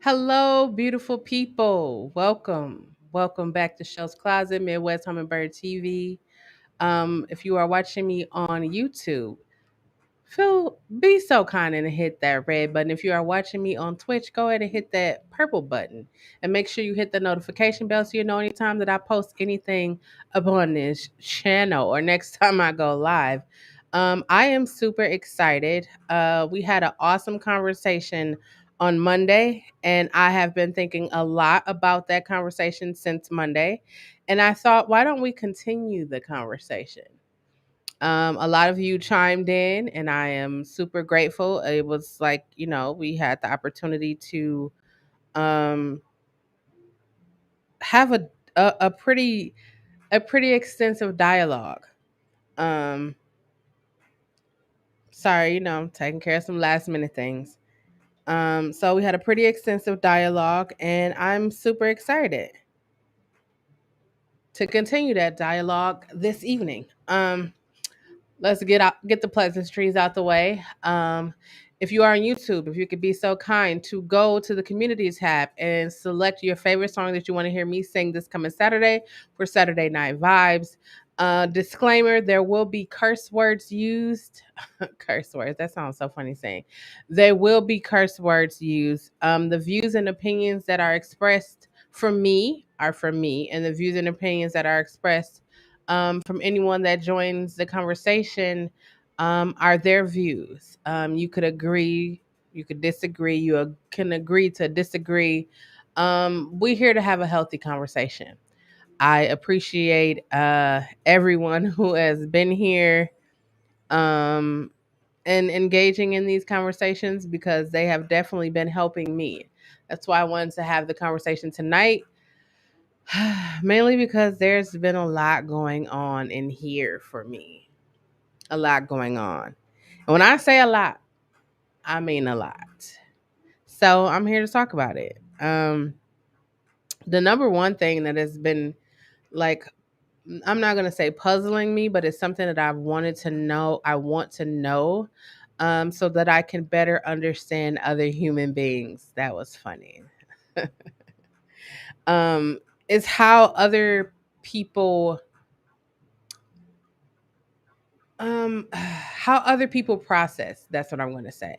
Hello, beautiful people. Welcome. Welcome back to Shelle's Closet, Midwsthumnbrd TV. If you are watching me on YouTube, be so kind and hit that red button. If you are watching me on Twitch, go ahead and hit that purple button. And make sure you hit the notification bell so you know anytime that I post anything upon this channel or next time I go live. I am super excited. We had an awesome conversation on Monday, and I have been thinking a lot about that conversation since Monday. And I thought, why don't we continue the conversation? A lot of you chimed in, and I am super grateful. It was like, we had the opportunity to um, have a pretty extensive dialogue. Um, Sorry, I'm taking care of some last minute things. So we had a pretty extensive dialogue, and I'm super excited to continue that dialogue this evening. Let's get the pleasantries out the way. If you are on YouTube, if you could be so kind to go to the community tab and select your favorite song that you want to hear me sing this coming Saturday for Saturday Night Vibes. Disclaimer: there will be curse words used. Curse words. That sounds so funny saying. There will be curse words used. The views and opinions that are expressed from me are from me, and the views and opinions that are expressed from anyone that joins the conversation are their views. You could agree, you could disagree, can agree to disagree. We're here to have a healthy conversation. I appreciate everyone who has been here um, and engaging in these conversations because they have definitely been helping me. That's why I wanted to have the conversation tonight. Mainly because there's been a lot going on in here for me. A lot going on. And when I say a lot, I mean a lot. So I'm here to talk about it. The number one thing that has been like, I'm not going to say puzzling me, but it's something that I've wanted to know. I want to know so that I can better understand other human beings. That was funny. um, is how other people how other people process. That's what I'm going to say.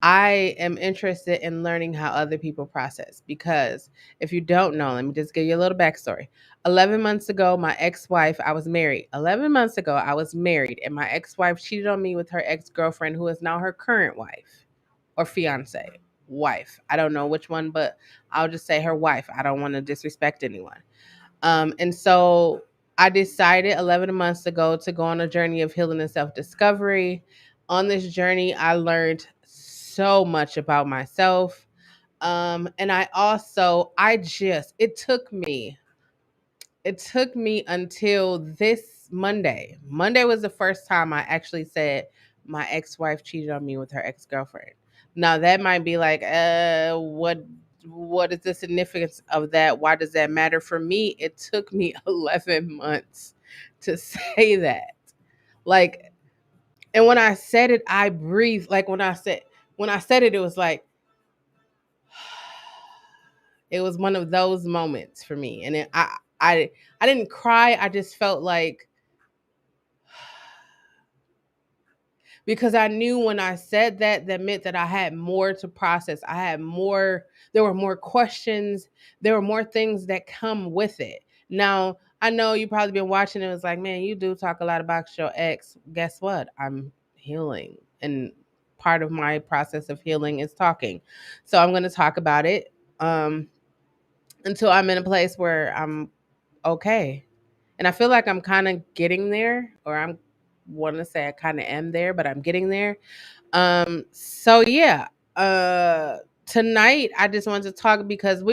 I am interested in learning how other people process because if you don't know, let me just give you a little backstory. 11 months ago, my ex-wife, I was married. 11 months ago, I was married, and my ex-wife cheated on me with her ex-girlfriend, who is now her current wife or fiance. Wife. I don't know which one, but I'll just say her wife. I don't want to disrespect anyone. And so I decided 11 months ago to go on a journey of healing and self discovery. On this journey, I learned so much about myself. And it took me until this Monday. Monday was the first time I actually said my ex-wife cheated on me with her ex-girlfriend. Now that might be like, what is the significance of that? Why does that matter? For me, it took me 11 months to say that. Like, and when I said it, I breathed. Like when I said it, it was like it was one of those moments for me. And I didn't cry. I just felt like because I knew when I said that, that meant that I had more to process. There were more questions, there were more things that come with it. Now, I know you probably been watching it. It was like, man, you do talk a lot about your ex. Guess what? I'm healing. And part of my process of healing is talking. So I'm going to talk about it um, until I'm in a place where I'm okay. And I feel like I'm kind of getting there, or I'm want to say I kind of am there, but I'm getting there. So yeah, tonight I just wanted to talk because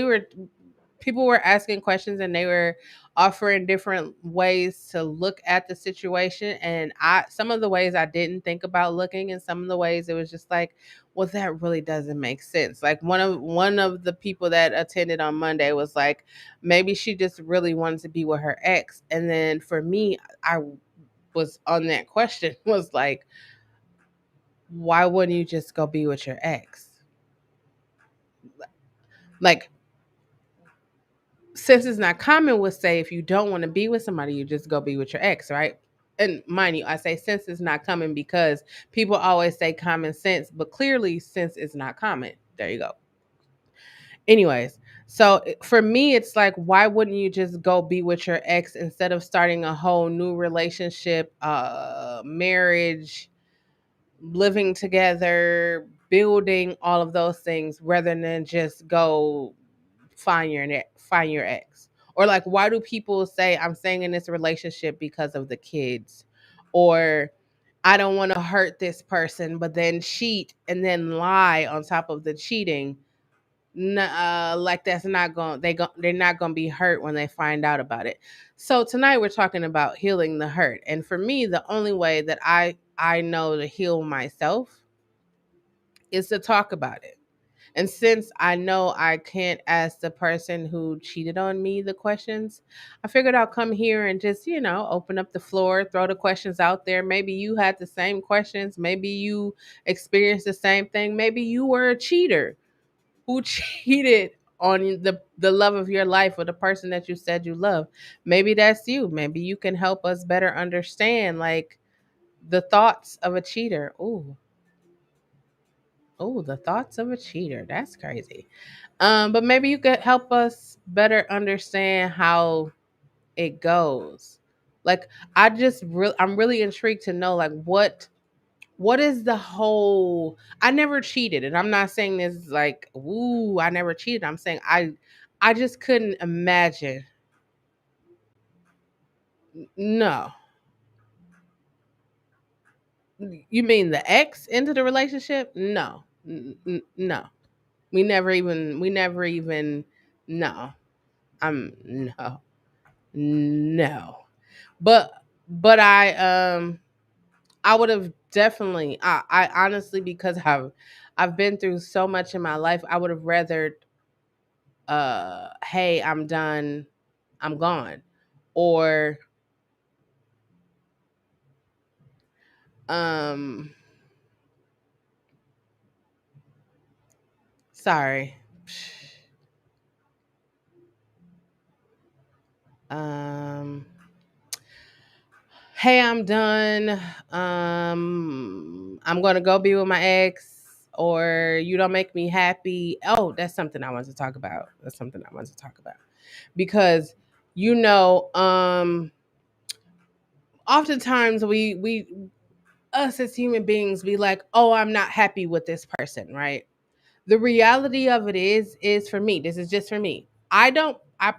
people were asking questions and they were offering different ways to look at the situation, and some of the ways I didn't think about looking, and some of the ways it was just like, well, that really doesn't make sense. Like one of the people that attended on Monday was like, maybe she just really wanted to be with her ex. And then for me, I was on that question was like, why wouldn't you just go be with your ex? Like, since it's not common, would say if you don't want to be with somebody, you just go be with your ex, right? And mind you, I say sense is not common because people always say common sense, but clearly sense is not common. There you go. Anyways, so for me, it's like, why wouldn't you just go be with your ex instead of starting a whole new relationship, marriage, living together, building all of those things, rather than just go find your ex? Or like, why do people say I'm staying in this relationship because of the kids, or I don't want to hurt this person, but then cheat and then lie on top of the cheating? Like, that's not going, they're not going to be hurt when they find out about it. So tonight we're talking about healing the hurt, and for me, the only way that I know to heal myself is to talk about it. And since I know I can't ask the person who cheated on me the questions, I figured I'll come here and just, open up the floor, throw the questions out there. Maybe you had the same questions. Maybe you experienced the same thing. Maybe you were a cheater who cheated on the love of your life or the person that you said you love. Maybe that's you. Maybe you can help us better understand, like, the thoughts of a cheater. Oh, the thoughts of a cheater. That's crazy. But maybe you could help us better understand how it goes. Like, I'm really intrigued to know, like, what is the whole, I never cheated, and I'm not saying this like, ooh, I never cheated. I'm saying I just couldn't imagine. No. You mean the ex into the relationship? No. No. We never even no. No. No. But but I would have definitely, I honestly, because I've been through so much in my life, I would have rather, hey, I'm done, I'm gone. Or um sorry. Um hey, I'm done. I'm gonna go be with my ex, or you don't make me happy. Oh, that's something I wanted to talk about. That's something I wanted to talk about. Because you know, oftentimes we us as human beings be like, oh, I'm not happy with this person, right? The reality of it is for me, this is just for me. I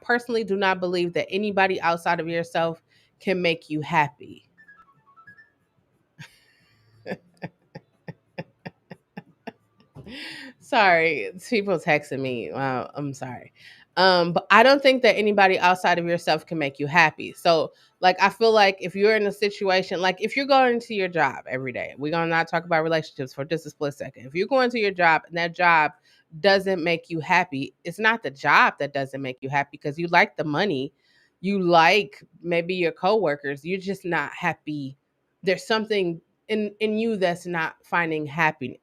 personally do not believe that anybody outside of yourself can make you happy. Sorry, people texting me. Wow, I'm sorry. But I don't think that anybody outside of yourself can make you happy. So, like, I feel like if you're in a situation, like if you're going to your job every day, we're gonna not talk about relationships for just a split second. If you're going to your job and that job doesn't make you happy, it's not the job that doesn't make you happy, because you like the money, you like maybe your coworkers, you're just not happy. There's something in you that's not finding happiness.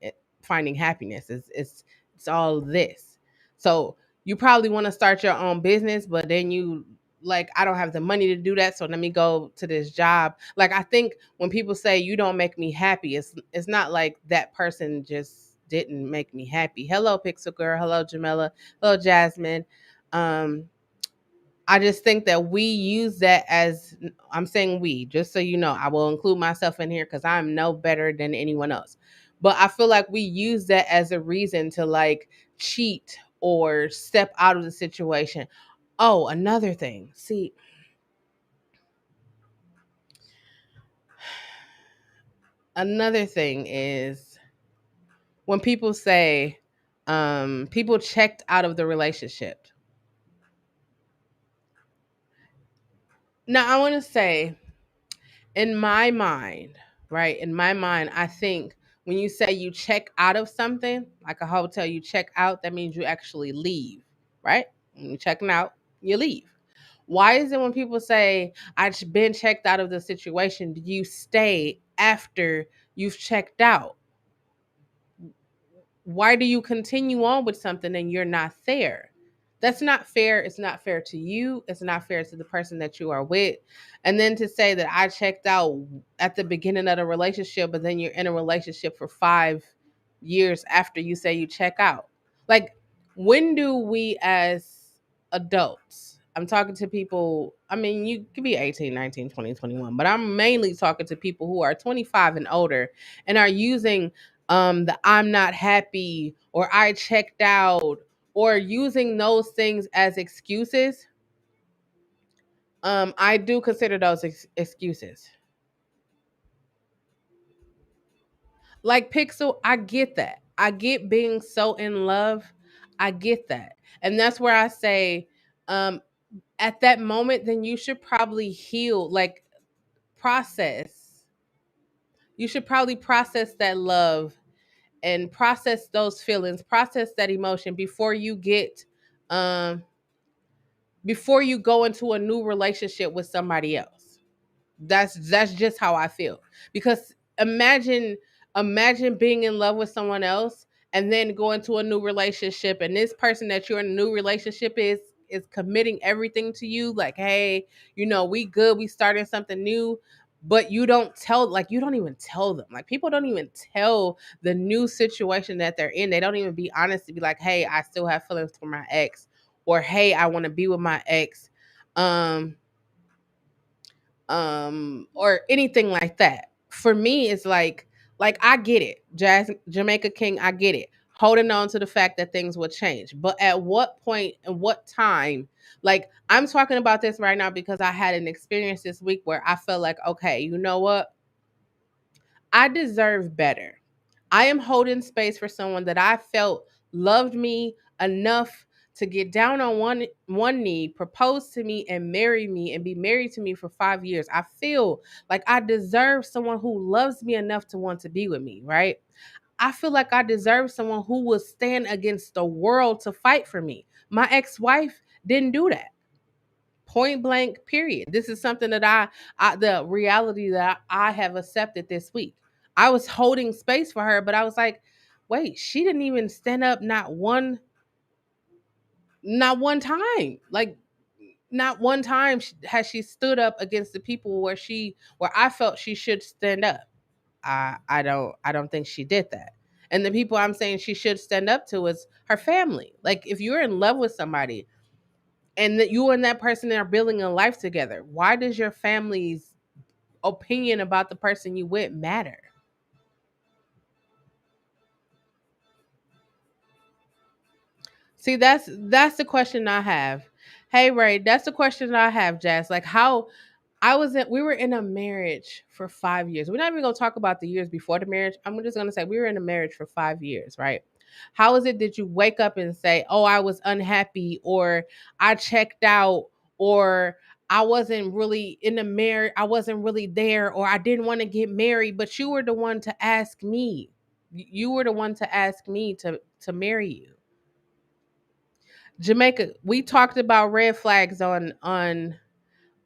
It's all this. So you probably want to start your own business, but then you like, I don't have the money to do that, so let me go to this job. Like, I think when people say you don't make me happy, it's not like that person just didn't make me happy. Hello, Pixel Girl. Hello, Jamela. Hello, Jasmine. Um, I just think that we use that as, I'm saying we, just so you know, I will include myself in here because I'm no better than anyone else. But I feel like we use that as a reason to like cheat or step out of the situation. Oh, another thing. See, another thing is when people say, people checked out of the relationship. Now, I want to say, in my mind, right? In my mind, I think when you say you check out of something, like a hotel, you check out, that means you actually leave, right? When you're checking out, you leave. Why is it when people say, I've been checked out of the situation, do you stay after you've checked out? why do you continue on with something and you're not there? That's not fair. It's not fair to you. It's not fair to the person that you are with. And then to say that I checked out at the beginning of the relationship, but then you're in a relationship for 5 years after you say you check out. Like, when do we as adults, I'm talking to people, I mean, you could be 18, 19, 20, 21, but I'm mainly talking to people who are 25 and older and are using the I'm not happy or I checked out or using those things as excuses. I do consider those excuses. Like Pixel, I get that. I get being so in love. I get that. And that's where I say, um, at that moment, then you should probably heal, like process. You should probably process that love and process those feelings, process that emotion um before you go into a new relationship with somebody else. That's just how I feel. Because imagine being in love with someone else and then going to a new relationship, and this person that you're in a new relationship is committing everything to you, like, hey, we good, we starting something new. But you don't even tell them. Like, people don't even tell the new situation that they're in. They don't even be honest to be like, hey, I still have feelings for my ex, or hey, I want to be with my ex. um or anything like that. For me, it's like I get it, Jazz Jamaica King, I get it. Holding on to the fact that things will change. But at what point and what time? Like, I'm talking about this right now because I had an experience this week where I felt like, okay, you know what? I deserve better. I am holding space for someone that I felt loved me enough to get down on one knee, propose to me and marry me and be married to me for 5 years. I feel like I deserve someone who loves me enough to want to be with me, right? I feel like I deserve someone who will stand against the world to fight for me. My ex-wife didn't do that. Point blank, period. This is something that the reality that I have accepted this week. I was holding space for her, but I was like, wait, she didn't even stand up not one time. Like, not one time has she stood up against the people where I felt she should stand up. I don't think she did that. And the people I'm saying she should stand up to is her family. Like, if you're in love with somebody and that you and that person are building a life together, why does your family's opinion about the person you with matter? See, that's the question I have. Hey Ray, that's the question I have, Jazz. Like, how we were in a marriage for 5 years. We're not even gonna talk about the years before the marriage. I'm just gonna say we were in a marriage for 5 years, right? How is it that you wake up and say, oh, I was unhappy, or I checked out, or I wasn't really in the marriage, I wasn't really there, or I didn't want to get married, but you were the one to ask me. You were the one to ask me to marry you. Jamaica, we talked about red flags on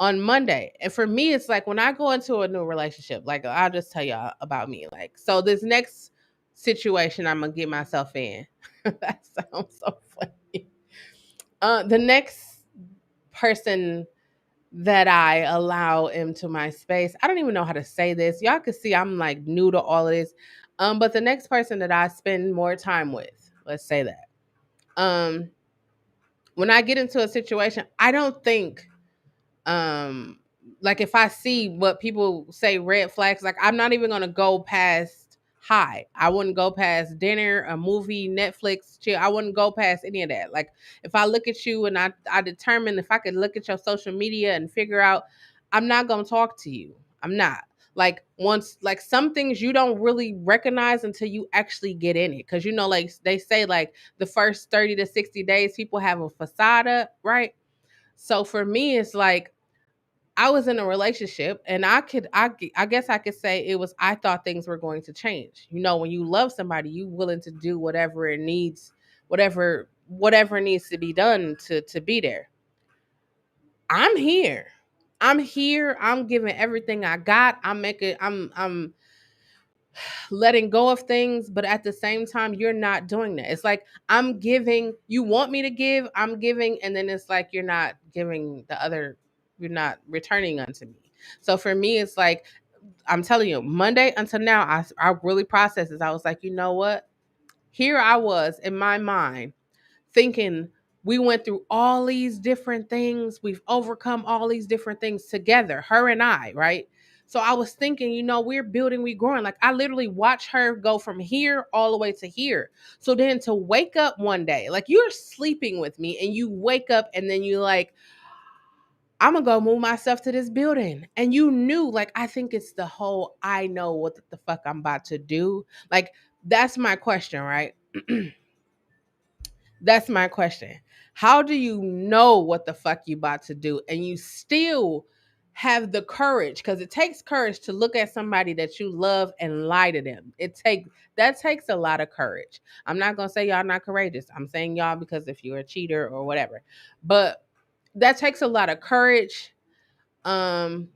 Monday. And for me, it's like when I go into a new relationship, like I'll just tell y'all about me. Like, so this next situation I'm gonna get myself in. That sounds so funny. The next person that I allow into my space, I don't even know how to say this. Y'all can see I'm like new to all of this. But the next person that I spend more time with, let's say that. Um, when I get into a situation, I don't think um like if I see what people say red flags, like I'm not even gonna go past hi. I wouldn't go past dinner, a movie, Netflix, chill. I wouldn't go past any of that. Like, if I look at you and I determine if I could look at your social media and figure out, I'm not gonna talk to you. I'm not. Like, once, like, some things you don't really recognize until you actually get in it. Cause like they say, like the first 30 to 60 days people have a facade up, right? So for me, it's like I was in a relationship and I guess I could say it was, I thought things were going to change. When you love somebody, you willing to do whatever it needs, whatever needs to be done to be there. I'm here. I'm here. I'm giving everything I got. I'm making I'm letting go of things, but at the same time, you're not doing that. It's like I'm giving, you want me to give, I'm giving, and then it's like you're not giving the other, you're not returning unto me. So for me, it's like, I'm telling you, Monday until now, I really processed this. I was like, you know what? Here I was in my mind thinking we went through all these different things. We've overcome all these different things together, her and I, right? So I was thinking, we're building, we're growing. Like I literally watched her go from here all the way to here. So then to wake up one day, like you're sleeping with me and you wake up and then you like, I'm gonna go move myself to this building. And you knew, like, I think it's the whole I know what the fuck I'm about to do. Like, that's my question, right? That's my question. How do you know what the fuck you about to do and you still have the courage? Because it takes courage to look at somebody that you love and lie to them. That takes a lot of courage. I'm not gonna say y'all not courageous. I'm saying y'all because if you're a cheater or whatever. But that takes a lot of courage um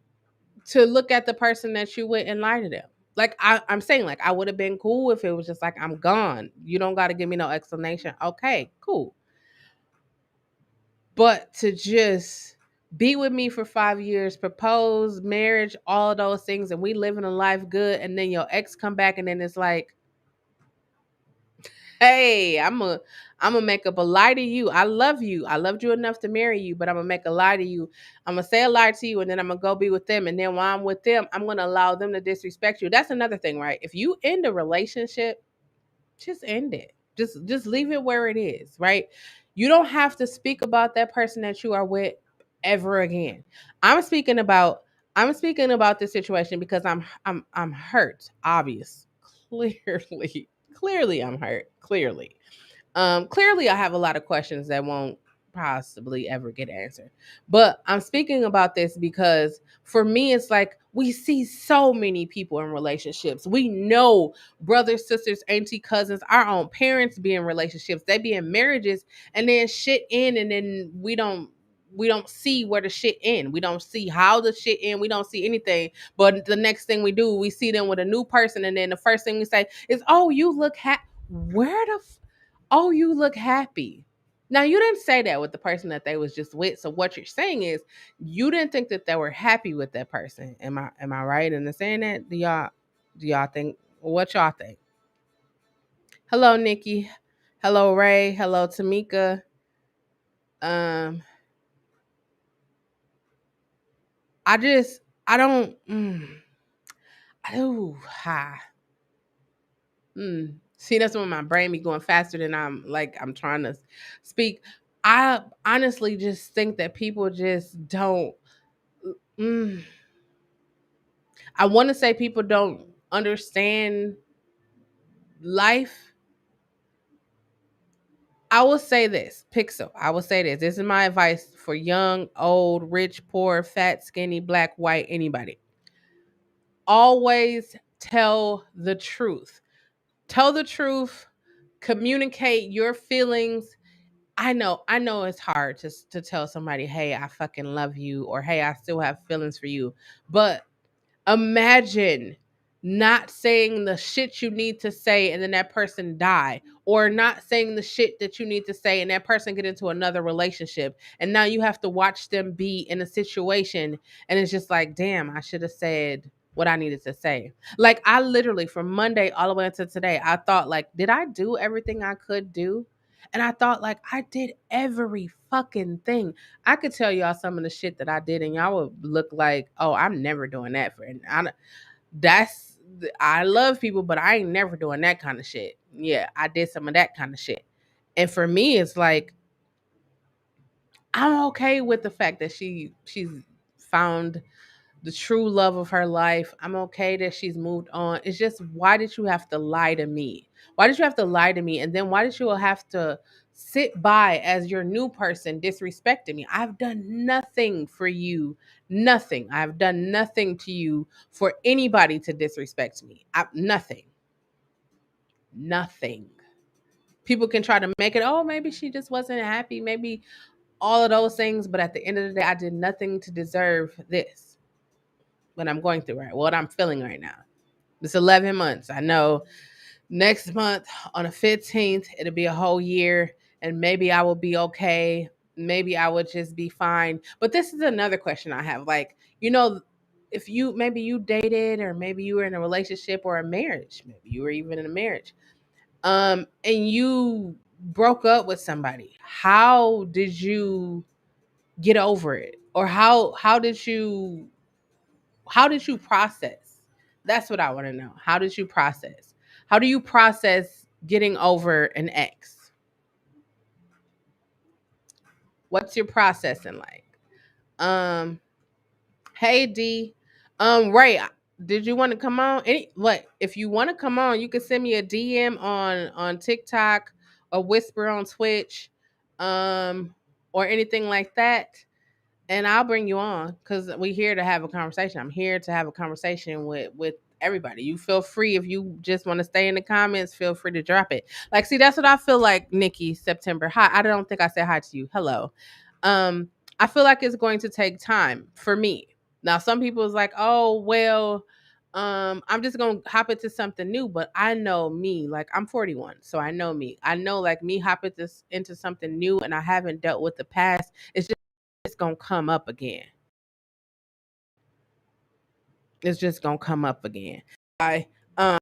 to look at the person that you with and lie to them. Like I'm saying, like I would have been cool if it was just like I'm gone. You don't got to give me no explanation. Okay, cool. But to just be with me for 5 years, propose, marriage, all of those things, and we living a life good, and then your ex come back, and then it's like, hey, I'm gonna make up a lie to you. I love you. I loved you enough to marry you, but I'm gonna make a lie to you. I'm gonna say a lie to you, and then I'm gonna go be with them. And then while I'm with them, I'm gonna allow them to disrespect you. That's another thing, right? If you end a relationship, just end it. Just leave it where it is, right? You don't have to speak about that person that you are with ever again. I'm speaking about I'm speaking about this situation because I'm hurt, obvious. Clearly. Clearly I'm hurt. Clearly I have a lot of questions that won't possibly ever get answered. But I'm speaking about this because for me it's like we see so many people in relationships. We know brothers, sisters, auntie, cousins, our own parents be in relationships. They be in marriages and then shit in and then we don't see where the shit end. We don't see how the shit end. We don't see anything. But the next thing we do, we see them with a new person and then the first thing we say is, "Oh, you look where the oh, you look happy." Now you didn't say that with the person that they was just with. So what you're saying is you didn't think that they were happy with that person. Am I right in the saying that? Do y'all think what y'all think? Hello, Nikki. Hello, Ray. Hello, Tamika. Um, I just I don't I do hi. See, that's when my brain be going faster than I'm trying to speak. I honestly just think that people just don't. Mm, I want to say people don't understand life. I will say this, Pixel. I will say this. This is my advice for young, old, rich, poor, fat, skinny, black, white, anybody. Always tell the truth. Tell the truth. Communicate your feelings. I know it's hard to tell somebody, "Hey, I fucking love you," or "Hey, I still have feelings for you." But imagine not saying the shit you need to say and then that person die, or not saying the shit that you need to say and that person get into another relationship and now you have to watch them be in a situation and it's just like, damn, I should have said what I needed to say. Like I literally from Monday all the way until today, I thought like, did I do everything I could do? And I thought like I did every fucking thing. I could tell y'all some of the shit that I did, and y'all would look like, "Oh, I'm never doing that for." That's I love people, but I ain't never doing that kind of shit. Yeah, I did some of that kind of shit, and for me, it's like I'm okay with the fact that she's found the true love of her life. I'm okay that she's moved on. It's just, why did you have to lie to me? Why did you have to lie to me? And then why did you have to sit by as your new person disrespecting me? I've done nothing for you. Nothing. I've done nothing to you for anybody to disrespect me. Nothing. Nothing. People can try to make it, oh, maybe she just wasn't happy. Maybe all of those things. But at the end of the day, I did nothing to deserve this. What I'm going through right, what I'm feeling right now. It's 11 months. I know next month on the 15th, it'll be a whole year, and maybe I will be okay. Maybe I would just be fine. But this is another question I have. Like, if you maybe you dated, or maybe you were in a relationship or a marriage, maybe you were even in a marriage, and you broke up with somebody. How did you get over it? Or how did you process? That's what I want to know. How did you process? How do you process getting over an ex? What's your processing like? Um, hey D. Ray, did you want to come on? What if you want to come on, you can send me a DM on TikTok, or whisper on Twitch, um, or anything like that, and I'll bring you on because we're here to have a conversation. I'm here to have a conversation with everybody. You feel free, if you just want to stay in the comments, feel free to drop it. Like, see, that's what I feel like, Nikki September. Hi, I don't think I said hi to you. Hello. Um, I feel like it's going to take time for me. Now, some people is like, oh well, I'm just gonna hop into something new. But I know me, like I'm 41, so I know me. I know like me hopping this into something new, and I haven't dealt with the past. It's gonna come up again. It's just gonna come up again. I um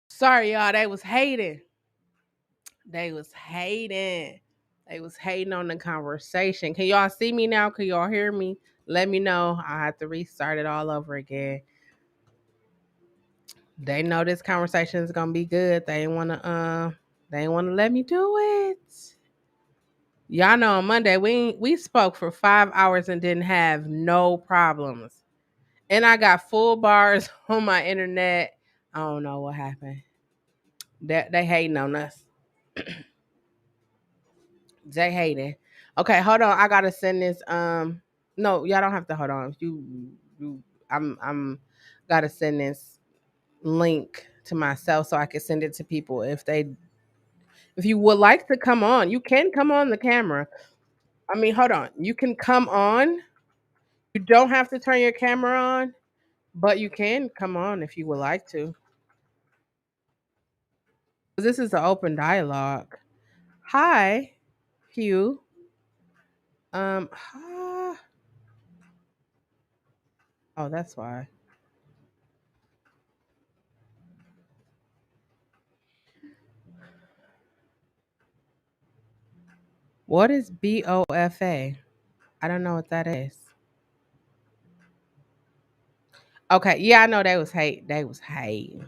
sorry y'all, they was hating. They was hating. They was hating on the conversation. Can y'all see me now? Can y'all hear me? Let me know. I have to restart it all over again. They know this conversation is gonna be good. They ain't wanna let me do it. Y'all know on Monday we spoke for 5 hours and didn't have no problems. And I got full bars on my internet. I don't know what happened. They hating on us. They hating. Okay, hold on. I gotta send this. No, y'all don't have to hold on. You I'm Gotta send this link to myself so I can send it to people. If you would like to come on, you can come on the camera. I mean, hold on. You can come on. You don't have to turn your camera on, but you can come on if you would like to. This is an open dialogue. Hi, Hugh. Ah, oh, that's why. What is BOFA? I don't know what that is. Okay, yeah, I know they was hate. They was hating.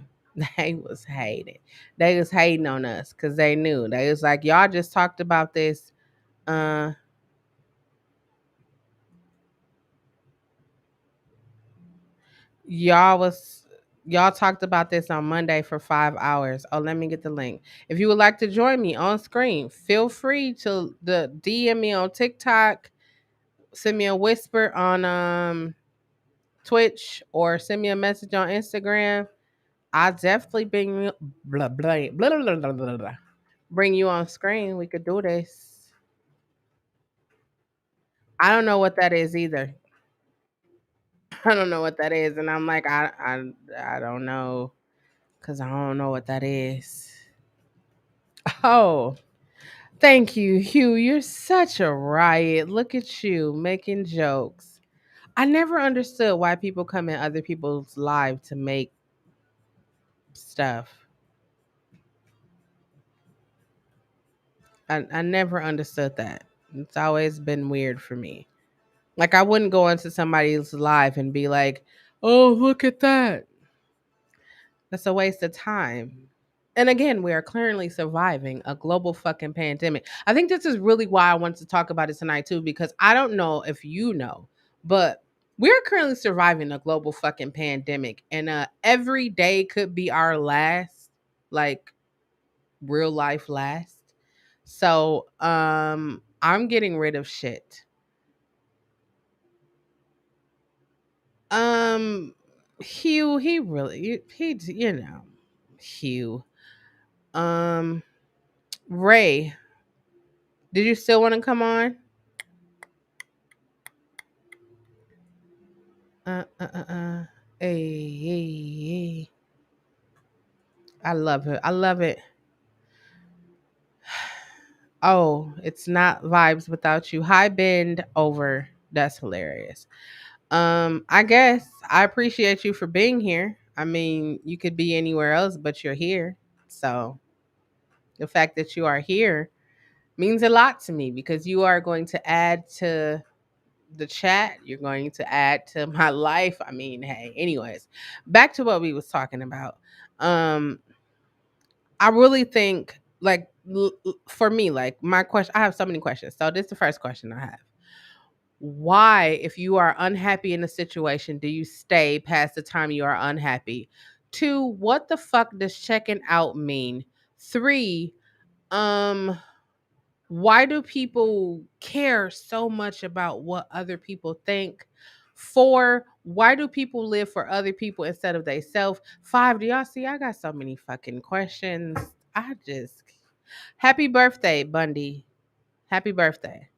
They was hating. They was hating on us because they knew. They was like, y'all just talked about this. Uh, y'all was y'all talked about this on Monday for 5 hours. Oh, let me get the link. If you would like to join me on screen, feel free to the DM me on TikTok, send me a whisper on Twitch, or send me a message on Instagram. I definitely blah, blah, blah, blah, blah, blah, blah. Bring you on screen. We could do this. I don't know what that is either. I don't know what that is, and I'm like, I don't know because I don't know what that is. Oh, thank you, Hugh. You're such a riot. Look at you making jokes. I never understood why people come in other people's lives to make stuff. I never understood that. It's always been weird for me. Like I wouldn't go into somebody's live and be like, "Oh, look at that." That's a waste of time. And again, we are currently surviving a global fucking pandemic. I think this is really why I wanted to talk about it tonight too, because I don't know if you know, but we're currently surviving a global fucking pandemic, and every day could be our last, like real life last. So I'm getting rid of shit. Um Hugh, he really he you know, Hugh. Um Ray, did you still want to come on? Uh uh uh uh. Hey, hey, hey. I love it. I love it. Oh, it's not vibes without you. Hi bend over. That's hilarious. I guess I appreciate you for being here. I mean, you could be anywhere else, but you're here. So the fact that you are here means a lot to me because you are going to add to the chat. You're going to add to my life. I mean, hey, anyways, back to what we was talking about. Um, I really think like for me, like my question, I have so many questions. So this is the first question I have. Why, if you are unhappy in a situation, do you stay past the time you are unhappy? Two, what the fuck does checking out mean? Three, um, why do people care so much about what other people think? Four, why do people live for other people instead of themselves? Five, do y'all see? I got so many fucking questions. I just happy birthday, Bundy. Happy birthday.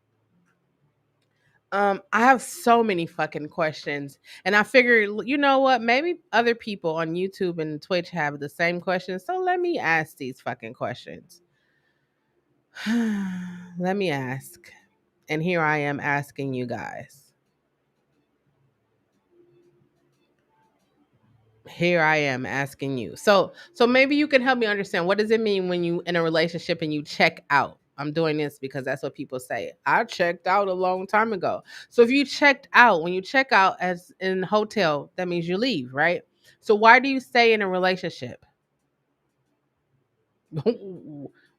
I have so many fucking questions, and I figured, you know what? Maybe other people on YouTube and Twitch have the same questions. So let me ask these fucking questions. Let me ask. And here I am asking you guys. Here I am asking you. So maybe you can help me understand, what does it mean when you in a relationship and you check out? I'm doing this because that's what people say. I checked out a long time ago. So if you checked out, when you check out as in a hotel, that means you leave, right? So why do you stay in a relationship?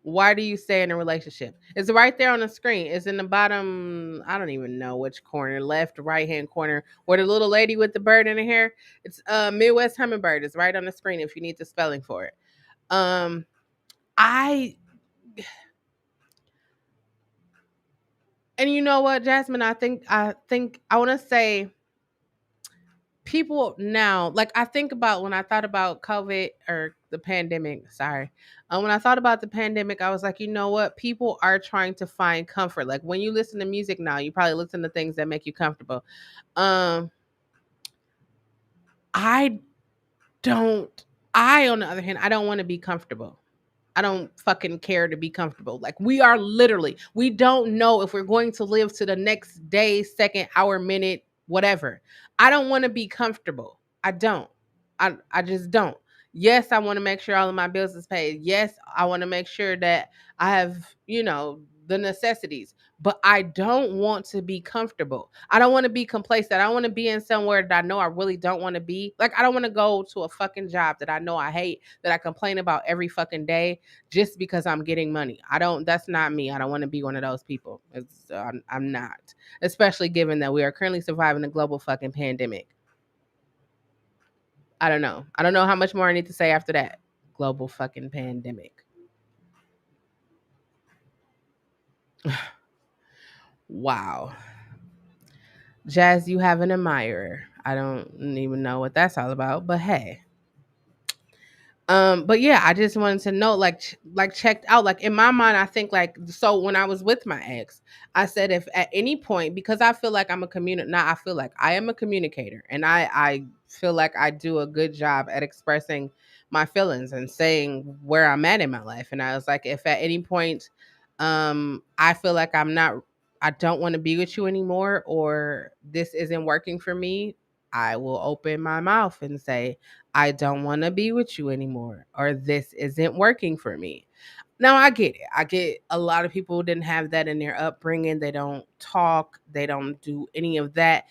Why do you stay in a relationship? It's right there on the screen. It's in the bottom. I don't even know which corner, left, right hand corner, where the little lady with the bird in her hair. It's Midwsthumnbrd. It's right on the screen if you need the spelling for it. Um, I and you know what, Jasmine? I think I want to say people now, like I think about when I thought about COVID or the pandemic, sorry. When I thought about the pandemic, I was like, you know what? People are trying to find comfort. Like when you listen to music now, you probably listen to things that make you comfortable. Um, I don't, I, on the other hand, I don't want to be comfortable. I don't fucking care to be comfortable. Like we are literally, we don't know if we're going to live to the next day, second, hour, minute, whatever. I don't want to be comfortable. I don't. I just don't. Yes, I want to make sure all of my bills is paid. Yes, I want to make sure that I have, the necessities. But I don't want to be comfortable. I don't want to be complacent. I don't want to be in somewhere that I know I really don't want to be. Like I don't want to go to a fucking job that I know I hate, that I complain about every fucking day just because I'm getting money. I don't, that's not me. I don't want to be one of those people. I'm not, especially given that we are currently surviving a global fucking pandemic. I don't know. I don't know how much more I need to say after that. Global fucking pandemic. Wow. Jazz, you have an admirer. I don't even know what that's all about, but hey. But yeah, I just wanted to know, like checked out. Like in my mind, I think like so when I was with my ex, I said if at any point, because I feel like I'm a I feel like I am a communicator, and I feel like I do a good job at expressing my feelings and saying where I'm at in my life. And I was like, if at any point, I feel like I don't want to be with you anymore, or this isn't working for me, I will open my mouth and say, I don't want to be with you anymore, or this isn't working for me. Now, I get it. I get a lot of people didn't have that in their upbringing. They don't talk, they don't do any of that.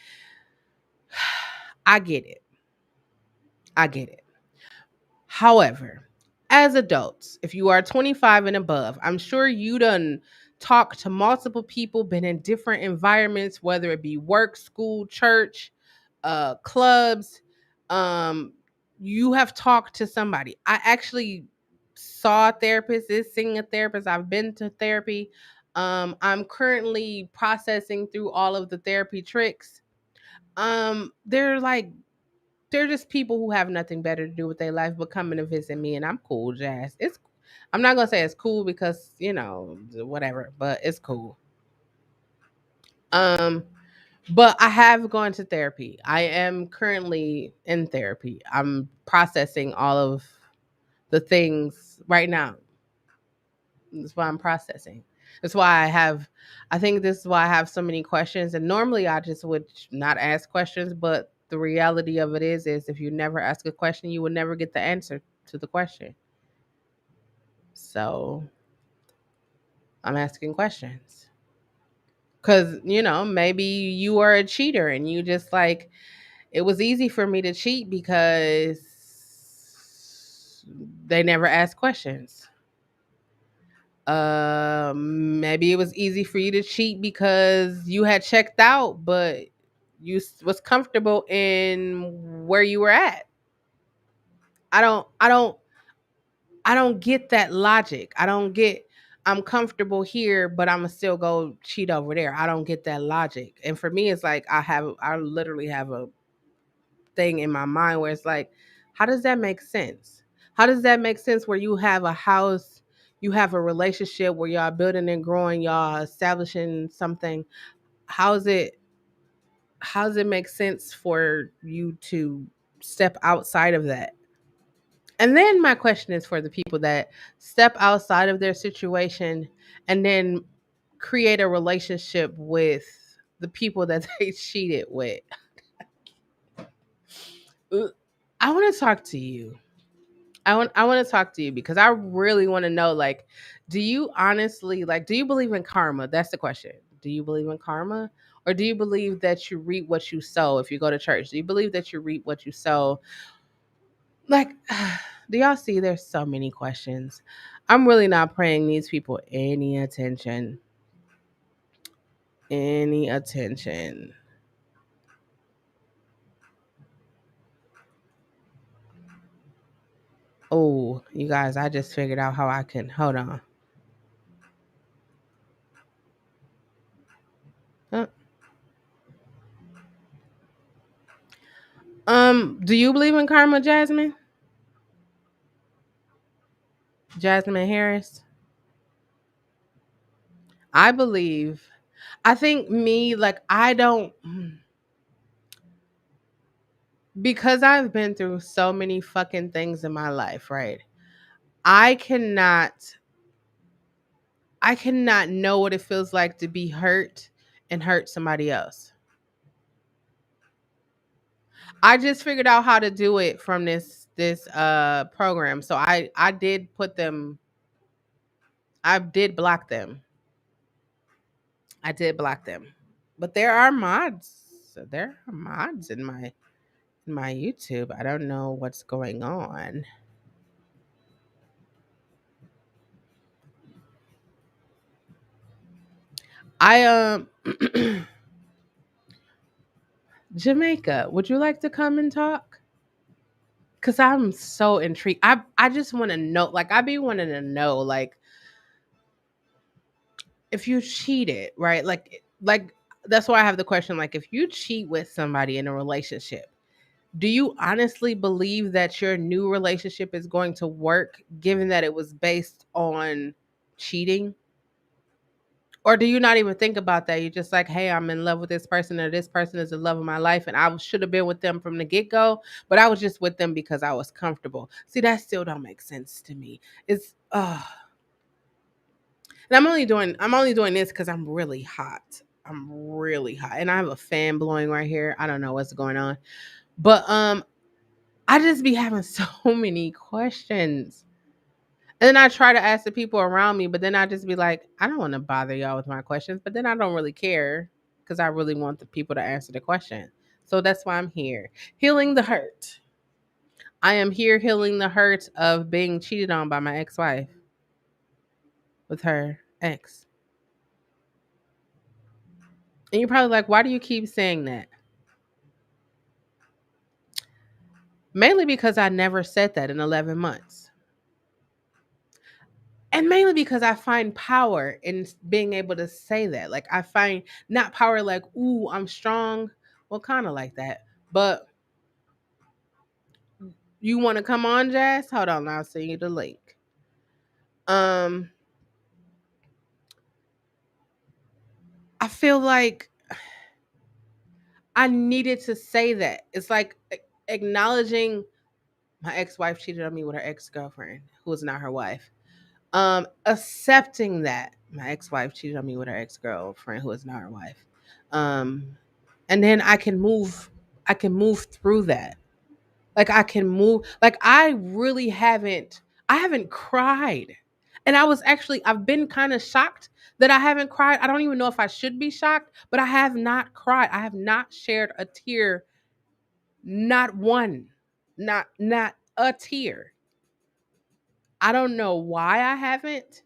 I get it. I get it. However, as adults, if you are 25 and above, I'm sure you done talked to multiple people, been in different environments, whether it be work, school, church, clubs. Um, you have talked to somebody. I actually saw a therapist, is seeing a therapist. I've been to therapy. I'm currently processing through all of the therapy tricks. They're like they're just people who have nothing better to do with their life but coming to visit me, and I'm cool, Jazz. I'm not gonna say it's cool because whatever, but it's cool. Um, but I have gone to therapy. I am currently in therapy. I'm processing all of the things right now. That's why I'm processing. That's why I think this is why I have so many questions. And normally I just would not ask questions, but the reality of it is if you never ask a question, you will never get the answer to the question. So I'm asking questions. Cause, maybe you are a cheater and you just like, it was easy for me to cheat because they never asked questions. Maybe it was easy for you to cheat because you had checked out, but was comfortable in where you were at. I don't I don't I don't get that logic. I don't get I'm comfortable here, but I'm gonna still go cheat over there. I don't get that logic. And for me, it's like I literally have a thing in my mind where it's like, how does that make sense? How does that make sense where you have a house, you have a relationship where y'all building and growing, y'all establishing something? How's it how does it make sense for you to step outside of that? And then my question is for the people that step outside of their situation and then create a relationship with the people that they cheated with. I want to talk to you. I want to talk to you because I really want to know, like, do you honestly, like, do you believe in karma? That's the question. Do you believe in karma, or do you believe that you reap what you sow? If you go to church, do you believe that you reap what you sow? Like, do y'all see? There's so many questions. I'm really not paying these people any attention. Any attention. Oh, you guys, I just figured out how I can hold on. Uh, Do you believe in karma, Jasmine? Jasmine Harris? I believe. I think me, like, I don't, because I've been through so many fucking things in my life, right? I cannot, I cannot know what it feels like to be hurt and hurt somebody else. I just figured out how to do it from this program. So I did put them, I did block them. I did block them. But there are mods. So there are mods in my YouTube. I don't know what's going on. I Jamaica, would you like to come and talk? Cause I'm so intrigued. I just want to know, like I be wanting to know, like if you cheated, right? Like that's why I have the question. Like if you cheat with somebody in a relationship, do you honestly believe that your new relationship is going to work, given that it was based on cheating? Or do you not even think about that? You're just like, hey, I'm in love with this person, or this person is the love of my life, and should have been with them from the get go, but I was just with them because I was comfortable. See, that still don't make sense to me. It's and I'm only doing this because I'm really hot. I'm really hot, and I have a fan blowing right here. I don't know what's going on, but I just be having so many questions. And then I try to ask the people around me, but then I just be like, I don't want to bother y'all with my questions, but then I don't really care because I really want the people to answer the question. So that's why I'm here. Healing the hurt. I am here healing the hurt of being cheated on by my ex-wife with her ex. And you're probably like, why do you keep saying that? Mainly because I never said that in 11 months. And mainly because I find power in being able to say that. Like I find not power like, ooh, I'm strong. Well, kind of like that. But you want to come on, Jazz? Hold on, I'll send you the link. Um, I feel like I needed to say that. It's like acknowledging my ex-wife cheated on me with her ex-girlfriend, who was not her wife. Accepting that my ex-wife cheated on me with her ex-girlfriend, who is not her wife. Um, and then I can move through that. Like I can move, like I haven't cried. And I've been kind of shocked that I haven't cried. I don't even know if I should be shocked, but I have not cried. I have not shared a tear, not one, not a tear. I don't know why I haven't.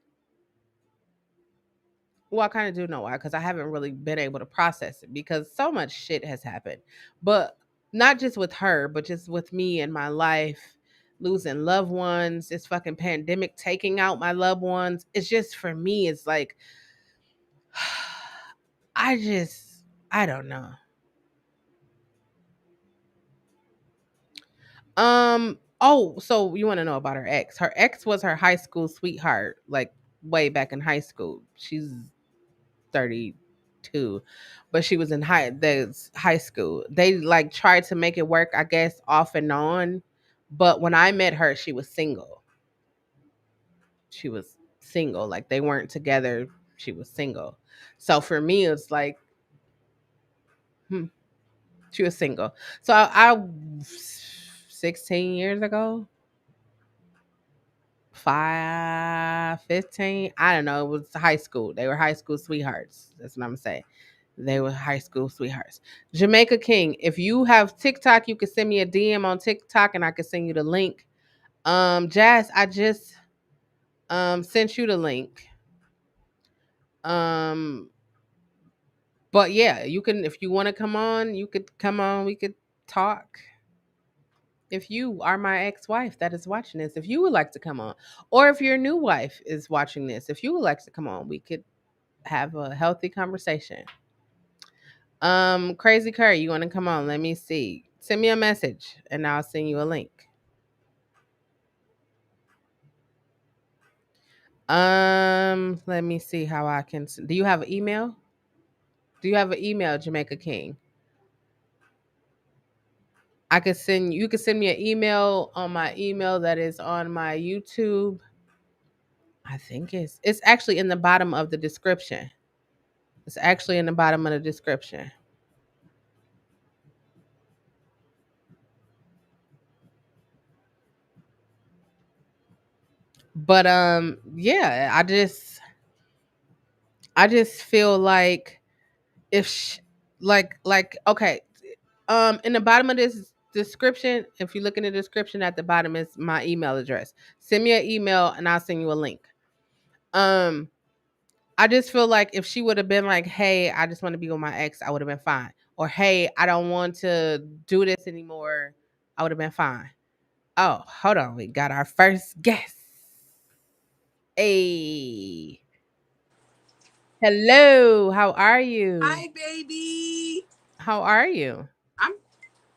Well, I kind of do know why, because I haven't really been able to process it because so much shit has happened. But not just with her, but just with me and my life, losing loved ones, this fucking pandemic taking out my loved ones. It's just for me, it's like, I just, I don't know. Oh, so you want to know about her ex? Her ex was her high school sweetheart, like way back in high school. She's 32, but she was in high school. They like tried to make it work, I guess, off and on. But when I met her, she was single. She was single. Like they weren't together. She was single. So for me, it's like, hmm, she was single. So I 16 years ago, 15, I don't know. It was high school. They were high school sweethearts. That's what I'm saying. They were high school sweethearts. Jamaica King, if you have TikTok, you can send me a DM on TikTok and I can send you the link. Jazz, I just sent you the link. Um, but yeah, you can, if you want to come on, you could come on, we could talk. If you are my ex-wife that is watching this, if you would like to come on, or if your new wife is watching this, if you would like to come on, we could have a healthy conversation. Crazy Curry, you want to come on? Let me see. Send me a message and I'll send you a link. Let me see how I can. Do you have an email? Do you have an email, Jamaica King? I could send you could send me an email on my email that is on my YouTube. I think it's actually in the bottom of the description. It's actually in the bottom of the description. But yeah, I just feel like if like okay, in the bottom of this description, if you look in the description at the bottom is my email address. Send me an email and I'll send you a link. Um I just feel like if she would have been like, "Hey, I just want to be with my ex," I would have been fine. Or, "Hey, I don't want to do this anymore," I would have been fine. Oh, hold on. We got our first guest. Hey. Hello. How are you? Hi, baby. How are you? I'm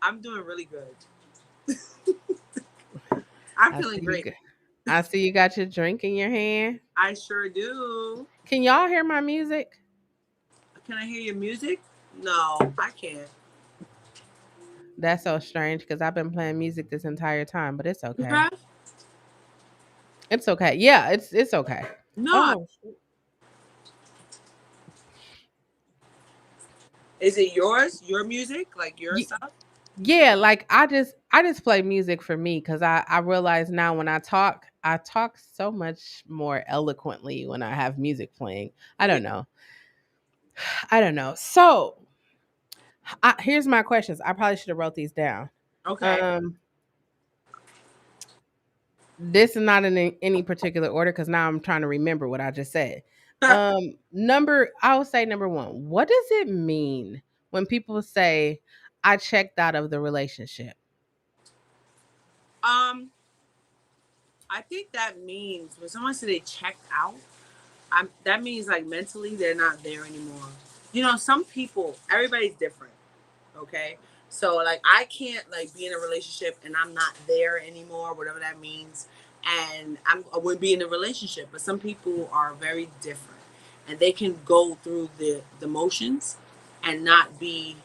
I'm doing really good. I'm I see feeling you great. I see you got your drink in your hand. I sure do. Can y'all hear my music? Can I hear your music? No, I can't. That's so strange because I've been playing music this entire time, but it's You okay. have? It's okay. Yeah, it's okay. No. Oh, Is it yours? Your music? Like your y- stuff? yeah, like I just play music for me because I realize now when I talk so much more eloquently when I have music playing. I Yeah. don't know. I don't know. So here's my questions. I probably should have wrote these down. Okay. Um, this is not in any particular order because now I'm trying to remember what I just said. I will say number one. What does it mean when people say I checked out of the relationship? um, I think that means when someone said they checked out, that means like mentally they're not there anymore. Some people, everybody's different. Okay, so like I can't like be in a relationship and I'm not there anymore, whatever that means, and I would be in a relationship. But some people are very different, and they can go through the motions and not be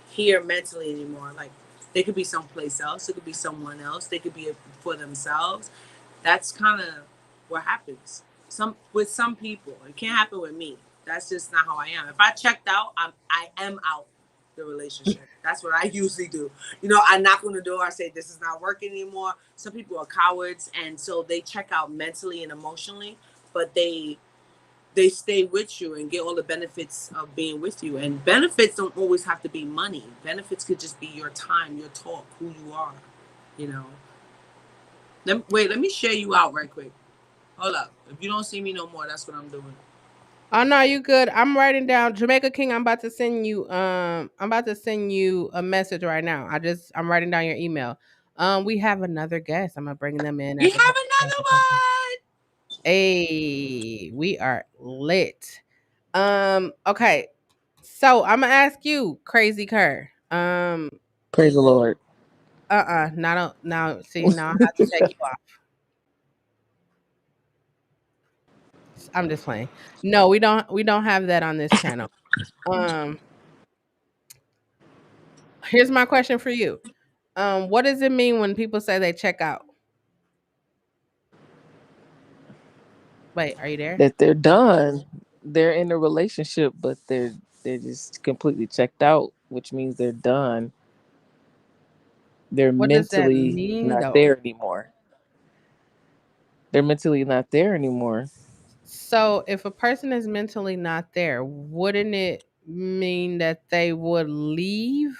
here mentally anymore. Like they could be someplace else, it could be someone else, they could be for themselves. That's kind of what happens. Some people, it can't happen with me. That's just not how I am. If I checked out, I am out the relationship. That's what I usually do. I knock on the door. I say this is not working anymore. Some people are cowards, and so they check out mentally and emotionally, but they stay with you and get all the benefits of being with you. And benefits don't always have to be money. Benefits could just be your time, your talk, who you are. You know. Wait, let me share you out right quick. Hold up. If you don't see me no more, that's what I'm doing. Oh no, you good. I'm writing down Jamaica King. I'm about to send you a message right now. I'm writing down your email. We have another guest. I'm gonna bring them in We at the have at another the same time. one. Hey, we are lit. Okay. So I'm gonna ask you, Crazy Cur. Praise the Lord. Now see now I have to take you off. I'm just playing. No, we don't have that on this channel. Um, here's my question for you. What does it mean when people say they check out? Wait, are you there? That they're done. They're in a relationship, but they're just completely checked out, which means they're done. They're What does that mentally mean not though? there anymore. They're mentally not there anymore. So if a person is mentally not there, wouldn't it mean that they would leave?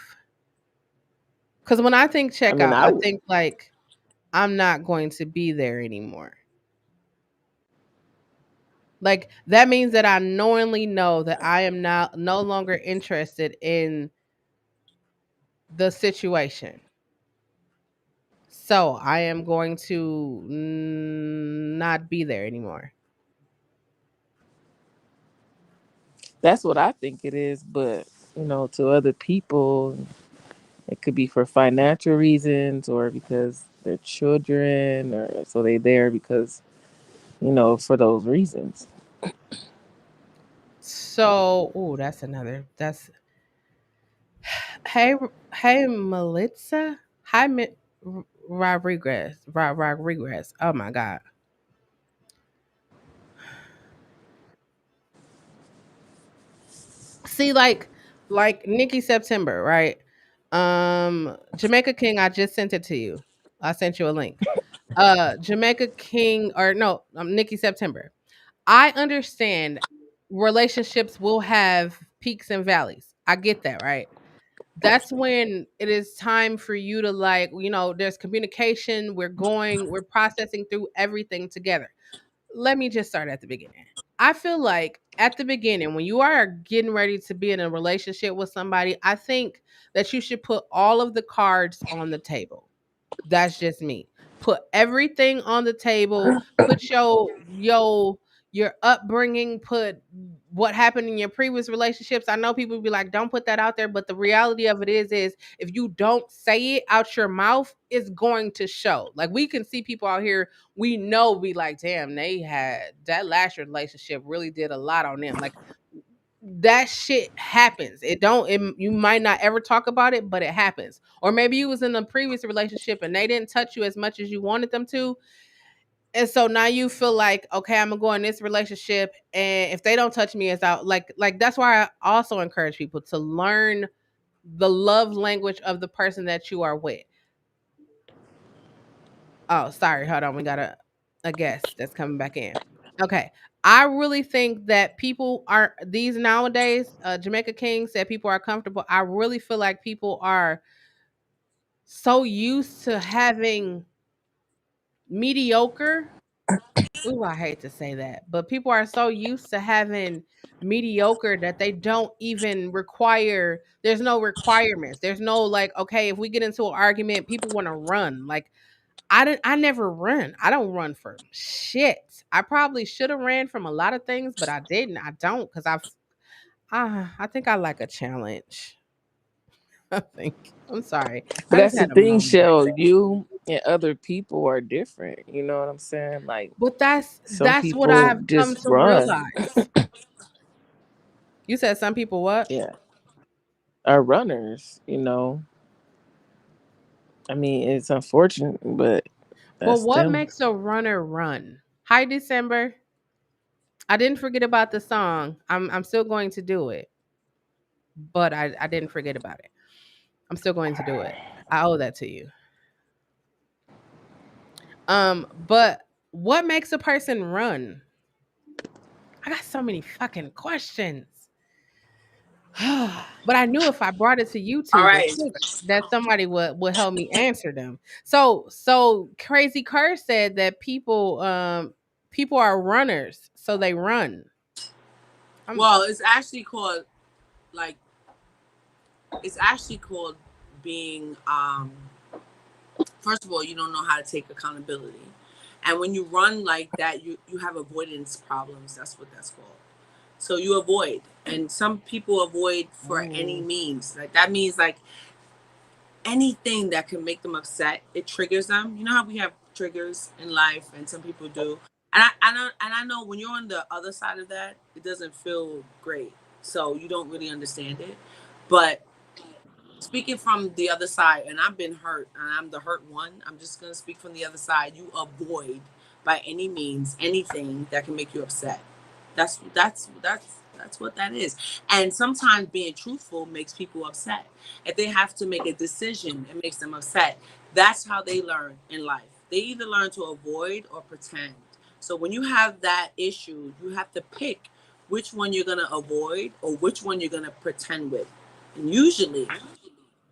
Because when I think I check mean, out, I I would. think like I'm not going to be there anymore. Like that means that I knowingly know that I am not no longer interested in the situation. So I am going to not be there anymore. That's what I think it is, but to other people, It could be for financial reasons or because they're children, or so they there because for those reasons. So, oh, that's another. That's hey, hey, Melissa. Hi, Rodriguez. Rodriguez. Oh my God. See, like Nikki September, right? Jamaica King. I just sent it to you. I sent you a link. Jamaica King, or no, Nikki September. I understand relationships will have peaks and valleys. I get that, right? That's when it is time for you to, like, there's communication, we're processing through everything together. Let me just start at the beginning. I feel like at the beginning, when you are getting ready to be in a relationship with somebody, I think that you should put all of the cards on the table. That's just me. Put everything on the table. Put your upbringing. Put what happened in your previous relationships. I know people be like, "Don't put that out there," but the reality of it is if you don't say it out your mouth, it's going to show. Like, we can see people out here. We know, be like, "Damn, they had that last relationship really did a lot on them." Like, that shit happens. You might not ever talk about it, but it happens. Or maybe you was in a previous relationship and they didn't touch you as much as you wanted them to. And so now you feel like, okay, I'm gonna go in this relationship, and if they don't touch me, it's out. Like that's why I also encourage people to learn the love language of the person that you are with. Oh, sorry, hold on. We got a guest that's coming back in. Okay. I really think that people are these nowadays, Jamaica King said people are comfortable. I really feel like people are so used to having mediocre. Ooh, I hate to say that, but people are so used to having mediocre that they don't even require, there's no requirements. There's no, like, okay, if we get into an argument, people want to run. Like, I never run. I don't run from shit. I probably should have ran from a lot of things, but I didn't. I don't, because I think I like a challenge. I think. I'm sorry. But I just that's the had a thing, moment. Shell. You and other people are different. You know what I'm saying? Like But that's some that's what people I've come just to run. realize. You said some people what? Yeah, are runners. I mean, it's unfortunate, but But that's what them. makes a runner run? Hi, December. I didn't forget about the song. I'm still going to do it, but I didn't forget about it. I'm still going to do it. I owe that to you. But what makes a person run? I got so many fucking questions. But I knew if I brought it to All YouTube or right. Twitter, that somebody would help me answer them. So Crazy Kerr said that people are runners, so they run. I'm Well, it's actually called like it's actually called being first of all, you don't know how to take accountability. And when you run like that, you have avoidance problems. That's what that's called. So you avoid. And some people avoid for any mm, means. Like that means like anything that can make them upset, it triggers them. You know how we have triggers in life and some people do. And I know when you're on the other side of that, it doesn't feel great. So you don't really understand it. But speaking from the other side, and I've been hurt, and I'm the hurt one. I'm just gonna speak from the other side. You avoid by any means anything that can make you upset. That's what that is. And sometimes being truthful makes people upset. If they have to make a decision, it makes them upset. That's how they learn in life. They either learn to avoid or pretend. So when you have that issue, you have to pick which one you're gonna avoid or which one you're gonna pretend with. And usually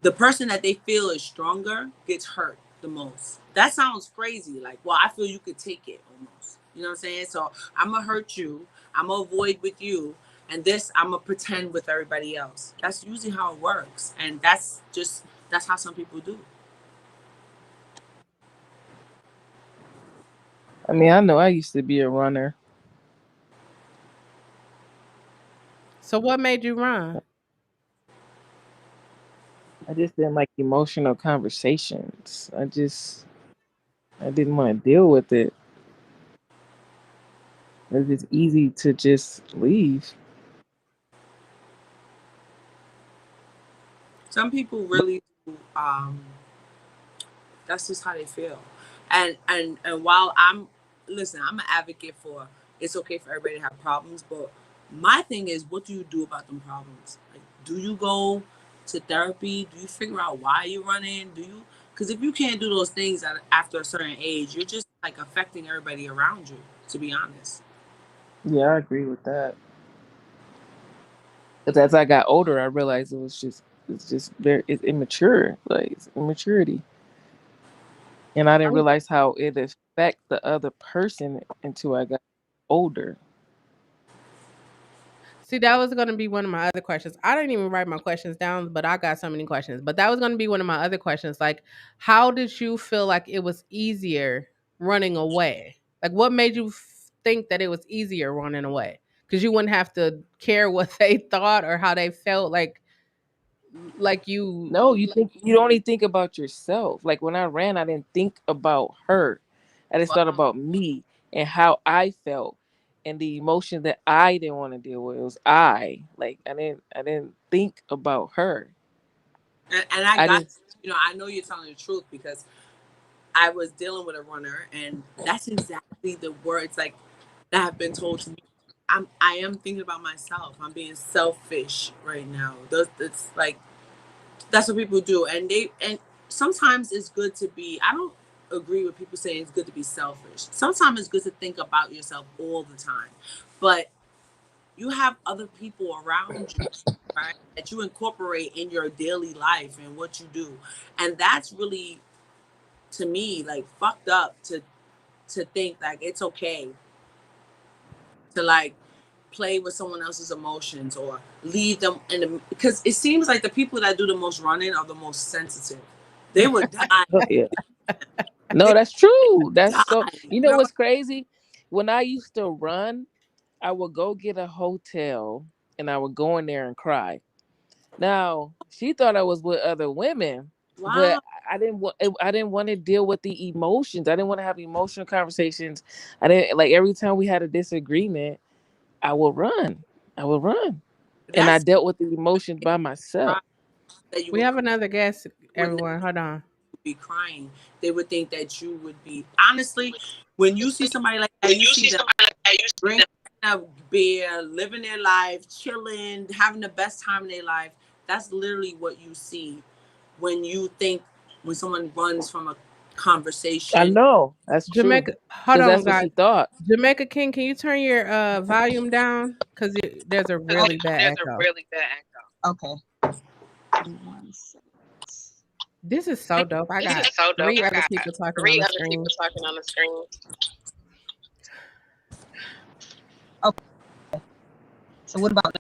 the person that they feel is stronger gets hurt the most. That sounds crazy. Like, well, I feel you could take it almost. You know what I'm saying? So I'm gonna hurt you. I'm gonna avoid with you, and this I'm gonna pretend with everybody else. That's usually how it works, and that's how some people do. I mean, I know I used to be a runner. so what made you run? I just didn't like emotional conversations. I didn't want to deal with it. It's just easy to just leave. Some people really do. That's just how they feel. And while I'm an advocate for it's okay for everybody to have problems, but my thing is, what do you do about them problems? Like, do you go to therapy? Do you figure out why you're running? Do you? Because if you can't do those things after a certain age, you're just like affecting everybody around you. To be honest. Yeah, I agree with that. Because as I got older, I realized it's just very it's immature, like it's immaturity, and I didn't realize how it affect the other person until I got older. See, that was going to be one of my other questions. I didn't even write my questions down, but I got so many questions. But that was going to be one of my other questions. Like, how did you feel like it was easier running away? Like, what made you think that it was easier running away? Because you wouldn't have to care what they thought or how they felt. Like you. No, you only think about yourself. Like when I ran, I didn't think about her. I just thought Wow. about me and how I felt and the emotion that I didn't want to deal with. It was I. Like I didn't think about her. And I I got, didn't I know you're telling the truth because I was dealing with a runner, and that's exactly the words like that have been told to me. I am thinking about myself. I'm being selfish right now. It's like that's what people do, and sometimes it's good to be. I don't agree with people saying it's good to be selfish. Sometimes it's good to think about yourself all the time, but you have other people around you, right? That you incorporate in your daily life and what you do, and that's really to me like fucked up to think like it's okay to like play with someone else's emotions or leave them in the because it seems like the people that do the most running are the most sensitive. They would die. oh, yeah. They No, that's true. would That's die. so You you know know what? what's crazy? When I used to run, I would go get a hotel and I would go in there and cry. Now, she thought I was with other women, but Wow. I didn't want to deal with the emotions. I didn't want to have emotional conversations. I didn't like every time we had a disagreement, I would run. I would run. And I That's dealt with the emotions by myself. that you We would have another guest, would not everyone. Hold on. be crying. They would think that you would be honestly when you see somebody like that, When you you see see them somebody like that, you see drinking a beer, living their life, chilling, having the best time in their life. That's literally what you see when you think when someone runs from a I conversation. know that's true Jamaica, hold because on, that's what guys. she thought. Jamaica King, can you turn your volume down? Because there's a really bad There's a echo. really bad echo. Okay. Give me 1 second. This is so dope. I This got is so dope. three I other got people talking on three the other people screen. talking on the screen. So what about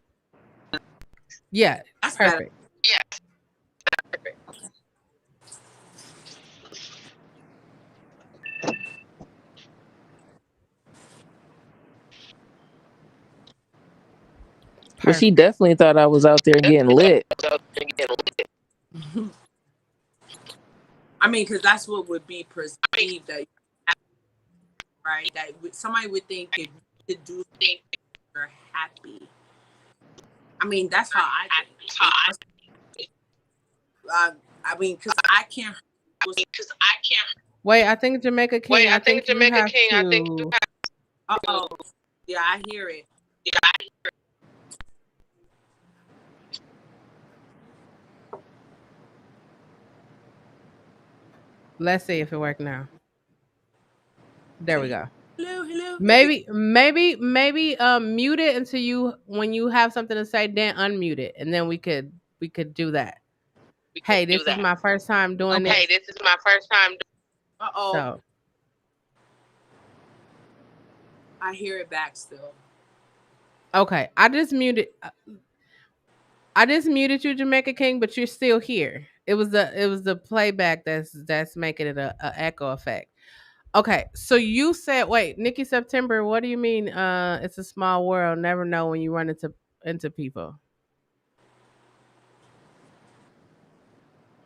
Yeah, That's better. perfect. yeah? Perfect. But she Perfect. definitely thought I was out there getting lit. I mean, because that's what would be perceived that right that somebody would think if you could do you're happy. I mean, that's how I think. Uh, I mean, because I can't. Wait, I think Jamaica Wait, King, I I think think you Jamaica have King. I think you to. Oh, yeah, I hear it. Let's see if it worked now. There Can we you? go. Hello, hello. There we go. Maybe mute it until you when you have something to say, then unmute it, and then we could do that. we could Hey, do this is that. my first time doing Okay. Hey, this. this is my first time. Uh oh, So I hear it back still. okay. I just muted you, Jamaica King, but you're still here. It was the playback that's making it a echo effect. Okay, so you said wait, Nikki September, what do you mean it's a small world, never know when you run into people?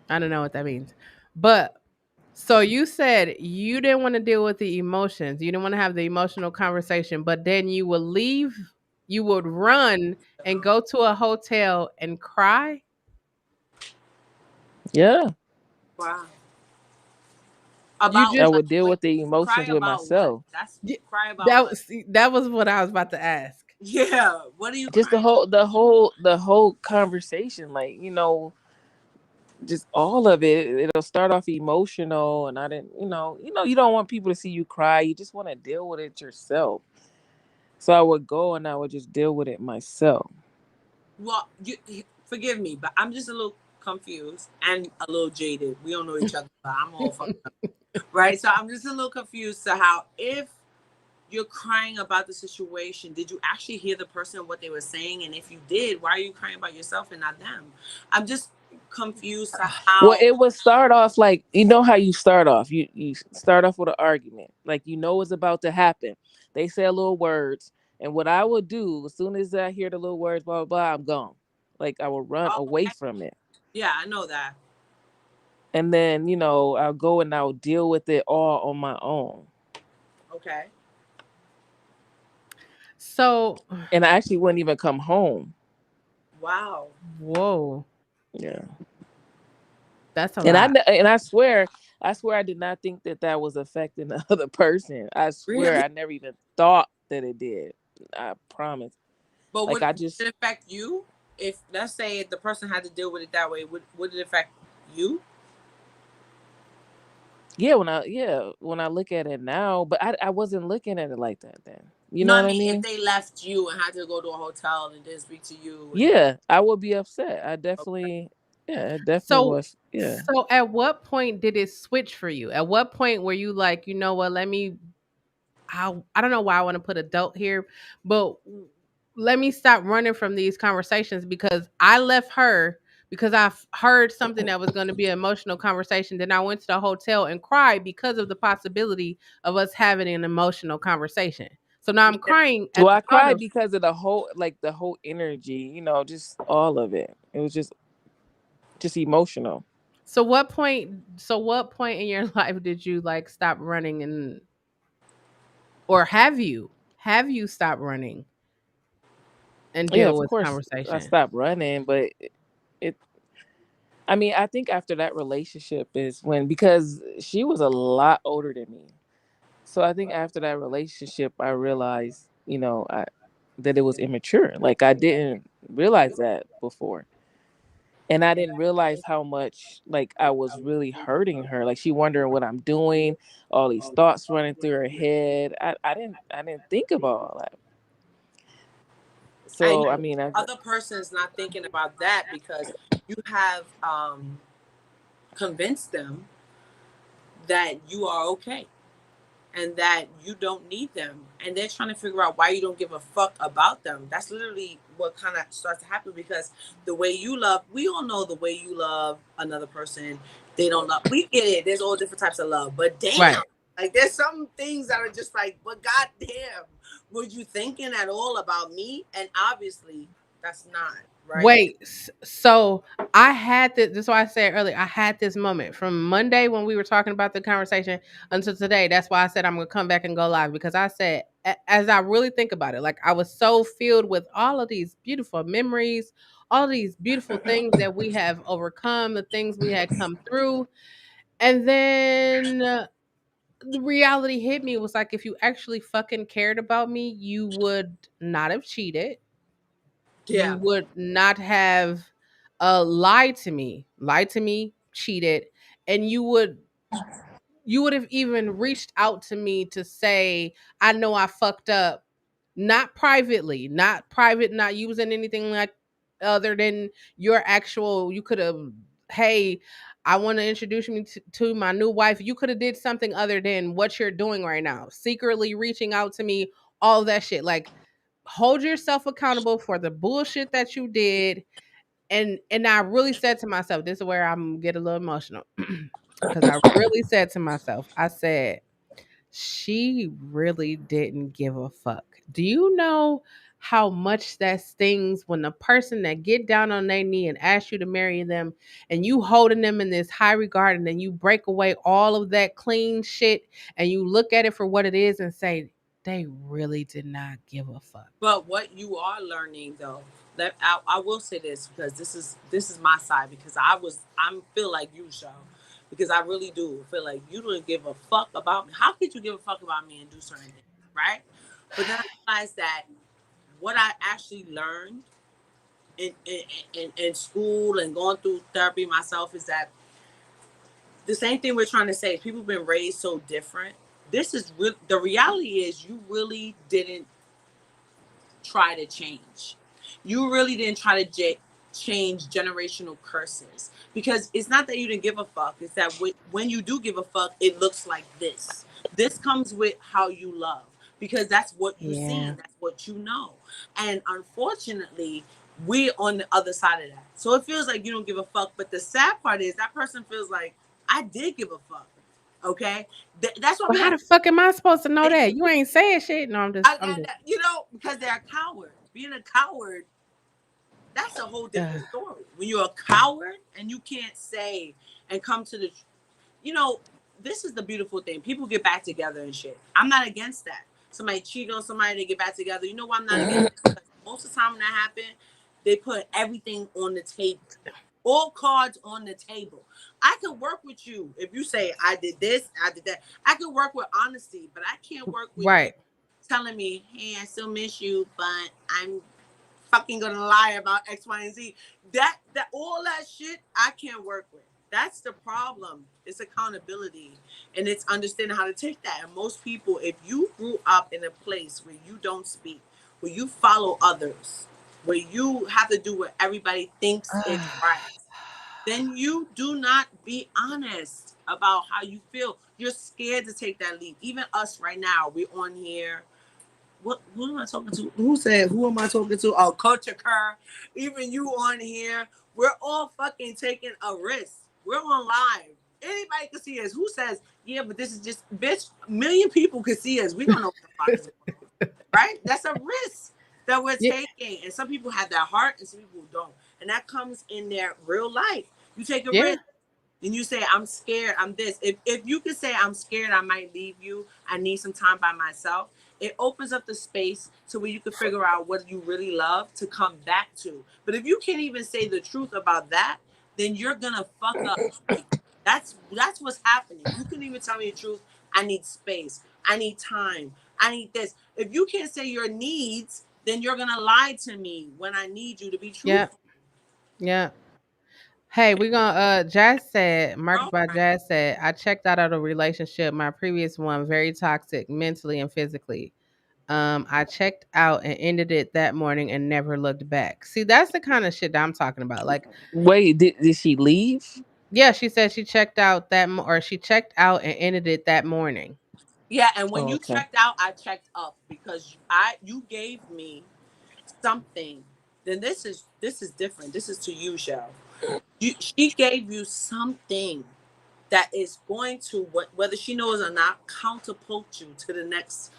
I don't know what that means. But so you said you didn't want to deal with the emotions. You didn't want to have the emotional conversation, but then you would leave, you would run and go to a hotel and cry. Yeah, Wow. You About I just what? would deal Wait, with the cry emotions with about what? myself. That's y- cry about that what? was that was what I was about to ask. Yeah. What are you Just the crying? whole conversation, like, just all of it. It'll start off emotional, and I didn't, you don't want people to see you cry. You just want to deal with it yourself. So I would go and I would just deal with it myself. Well, forgive me, but I'm just a little confused and a little jaded. We don't know each other, but I'm all fucked up, right? So I'm just a little confused to how if you're crying about the situation, did you actually hear the person what they were saying? And if you did, why are you crying about yourself and not them? I'm just confused to Well, how. it would start off like, how you start off. You start off with an argument, like, it's about to happen. They say a little words, and what I would do as soon as I hear the little words, blah blah blah, I'm gone. Like, I would run Oh, away okay. from it, Yeah, I know that. and then I'll go and I'll deal with it all on my own. Okay. So, And I actually wouldn't even come home. Wow. whoa, Yeah. that's a And lot. I swear I did not think that that was affecting the other person. I swear Really? I never even thought that it did. I promise. But Like, would I it just, affect you if, let's say, the person had to deal with it that way? Would it affect you? when I look at it now, but I wasn't looking at it like that then. You No, know I what I mean, if mean? they left you and had to go to a hotel and didn't speak to you, and Yeah, I would be upset. okay. Yeah, it definitely So was. Yeah. so at what point did it switch for you? At what point were you like, you know what, let me I don't know why I want to put adult here, but let me stop running from these conversations because I left her because I've heard something that was going to be an emotional conversation. Then I went to the hotel and cried because of the possibility of us having an emotional conversation. So now I'm Yeah. crying at Well, the I thought cried of. because of the whole energy, just all of it. It was just emotional. So what point in your life did you like stop running and or have you stopped running and Yeah, deal of with course I conversation? stopped running, but it I mean, I think after that relationship is when, because she was a lot older than me. So I think after that relationship I realized, that it was immature. Like, I didn't realize that before. And I didn't realize how much, like, I was really hurting her. Like, she wondering what I'm doing, all these thoughts running through her head. I didn't think about all that. And So I mean, other person's not thinking about that because you have convinced them that you are okay and that you don't need them, and they're trying to figure out why you don't give a fuck about them. That's literally what kind of starts to happen because the way you love, we all know the way you love another person, they don't love. We get it. There's all different types of love, but damn, Right. like there's some things that are just like, but goddamn, were you thinking at all about me? And obviously, that's not right. Wait, so I had this. This is why I said earlier. I had this moment from Monday when we were talking about the conversation until today. That's why I said I'm gonna come back and go live because I said, as I really think about it, like I was so filled with all of these beautiful memories, all these beautiful things that we have overcome, the things we had come through, and then the reality hit me. It was like if you actually fucking cared about me, you would not have cheated, you Yeah, would not have lied to me, cheated, and you would have even reached out to me to say, I know I fucked up, not privately, not private, not using anything like other than your actual, you could have, hey, I want to introduce you to my new wife. You could have did something other than what you're doing right now, secretly reaching out to me, all that shit. Like, hold yourself accountable for the bullshit that you did. And I really said to myself, this is where I'm get a little emotional. Because I really said to myself, I said, she really didn't give a fuck. Do you know how much that stings when the person that get down on their knee and ask you to marry them, and you holding them in this high regard, and then you break away all of that clean shit and you look at it for what it is and say, they really did not give a fuck. But what you are learning though, that I will say this because this is my side because I feel like you, show, because I really do feel like you don't give a fuck about me. How could you give a fuck about me and do certain things, right? But then I realized that what I actually learned in school and going through therapy myself is that the same thing we're trying to say. People have been raised so different. This is the reality is you really didn't try to change. You really didn't try to change generational curses because it's not that you didn't give a fuck. It's that when you do give a fuck, it looks like this. This comes with how you love because that's what you see. Yeah. That's what you know. And unfortunately, we're on the other side of that. So it feels like you don't give a fuck. But the sad part is that person feels like I did give a fuck. Okay, that's why Well, we how have. the fuck am I supposed to know that? You ain't saying shit. No, I'm just, Because they're a coward. Being a coward, that's a whole uh, different story. When you're a coward and you can't say and come to the, you know, this is the beautiful thing. People get back together and shit. I'm not against that. Somebody cheat on somebody, they get back together. You know why I'm not against it? Because most of the time when that happens, they put everything on the table. All cards on the table. I could work with you if you say I did this, I did that. I could work with honesty, but I can't work with you right. telling me, hey, I still miss you, but I'm fucking gonna lie about X, Y, and Z. That all that shit I can't work with. That's the problem. It's accountability and it's understanding how to take that. And most people, if you grew up in a place where you don't speak, where you follow others, where you have to do what everybody thinks is right, then you do not be honest about how you feel. You're scared to take that leap. Even us right now, we're on here. What? Who am I talking to? Who said? Who am I talking to? Oh, Culture Car. Even you on here. We're all fucking taking a risk. We're on live. Anybody can see us. Who says? Yeah, but this is just bitch. A million people can see us. We don't know what the fuck is going on, right? That's a risk that we're Yeah, taking. And some people have that heart, and some people don't. And that comes in their real life. You take a yeah, risk and you say, I'm scared, I'm this. If you could say, I'm scared, I might leave you, I need some time by myself, it opens up the space to where you can figure out what you really love to come back to. But if you can't even say the truth about that, then you're gonna fuck up everything. That's what's happening. You couldn't even tell me the truth. I need space. I need time. I need this. If you can't say your needs, then you're gonna lie to me when I need you to be yeah, truthful. yeah. Hey, we're gonna Jazz said, marked All by right. Jazz said, I checked out of a relationship, my previous one, very toxic mentally and physically. I checked out and ended it that morning and never looked back. See, that's the kind of shit that I'm talking about. Like, Wait, did she leave? yeah, she said she checked out or she checked out and ended it that morning. Yeah, and when Oh, you okay. checked out, I checked up because you gave me something. Then this is different. This is to you, Shell. She gave you something that is going to whether she knows or not catapult you to the next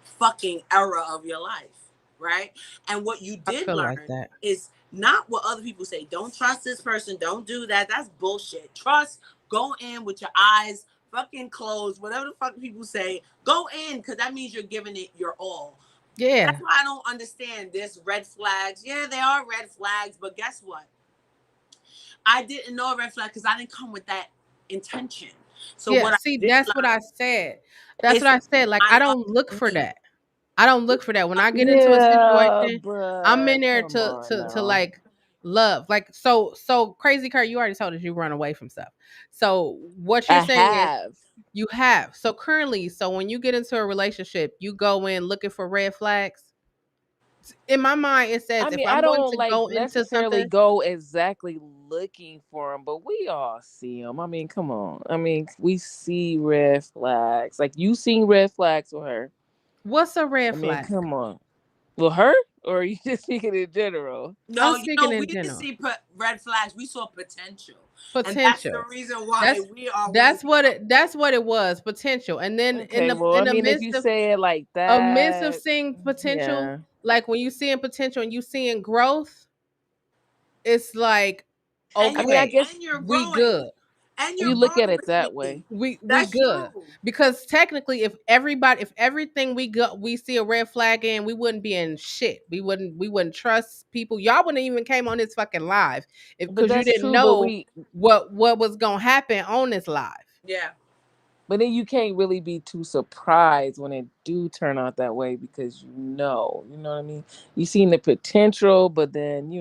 fucking era of your life, right? And what you I did feel like learn that. is not what other people say. Don't trust this person. Don't do that. That's bullshit. Trust. Go in with your eyes fucking closed. Whatever the fuck people say, go in because that means you're giving it your all. That's Yeah, why I don't understand this red flags. Yeah, they are red flags, but guess what? I didn't know a red flag because I didn't come with that intention. So yeah. what I See, did that's what I learn said. That's is what I said. Like, my I love don't look for for me. that. I don't look for that. When I get into a Yeah, situation, I'm but in there come to on to now. like love. Like, so crazy Kurt, you already told us you run away from stuff. So what you're I saying is have. you have. So currently, so when you get into a relationship, you go in looking for red flags. In my mind, it I says if mean, I I'm going don't to like go into necessarily something, go exactly looking for them, but we all see them. I mean, come on. I mean, we see red flags. Like you seen red flags with her. what's a I red mean, flag? come on. With her, or are you just speaking in general? I'm No, speaking we in didn't general. see red flags. We saw potential. And that's the Potential. reason why That's we are where we that's what it was, potential. And then Okay, well, in I the mean, if you midst of say it like amidst of that, seeing potential, yeah. like when you seeing potential and you seeing growth, it's like, and I you mean, I okay, guess and you're we growing. good. And you're you look at growing it with that me. way. We That's good. true. Because technically if everything we see a red flag in, we wouldn't be in shit. We wouldn't trust people. Y'all wouldn't even came on this fucking live if But because you that's didn't true. But know what was gonna happen on this live. Yeah. but then you can't really be too surprised when it do turn out that way because you know what I mean. You seen the potential, but then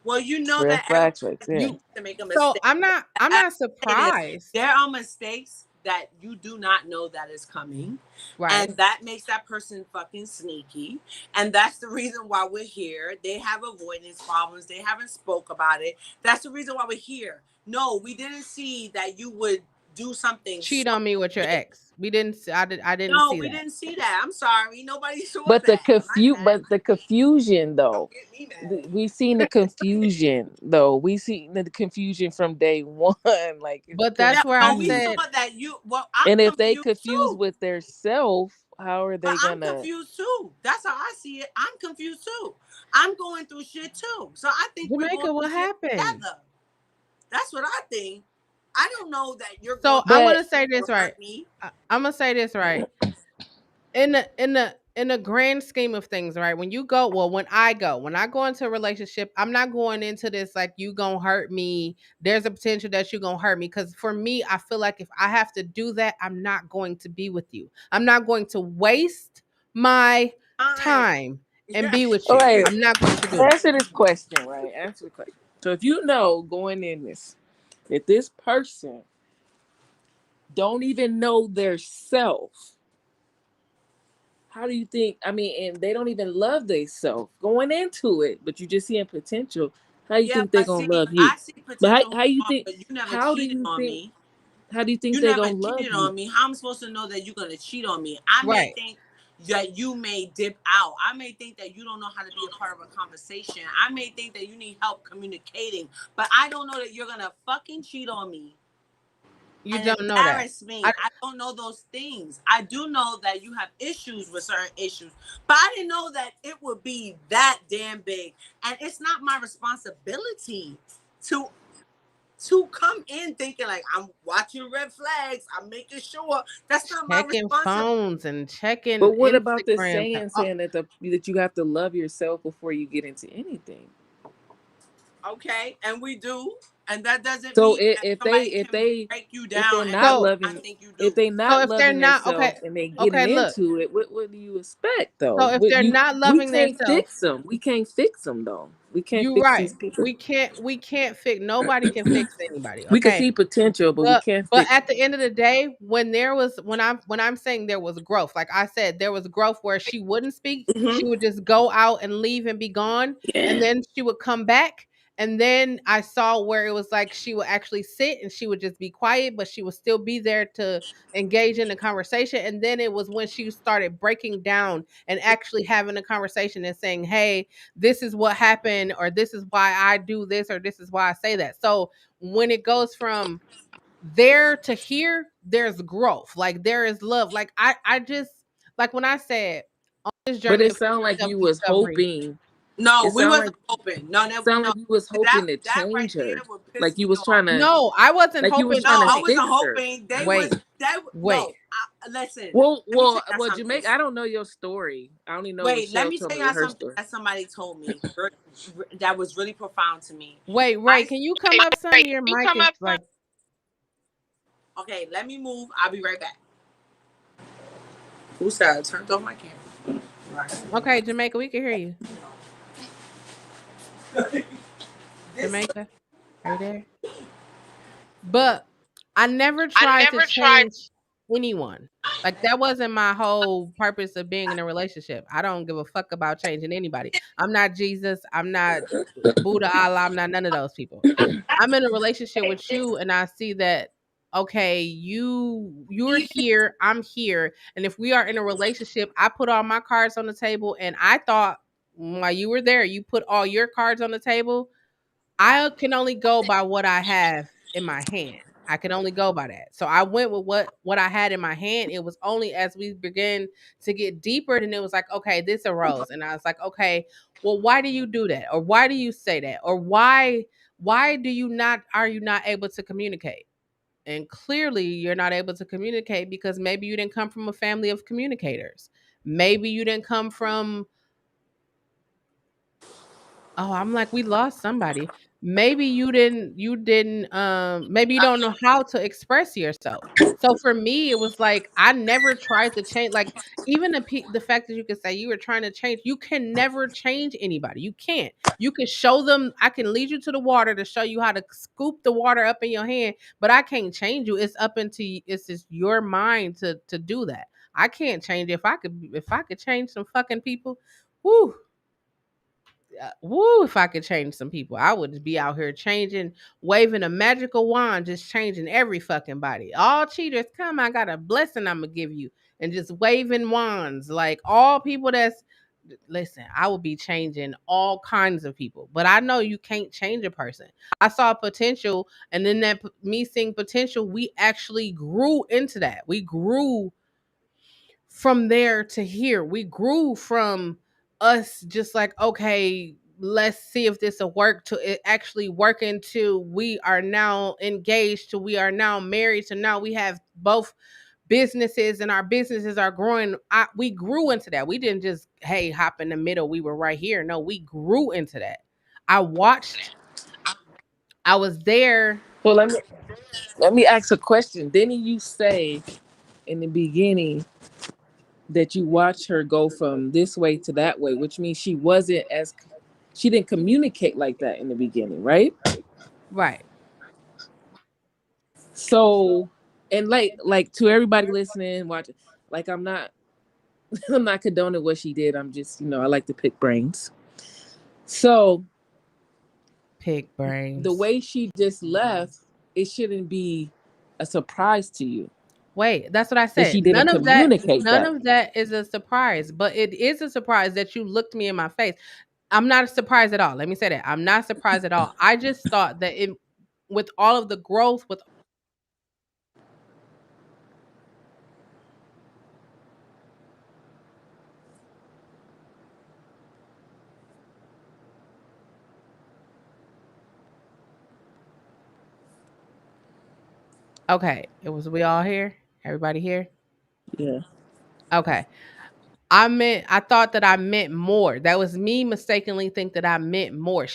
Well, you know red that flags right everybody's there. You going to make a so mistake. I'm not Say this, surprised. there are mistakes that you do not know that is coming, Right. and that makes that person fucking sneaky. And that's the reason why we're here. They have avoidance problems. They haven't spoke about it. That's the reason why we're here. No, we didn't see that you would do something Cheat so on me with your big. ex. We didn't I didn't No, see we that. didn't see that. I'm sorry. Nobody saw But that. My bad. but the confusion Don't though, get me mad. we seen the confusion though. We seen the confusion from day one. Like it's But that's Yeah, where I no, we saw said, confused. that you. Well, I'm And if they confused confused too. with their self, how are But they I'm gonna? confused too. That's how I see it. I'm confused too. I'm going through shit too. So I think we're going Jamaica, what through shit happened? together. That's what I think. I don't know that you're going So through I'm But gonna say shit this to right. hurt me. I'm gonna say this right. In the grand scheme of things, right? When I go into a relationship, I'm not going into this like you gonna hurt me. There's a potential that you gonna hurt me. Because for me, I feel like if I have to do that, I'm not going to be with you. I'm not going to waste my Fine. time and Yeah. be with all you. right, I'm not going to do that. answer this question, right? Answer the question. So if you know going in this that this person don't even know their self, how do you think? I mean, and they don't even love themselves going into it, but you just seeing potential. How you Yeah, think they but gonna see, love you? I see But potential, how you think? but you never How do cheated you on think? me. How do you think You they never gonna love cheated you? on me. How am I supposed to know that you're gonna cheat on me? I may Right. think that you may dip out. I may think that you don't know how to be a part of a conversation. I may think that you need help communicating, but I don't know that you're gonna fucking cheat on me You and don't know that. embarrass me. I don't know those things. I do know that you have issues with certain issues, but I didn't know that it would be that damn big. And it's not my responsibility to come in thinking like I'm watching red flags. I'm making sure that's not my Checking responsibility. phones and checking But what about the Instagram. saying that that you have to love yourself before you get into anything? Okay, and we do, and that doesn't So mean that somebody can break you if down they're and not do So what I loving think you if do. they so not if they're loving not themselves okay, and they getting okay, look. into it, what do you expect So though? if What they're you not we loving can't themselves, fix them. We can't fix them though. We can't you're fix right. these people. We can't fix nobody can fix anybody, We can okay? see potential, but we But can't but fix at the end of the day, when I'm saying there was growth, like I said, there was growth where she wouldn't speak, Mm-hmm. she would just go out and leave and be gone, and yeah. then she would come back. And then I saw where it was like she would actually sit and she would just be quiet, but she would still be there to engage in the conversation. And then it was when she started breaking down and actually having a conversation and saying, "Hey, this is what happened, or this is why I do this, or this is why I say that." So when it goes from there to here, there's growth. Like there is love. Like I just like when I said on this But journey it of sounded like self you was discovery. hoping. No, It we sounded wasn't like hoping. No, no, sound no. like you was That hoping to right change there her. would piss Like me you was off. trying to No, I wasn't like you was hoping. No, trying to I Okay, wasn't fix her. hoping. They was wait, that. wait. No, listen. Let me tell Well, y'all something. Jamaica. I don't know your story. I only know what Wait, let Chelle me told tell me with y'all her something story. that somebody told me that was really profound to me. Wait, I Ray, can you come up some? Your mic is like Okay, let me move. I'll be right back. Who said I turned off my camera? okay, Jamaica, we can hear you. Right. This Jamaica, are you there? But I never tried to change anyone. Like that wasn't my whole purpose of being in a relationship. I don't give a fuck about changing anybody. I'm not Jesus. I'm not Buddha Allah. I'm not none of those people. I'm in a relationship with you and I see that okay, you're here, I'm here, and if we are in a relationship, I put all my cards on the table and I thought while you were there, you put all your cards on the table. I can only go by what I have in my hand. I can only go by that. So I went with what I had in my hand. It was only as we began to get deeper, then it was like, okay, this arose, and I was like, okay, well, why do you do that, or why do you say that, or why do you not are you not able to communicate? And clearly, you're not able to communicate because maybe you didn't come from a family of communicators. Maybe you didn't come from Oh, I'm like, we lost somebody. Maybe you didn't maybe you don't know how to express yourself. So for me, it was like I never tried to change, like, even the fact that you could say you were trying to change, you can never change anybody. You can't. You can show them, I can lead you to the water to show you how to scoop the water up in your hand, but I can't change you. It's up into it's just your mind to do that. I can't change it. If I could change some fucking people, whoo, woo, if I could change some people, I would be out here changing, waving a magical wand, just changing every fucking body. All cheaters, come, I got a blessing I'm gonna give you. And just waving wands. Like all people that's listen, I will be changing all kinds of people. But I know you can't change a person. I saw potential, and then me seeing potential, we actually grew into that. We grew from there to here. We grew from us just like, okay, let's see if this will work, to it actually working, to we are now engaged, to we are now married, to now we have both businesses and our businesses are growing. We grew into that. We didn't just, hey, hop in the middle. We were right here. No, we grew into that. I watched, I was there. Well, let me ask a question. Didn't you say in the beginning that you watched her go from this way to that way, which means she didn't communicate like that in the beginning, right? Right. So, and like to everybody listening, watching, like I'm not I'm not condoning what she did. I'm just, I like to pick brains. So Pig the brains. way she just left, it shouldn't be a surprise to you Wait, that's what I that she said. didn't communicate None that. of that is a surprise, but it is a surprise that you looked me in my face. I'm not surprised at all. Let me say that. I'm not surprised at all. I just thought that with all of the growth, with okay, it was we all here? Everybody here? Yeah. Okay. I thought that I meant more. That was me mistakenly think that I meant more.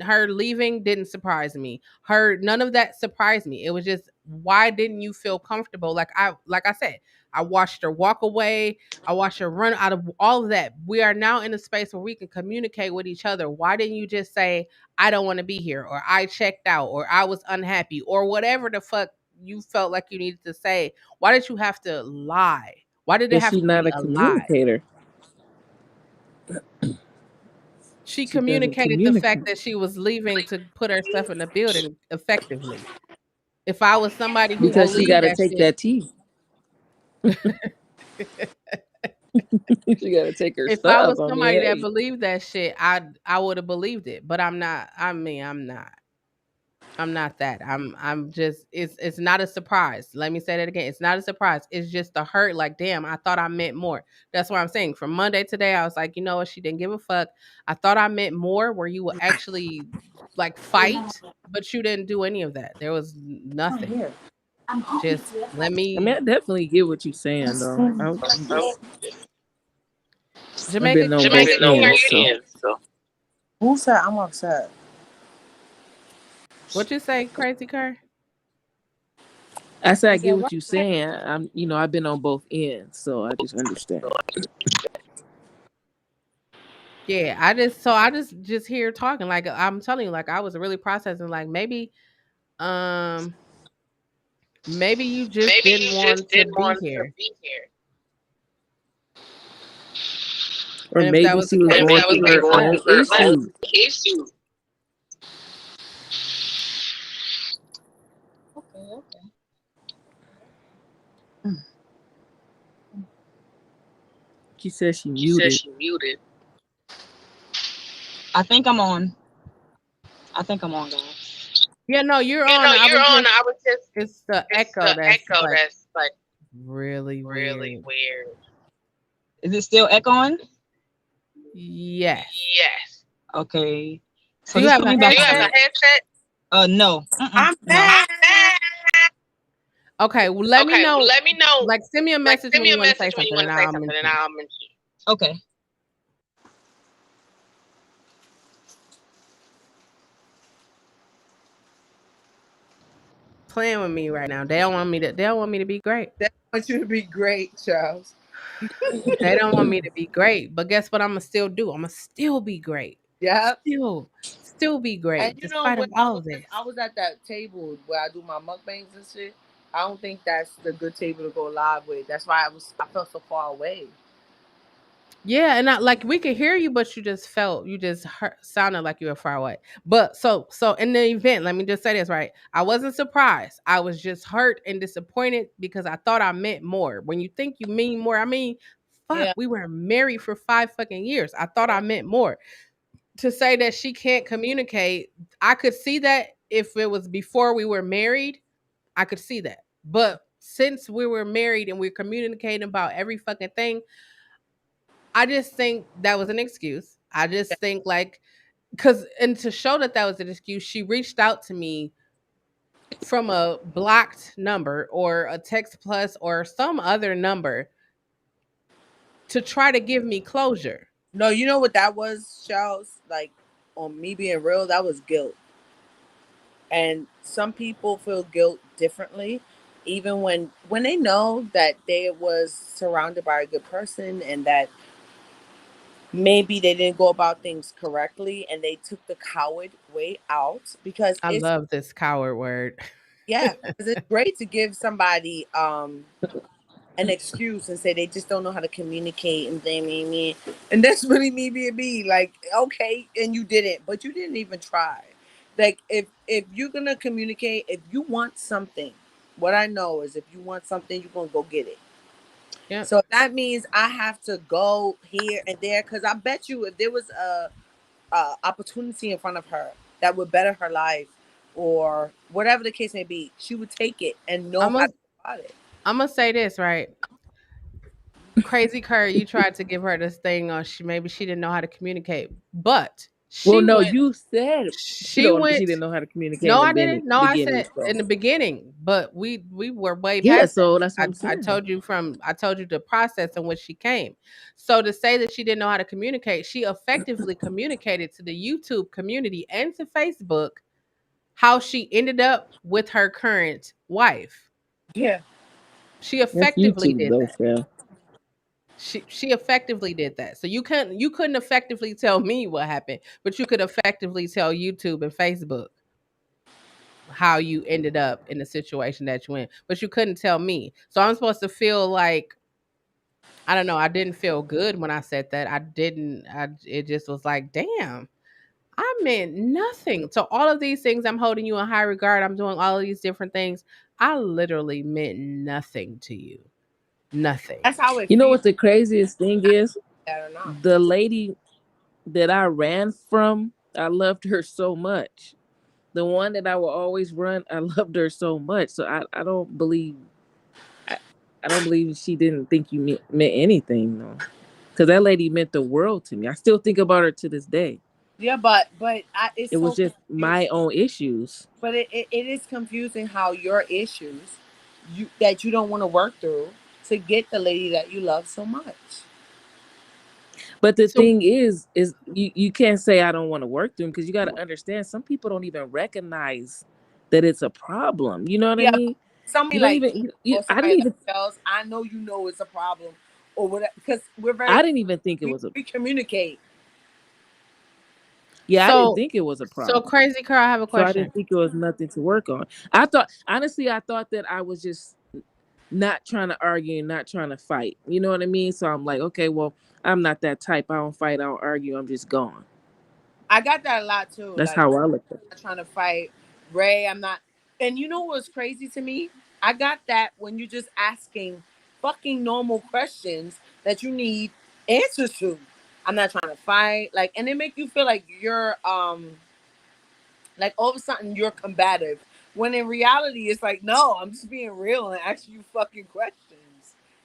Her leaving didn't surprise me. None of that surprised me. It was just, why didn't you feel comfortable? Like I said, I watched her walk away. I watched her run out of all of that. We are now in a space where we can communicate with each other. Why didn't you just say, I don't want to be here, or I checked out, or I was unhappy, or whatever the fuck you felt like you needed to say? Why did you have to lie? Why did it Because have she's to not be a a lie? communicator. She She doesn't communicated the fact communicate that she was leaving to put herself in the building effectively. If I was somebody who because she got believed to that take shit, that tea. She got to take her if I stuff. was I mean, somebody that hey, believed that shit, I would have believed it. But I'm not. I mean, I'm not. I'm not that. I'm just it's not a surprise. Let me say that again. It's not a surprise. It's just a hurt, like, damn, I thought I meant more. That's what I'm saying. From Monday today, I was like, you know what, she didn't give a fuck. I thought I meant more, where you will actually like fight, but you didn't do any of that. There was nothing. Just let I mean, me I definitely get what you're saying, though. I've Jamaica, been on both ends, so Who said I'm upset? what you say, Crazy Cur? I say I I get said what what? you're saying. I've been on both ends, so I just understand. Yeah, I just hear talking, like, I'm telling you, like, I was really processing, like, um maybe you just didn't want to be here. Or And if that maybe was the she was case, going then you through would her have own left. issue. Okay, okay. She said she muted. I think I'm on. I think I'm on, guys. Yeah, no, you're Yeah, on. no, I you're was on. just I was just, it's the it's echo the that's echo like that's like really really weird. weird. Is it still echoing? Yes. Yes. Okay. Do So you just have put a me Do back you on have headset? a mute. headset? No. I'm No. back. I'm back. Okay, well, let me Okay, well, know. let me know. Like, send me a Like, message send when me you a want to say message when you something, want and to say I'll something, and mention it. I'll mention it. Okay. Playing with me right now. They don't want me to. They don't want me to be great. They want you to be great, Charles. They don't want me to be great. But guess what? I'm gonna still do. I'm gonna still be great. Yep. Still be And great, you know despite when of all of this. I was at that table where I do my mukbangs and shit. I don't think that's the good table to go live with. That's why I felt so far away. Yeah, and I, like we could hear you, but you just sounded like you were far away. But so in the event, let me just say this right. I wasn't surprised. I was just hurt and disappointed because I thought I meant more. When you think you mean more, I mean, fuck, Yeah. we were married for 5 fucking years. I thought I Yeah. meant more. To say that she can't communicate, I could see that if it was before we were married, I could see that. But since we were married and we're communicating about every fucking thing, I just think that was an excuse. I just think like because and to show that that was an excuse, she reached out to me from a blocked number or a text plus or some other number to try to give me closure. No, you know what that was, Charles? Like on me being real, that was guilt. And some people feel guilt differently, even when they know that they was surrounded by a good person and that maybe they didn't go about things correctly and they took the coward way out because I it's love this coward word. yeah, because it's great to give somebody an excuse and say they just don't know how to communicate and me and that's really me being me like okay and you didn't but you didn't even try like if you're gonna communicate if you want something what I know is if you want something you're gonna go get it Yep. so that means I have to go here and there because I bet you if there was a opportunity in front of her that would better her life or whatever the case may be she would take it and know I'm how gonna to go about it. I'm gonna say this right. Crazy Curry, you tried to give her this thing on maybe she didn't know how to communicate, but Well, no, you said she she went didn't know how to communicate no, in the I didn't. No, I beginning. said So in the beginning, but we were way yeah, past that. so that's what I'm I saying. told you I told you the process in which she came. So to say that she didn't know how to communicate, she effectively communicated to the YouTube community and to Facebook how she ended up with her current wife. Yeah. She That's effectively YouTube did though, that. Chelle. She effectively did that. So you couldn't effectively tell me what happened, but you could effectively tell YouTube and Facebook how you ended up in the situation that you in, but you couldn't tell me. So I'm supposed to feel like I don't know. I didn't feel good when I said that. I didn't. It just was like, damn. I meant nothing. So all of these things, I'm holding you in high regard. I'm doing all of these different things. I literally meant nothing to you. Nothing. That's how it You know feels. what the craziest thing is? I don't know. The lady that I ran from, I loved her so much. The one that I will always run, I loved her so much. So I don't believe I, I don't believe she didn't think you meant anything though. Because that lady meant the world to me. I still think about her to this day. Yeah, it's It was so just my confusing. own issues. But it is confusing how your issues you that you don't want to work through to get the lady that you love so much. But the So thing is you can't say I don't want to work through them because you got to understand some people don't even recognize that it's a problem. You know what I Yeah, but mean? somebody You don't like even. me or I didn't somebody like even. Charles, I know you know it's a problem or whatever because we're I very didn't even think it we, was a. we communicate. Yeah, I didn't so think it was a so problem. crazy girl, I have a So I question. didn't think it was nothing to work on. I thought honestly, I thought that I was just not trying to argue and not trying to fight. You know what I mean? So I'm like, okay, well, I'm not that type. I don't fight. I don't argue. I'm just gone. I got that a lot too. That's Like how I look at it. I'm not trying to fight Ray. I'm not. And you know what's crazy to me? I got that when you're just asking fucking normal questions that you need answers to. I'm not trying to fight. Like, and it make you feel like you're Like all of a sudden you're combative. When in reality it's like, no, I'm just being real and asking you fucking questions.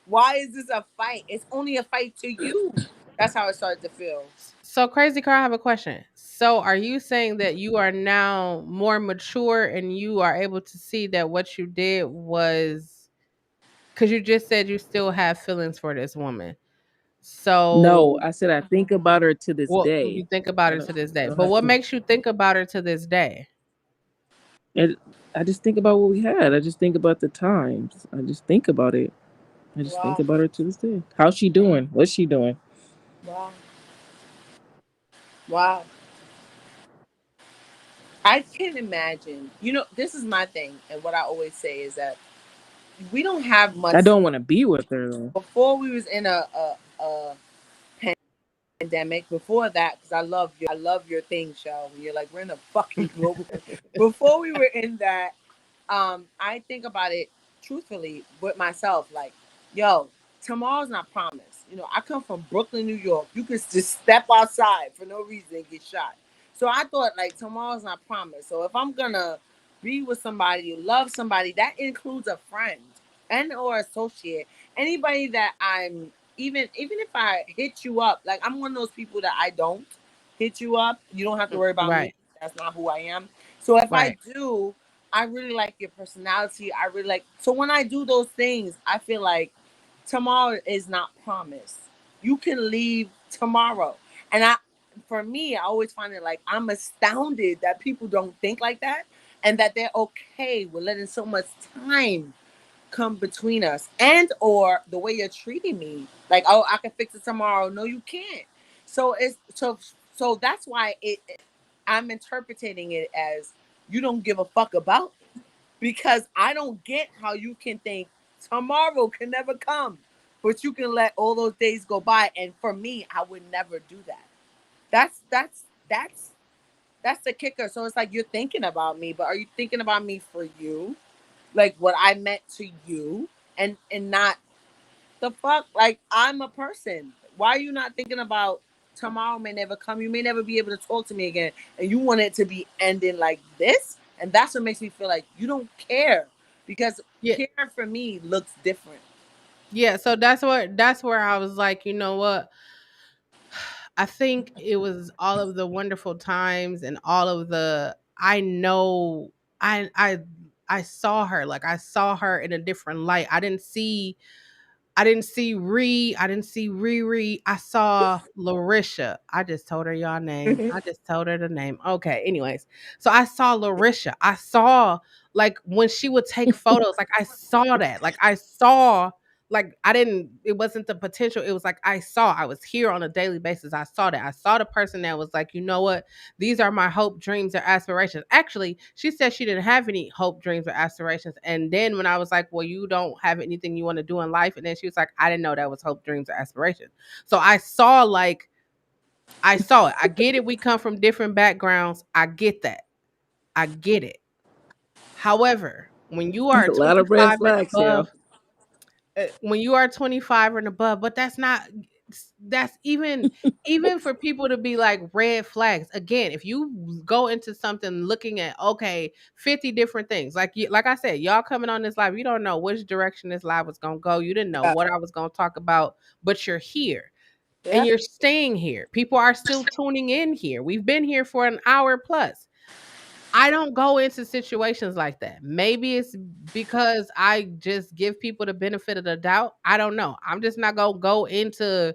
Why is this a fight? It's only a fight to you. That's how it started to feel. So Crazy Car, I have a question. So are you saying that you are now more mature and you are able to see that what you did was because you just said you still have feelings for this woman. No, So I said I think about her to this what day. you think about I her don't. to this I day. don't But have what to. makes you think about her to this day? And I just think about what we had. I just think about the times. I just think about it. I just think Wow. about her to this day. How's she doing? What's she doing? Wow. Wow. I can imagine. You know, this is my thing, and what I always say is that we don't have I much don't want to be with her though. before we was in a pandemic. Before that, because I love your thing, Chelle. When you're like, we're in a fucking global. Before we were in that, I think about it truthfully with myself, like, yo, tomorrow's not promised. You know, I come from Brooklyn, New York. You could just step outside for no reason and get shot. So I thought like tomorrow's not promised. So if I'm gonna be with somebody, love somebody, that includes a friend and or associate. Anybody that I'm even if I hit you up, like I'm one of those people that I don't hit you up. You don't have to worry about me. Right. That's not who I am. So if I Right. do, I really like your personality. I really like so when I do those things, I feel like tomorrow is not promised. You can leave tomorrow. And I for me, I always find it like I'm astounded that people don't think like that and that they're okay with letting so much time come between us and or the way you're treating me. Like, oh, I can fix it tomorrow. No, you can't. So so that's why I'm interpreting it as you don't give a fuck about me because I don't get how you can think tomorrow can never come, but you can let all those days go by. And for me, I would never do that. That's that's the kicker. So it's like you're thinking about me, but are you thinking about me for you? Like what I meant to you and not the fuck? Like I'm a person. Why are you not thinking about tomorrow may never come? You may never be able to talk to me again. And you want it to be ending like this? And that's what makes me feel like you don't care. Because Yeah. care for me looks different. Yeah. So that's where I was like, you know what? I think it was all of the wonderful times and all of the I know I I saw her like I saw her in a different light. I didn't see Ree. I didn't see Riri. I saw Larisha. I just told her y'all name. I just told her the name. Okay. Anyways, so I saw Larisha. I saw like when she would take photos. Like I saw that. Like I saw. Like I didn't. It wasn't the potential. It was like I saw. I was here on a daily basis. I saw that. I saw the person that was like, you know what? These are my hope, dreams, or aspirations. Actually, she said she didn't have any hope, dreams, or aspirations. And then when I was like, well, you don't have anything you want to do in life. And then she was like, I didn't know that was hope, dreams, or aspirations. So I saw like, I saw it. I get it. We come from different backgrounds. I get that. I get it. However, when you There's are a lot of red 25 and flags, above, yo. when you are 25 and above, but that's not that's even for people to be like red flags. Again, if you go into something looking at okay 50 different things, like like I said, y'all coming on this live, you don't know which direction this live was going to go. You didn't know Yeah. what I was going to talk about, but you're here and Yeah. you're staying here. People are still tuning in here. We've been here for an hour plus. I don't go into situations like that. Maybe it's because I just give people the benefit of the doubt. I don't know. I'm just not going to go into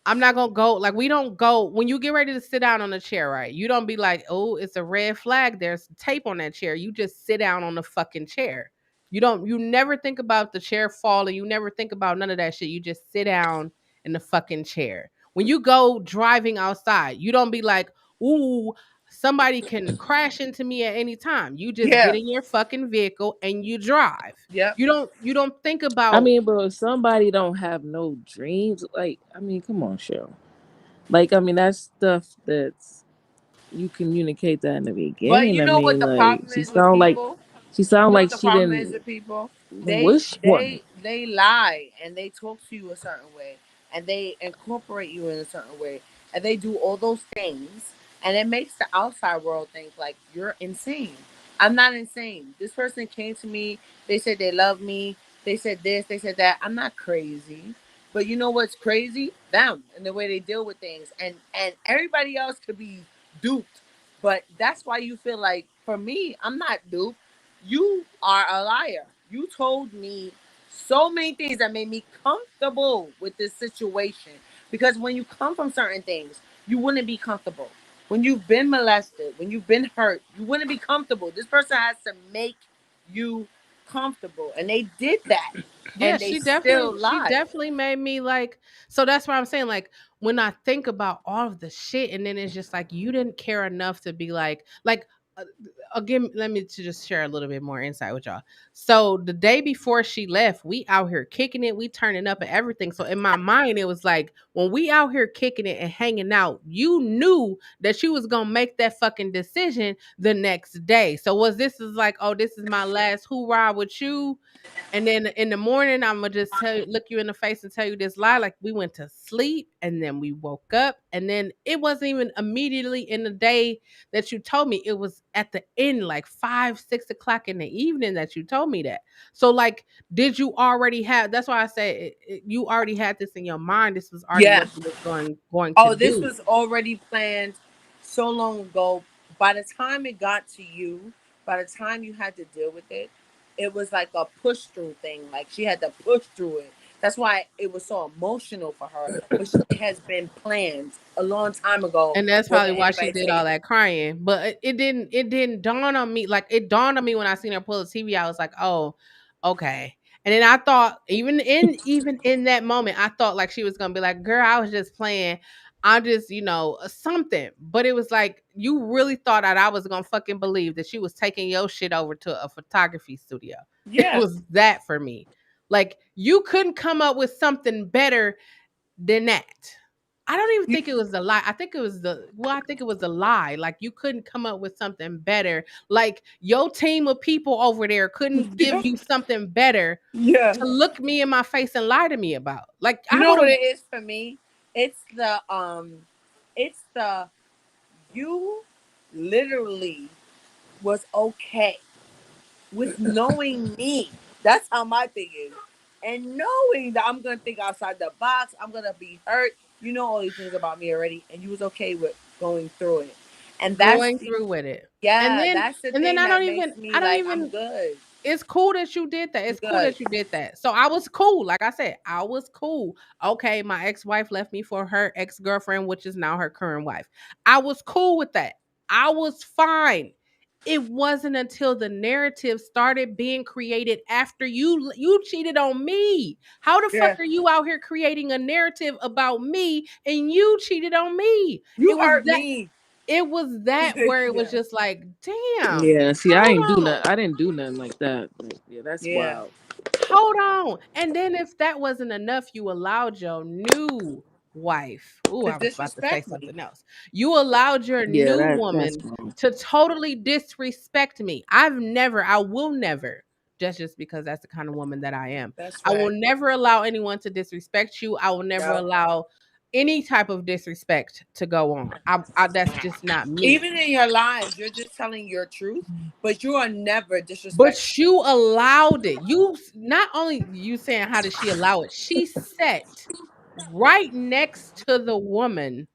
I'm not gonna go like we don't go when you get ready to sit down on the chair, right? You don't be like, oh, it's a red flag. There's tape on that chair. You just sit down on the fucking chair. You never think about the chair falling. You never think about none of that shit. You just sit down in the fucking chair. When you go driving outside, you don't be like, ooh, somebody can crash into me at any time. You just get Yeah. in your fucking vehicle and you drive. Yep. You don't think I about mean, bro, if somebody don't have no dreams, like, I mean, come on, show. Like, I mean, that's stuff that's you communicate that in the But beginning. you I know what mean, the like, problem is with people? she You sound know like what the she problem is didn't with people? They wish one. they they lie and they talk to you a certain way and they incorporate you in a certain way and they do all those things And it makes the outside world think like you're insane. I'm not insane. This person came to me, they said they love me, they said this, they said that. I'm not crazy. But you know what's crazy? Them and the way they deal with things. And everybody else could be duped. But that's why you feel like for me, I'm not duped. You are a liar. You told me so many things that made me comfortable with this situation. Because when you come from certain things, you wouldn't be comfortable. When you've been molested, when you've been hurt, you wouldn't be comfortable. This person has to make you comfortable. And they did that. Yeah, And they still she lied. definitely made me like, so that's why I'm saying, like, when I think about all of the shit, and then it's just like you didn't care enough to be like uh, again, let me to just share a little bit more insight with y'all. So the day before she left, we out here kicking it, we turning up and everything. So in my mind, it was like when we out here kicking it and hanging out, you knew that she was gonna make that fucking decision the next day. So was this is like, oh, this is my last hoorah with you, and then in the morning, I'm gonna just tell you, look you in the face and tell you this lie. Like we went to sleep and then we woke up, and then it wasn't even immediately in the day that you told me. It was at the end, like 5, 6 o'clock in the evening that you told me that. So, like, did you already have? That's why I say you already had this in your mind. This was already Yeah. what you was going to Oh, this do. was already planned so long ago. By the time it got to you, by the time you had to deal with it was like a push through thing. Like she had to push through it. That's why it was so emotional for her. But it has been planned a long time ago. And that's Whether probably why she anybody did take all it. that crying. But it didn't dawn on me. Like it dawned on me when I seen her pull the TV. I was like, oh, okay. And then I thought, even in that moment, I thought like she was gonna be like, girl, I was just playing. I'm just, something. But it was like you really thought that I was gonna fucking believe that she was taking your shit over to a photography studio. It Yeah. was that for me. Like you couldn't come up with something better than that. I don't even You, think it was the lie. I think it was the lie. Like you couldn't come up with something better. Like your team of people over there couldn't give yeah. you something better Yeah. to look me in my face and lie to me about. Like You I know would what have it is for me? It's the you literally was okay with knowing me. That's how my thing is. And knowing that I'm gonna think outside the box, I'm gonna be hurt. You know all these things about me already, and you was okay with going through it. And that's going the through with it. And yeah, then that's the and then thing I don't that even makes me I don't like I'm even good. it's cool that you did that. I'm It's cool good. that you did that. So I was cool. Like I said, I was cool. Okay, my ex-wife left me for her ex-girlfriend, which is now her current wife. I was cool with that. I was fine. It wasn't until the narrative started being created after you cheated on me. How the fuck Yeah. are you out here creating a narrative about me and you cheated on me? You It was hurt that me. it was that where it was Yeah. just like, damn, Yeah, see, hold on. I didn't do nothing like that. Like, yeah, that's Yeah. wild. Hold on. And then if that wasn't enough, you allowed your new wife. Ooh, To I was about to say disrespect me. something else. You allowed your Yeah, new that's woman wrong. to totally disrespect me. I will never, just because that's the kind of woman that I am. That's I will right. never allow anyone to disrespect you. I will never Yep. allow any type of disrespect to go on. That's just not me. Even in your lives, you're just telling your truth, but you are never disrespectful. But you allowed it. You not only you saying how did she allow it? She sat right next to the woman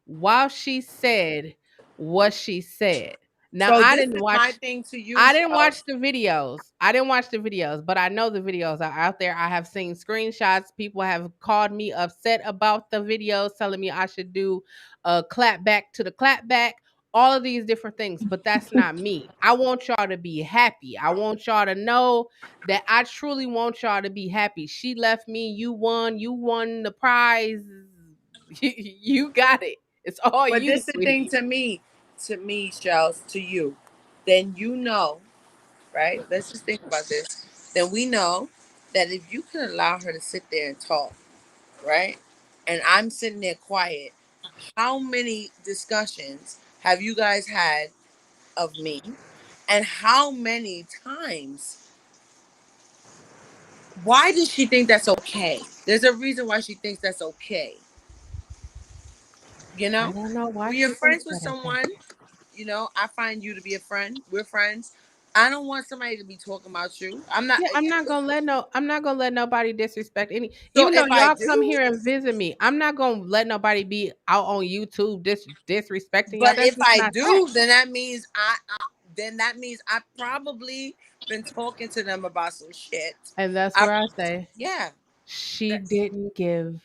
while she said what she said. Now So this is my thing to you, I didn't Chelle. watch the videos. I didn't watch the videos, but I know the videos are out there. I have seen screenshots. People have called me upset about the videos, telling me I should do a clap back to the clap back, all of these different things. But that's not me. I want y'all to be happy. I want y'all to know that I truly want y'all to be happy. She left me. You won. You won the prize. You got it. It's all But you, this is the thing sweetie. to me, Shells, to you. Then you know, right? Let's just think about this. Then we know that if you can allow her to sit there and talk, right? And I'm sitting there quiet, how many discussions have you guys had of me? And how many times? Why does she think that's okay? There's a reason why she thinks that's okay. You I know, don't know why when you're she thinks friends with that of me. someone, I find you to be a friend. We're friends. I don't want somebody to be talking about you. I'm not. Yeah, I'm not gonna let nobody disrespect any. So Even though if I y'all come do, here and visit me, I'm not gonna let nobody be out on YouTube disrespecting y'all. but That's if just I not that. do, then that means I probably been talking to them about some shit. And that's I where I say Yeah, she that's didn't give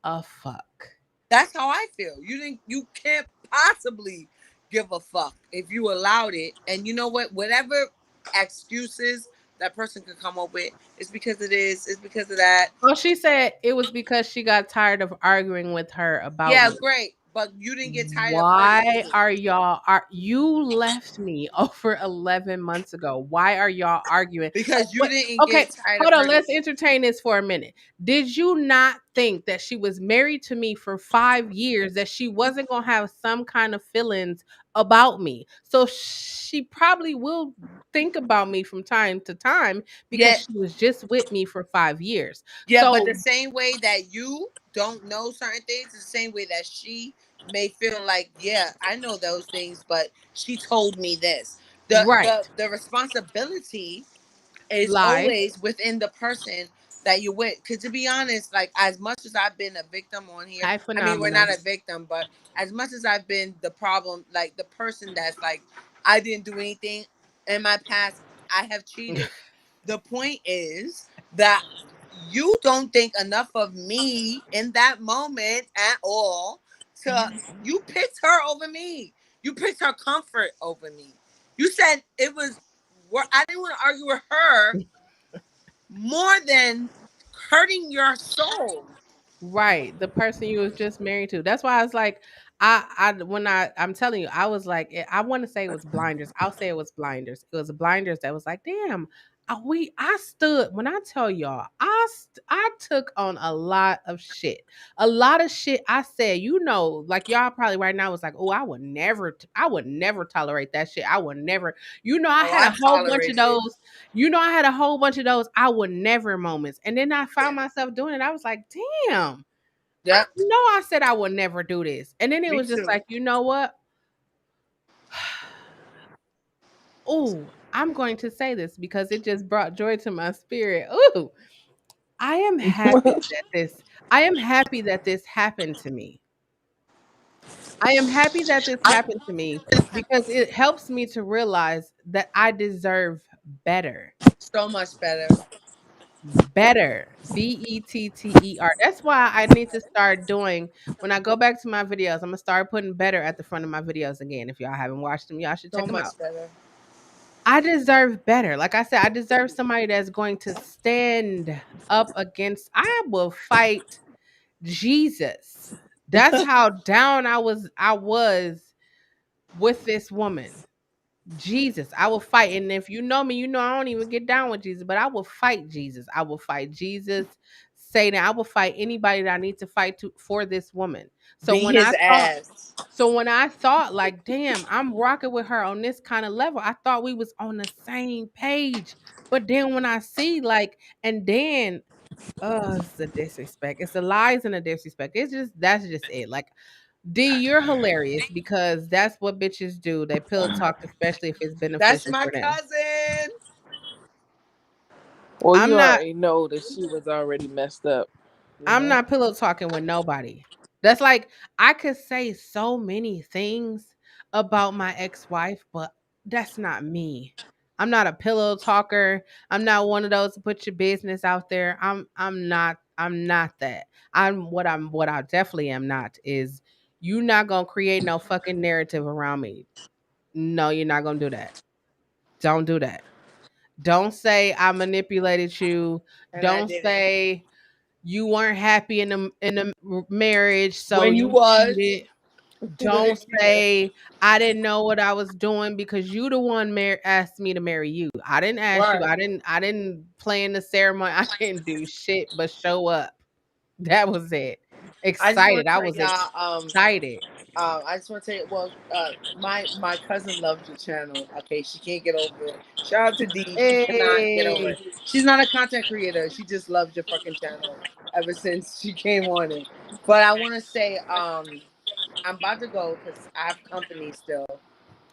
a fuck. that's how I feel. You can't possibly give a fuck if you allowed it. And you know what? Whatever excuses that person could come up with, it's because it is. It's because of that. Well, she said it was because she got tired of arguing with her about Yeah, me. great. But you didn't get tired of arguing with Why me are y'all are you left me over 11 months ago? Why are y'all arguing? because you What didn't okay, get tired of hold on, arguing. let's entertain this for a minute. Did you not think that she was married to me for 5 years that she wasn't going to have some kind of feelings about me? So she probably will think about me from time to time because Yeah, she was just with me for 5 years. yeah, but the So same way that you don't know certain things, the same way that she may feel like, yeah, I know those things, but she told me this. The right, the responsibility is lies, always within the person that you're with. Because to be honest, like as much as I've been a victim on here, high I mean, we're not phenomenal. a victim, but as much as I've been the problem, like the person that's like, I didn't do anything in my past, I have cheated. The point is that you don't think enough of me in that moment at all. To You picked her over me. You picked her comfort over me. You said it was. I didn't want to argue with her more than hurting your soul. Right, the person you was just married to. That's why I was like, I'm telling you, I was like, I want to say it was blinders. I'll say it was blinders. It was blinders that was like, damn, I stood when I tell y'all, I took on a lot of shit. I said, like y'all probably right now was like, oh, I would never tolerate that shit. I would never, I Oh, had I a whole bunch of tolerate it. those. I had a whole bunch of those I would never moments. And then I found myself doing it. I was like, damn, I Yep, know I said I would never do this. And then it me was just too. like, you know what? Oh, I'm going to say this because it just brought joy to my spirit. Ooh, I am happy that this happened to me. I am happy that this I happened to me because it helps me to realize that I deserve better. so much better. Better. Better. That's why I need to start doing when I go back to my videos, I'm gonna start putting better at the front of my videos again. If y'all haven't watched them, y'all should check So them out. much better. I deserve better. Like I said, I deserve somebody that's going to stand up against I will fight Jesus. That's how down I was with this woman. Jesus, I will fight. And if you know me, you know I don't even get down with Jesus, but I will fight Jesus. I will fight Jesus, Satan. I will fight anybody that I need to fight for this woman. So Beat when his I thought, ass. like, damn, I'm rocking with her on this kind of level, I thought we was on the same page. But then when I see like, and then it's the disrespect. It's the lies and the disrespect. That's just it. Like D, you're hilarious because that's what bitches do. They pillow talk, especially if it's That's beneficial my for them. cousin. Well, I'm you not already know that she was already messed up, you I'm know? not pillow talking with nobody. That's like I could say so many things about my ex-wife, but that's not me. I'm not a pillow talker. I'm not one of those to put your business out there. I'm not that. What I definitely am not is you not gonna create no fucking narrative around me. No, you're not gonna do that. Don't do that. Don't say I manipulated you. And I Don't didn't. say you weren't happy in the marriage, so When you you was. cheated. Don't Yeah. say I didn't know what I was doing because you the one asked me to marry you. I didn't ask you. Right. I didn't plan the ceremony. I didn't do shit but show up. That was it. I just want Excited. to I tell was y'all, excited. I just want to tell you, well, my cousin loves your channel. Okay, she can't get over it. Shout out to D. She cannot get over Hey. it. She's not a content creator. She just loves your fucking channel ever since she came on it. But I want to say, I'm about to go because I have company still,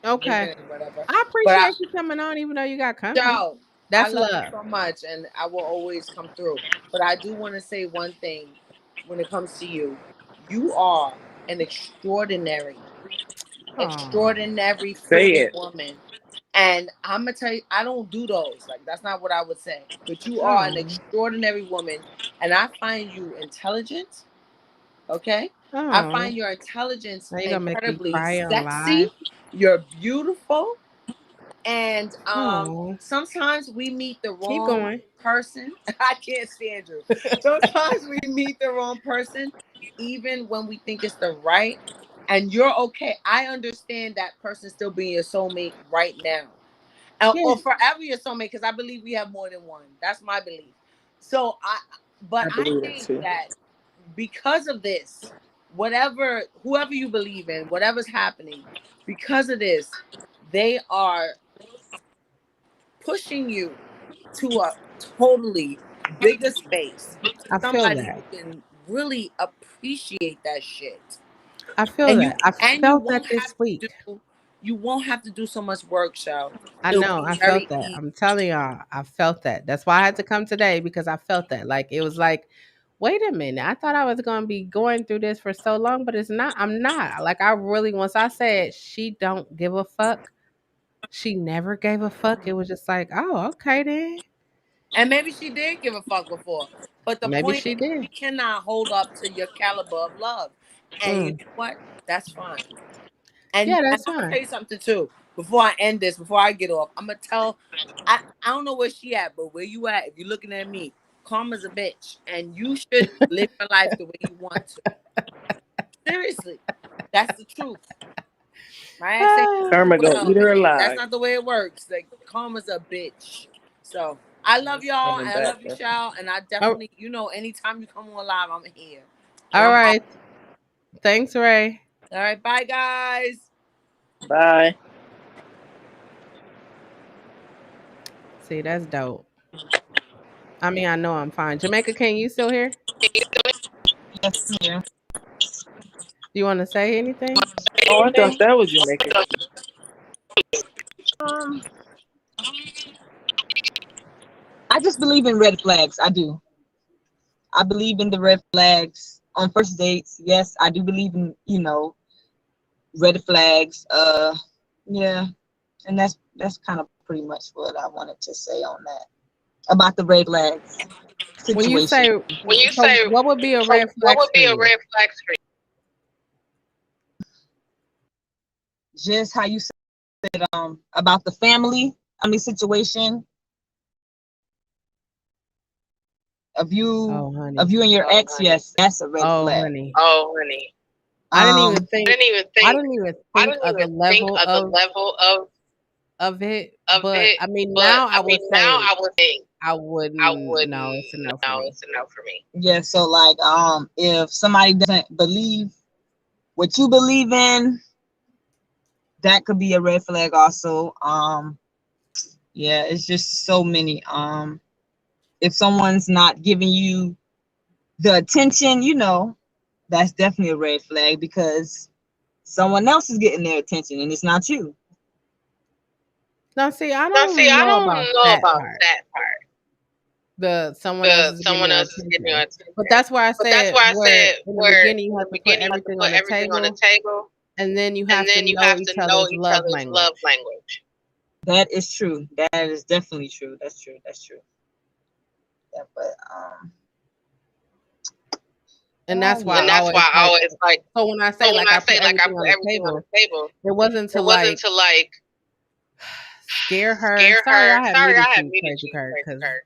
Okay. women and whatever. I But I, appreciate you coming on, even though you got company. Joe, I That's love you love. so much, and I will always come through. But I do want to say one thing when it comes to you. You are an extraordinary, Oh, extraordinary Say freaking it. woman. And I'm gonna tell you, I don't do those. Like that's not what I would say. But you are an oh, extraordinary woman, and I find you intelligent. Okay, I oh. find your intelligence Now you gonna make me incredibly cry on sexy. live. You're beautiful, and Oh, sometimes we meet the keep wrong going. person. I can't stand you. Sometimes we meet the wrong person, even when we think it's the right. And you're okay. I understand that person still being your soulmate right now, Yeah, or forever your soulmate, because I believe we have more than one. That's my belief. So but I I believe that think too. that because of this, whatever, whoever you believe in, whatever's happening, because of this, they are pushing you to a totally bigger space. I feel Somebody that. who can really appreciate that shit. I feel And that. I you felt that won't have this to week. do you won't have to do so much work, Shell. I It'll know. be I felt very that. easy. I'm telling y'all, I felt that. That's why I had to come today because I felt that. Like it was like, wait a minute. I thought I was gonna be going through this for so long, but it's not. I'm not. Like I really, once I said she don't give a fuck, she never gave a fuck. It was just like, oh, okay then. And maybe she did give a fuck before. But the Maybe point she is did. she cannot hold up to your caliber of love. And you Mm. know what? That's fine. Yeah, And that's I'm gonna fine. tell you something too. Before I end this, before I get off, I'm gonna tell. I don't know where she at, but where you at? If you're looking at me, karma's a bitch, and you should live your life the way you want to. Seriously, that's the truth. My ex ain't Ah, Karma gonna well. eat her That's alive. not the way it works. Like karma's a bitch. So I love It's y'all, coming and I back love you, though. Shal. And I oh, definitely, anytime you come on live, I'm here, and all I'm all right. Thanks, Ray. right. Bye, guys. Bye. See, that's dope. I mean, I know I'm fine. Jamaica King, you still here? Yes, yeah. Do you want to say anything? Oh, I thought that was Jamaica. Um, I just believe in red flags. I do. I believe in the red flags on first dates. Yes, I do believe in, red flags. Yeah, and that's kind of pretty much what I wanted to say on that about the red flags When you situation. say, When you so say, what would be a so red what flag would for be a you? red flag for Just how you said about the family, situation of you Oh, of honey. you and your ex. Yes, that's a red Oh, flag. honey. Oh, honey. I didn't even Um, I think. didn't even I think. didn't even I think didn't of the even think level of the level of it. of But it. I mean, But now I I mean, would now say I would think I I wouldn't. wouldn't No, it's a no for know. me. It's a no for me. yeah, so like if somebody doesn't believe what you believe in, that could be a red flag also. Yeah, it's just so many. If someone's not giving you the attention, that's definitely a red flag because someone else is getting their attention and it's not you. No, see, I Now, see, don't I know don't about know that about part. that part. The someone else The is getting someone your else is giving you attention. attention. But that's why I But that's said why I where said in the where beginning you in have the to put beginning you have to everything put on the everything on the table, table, and then you and have to then you know have each to know other's each love other's love language. language. That is true. That is definitely true. That's true. That's true. Yeah, but And that's why yeah. And I that's always why I like. always like. So when I So say when like I I put say like I everything put on the everything on the table, table, it wasn't to it wasn't like to like scare her. scare Sorry, her. I had Sorry, muted I had you, muted Crazy you, Kurt, Crazy Kurt,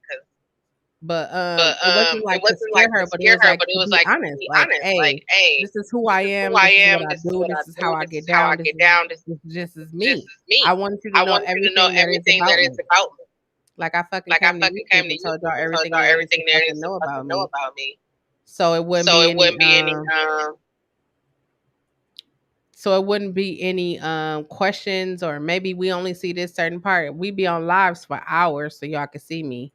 but but it wasn't it like to wasn't scare like to her, but it scare was her, like but it to was be like to honest. be Like, honest. Like, hey, hey, this is who I this is who am. I This is what am. I This is do. what I This is how do. I This get is how down. I get down. This just is This me. is I me. want you to I know want you to know everything that is everything that about is me. about me. Like I fucking Like I came to fucking came YouTube to and told y'all YouTube and told everything y'all there is to everything there is fucking to know fucking about know me. about me. So it wouldn't So be it any wouldn't be any questions, or maybe we only see this certain part. We be on lives for hours so y'all can see me.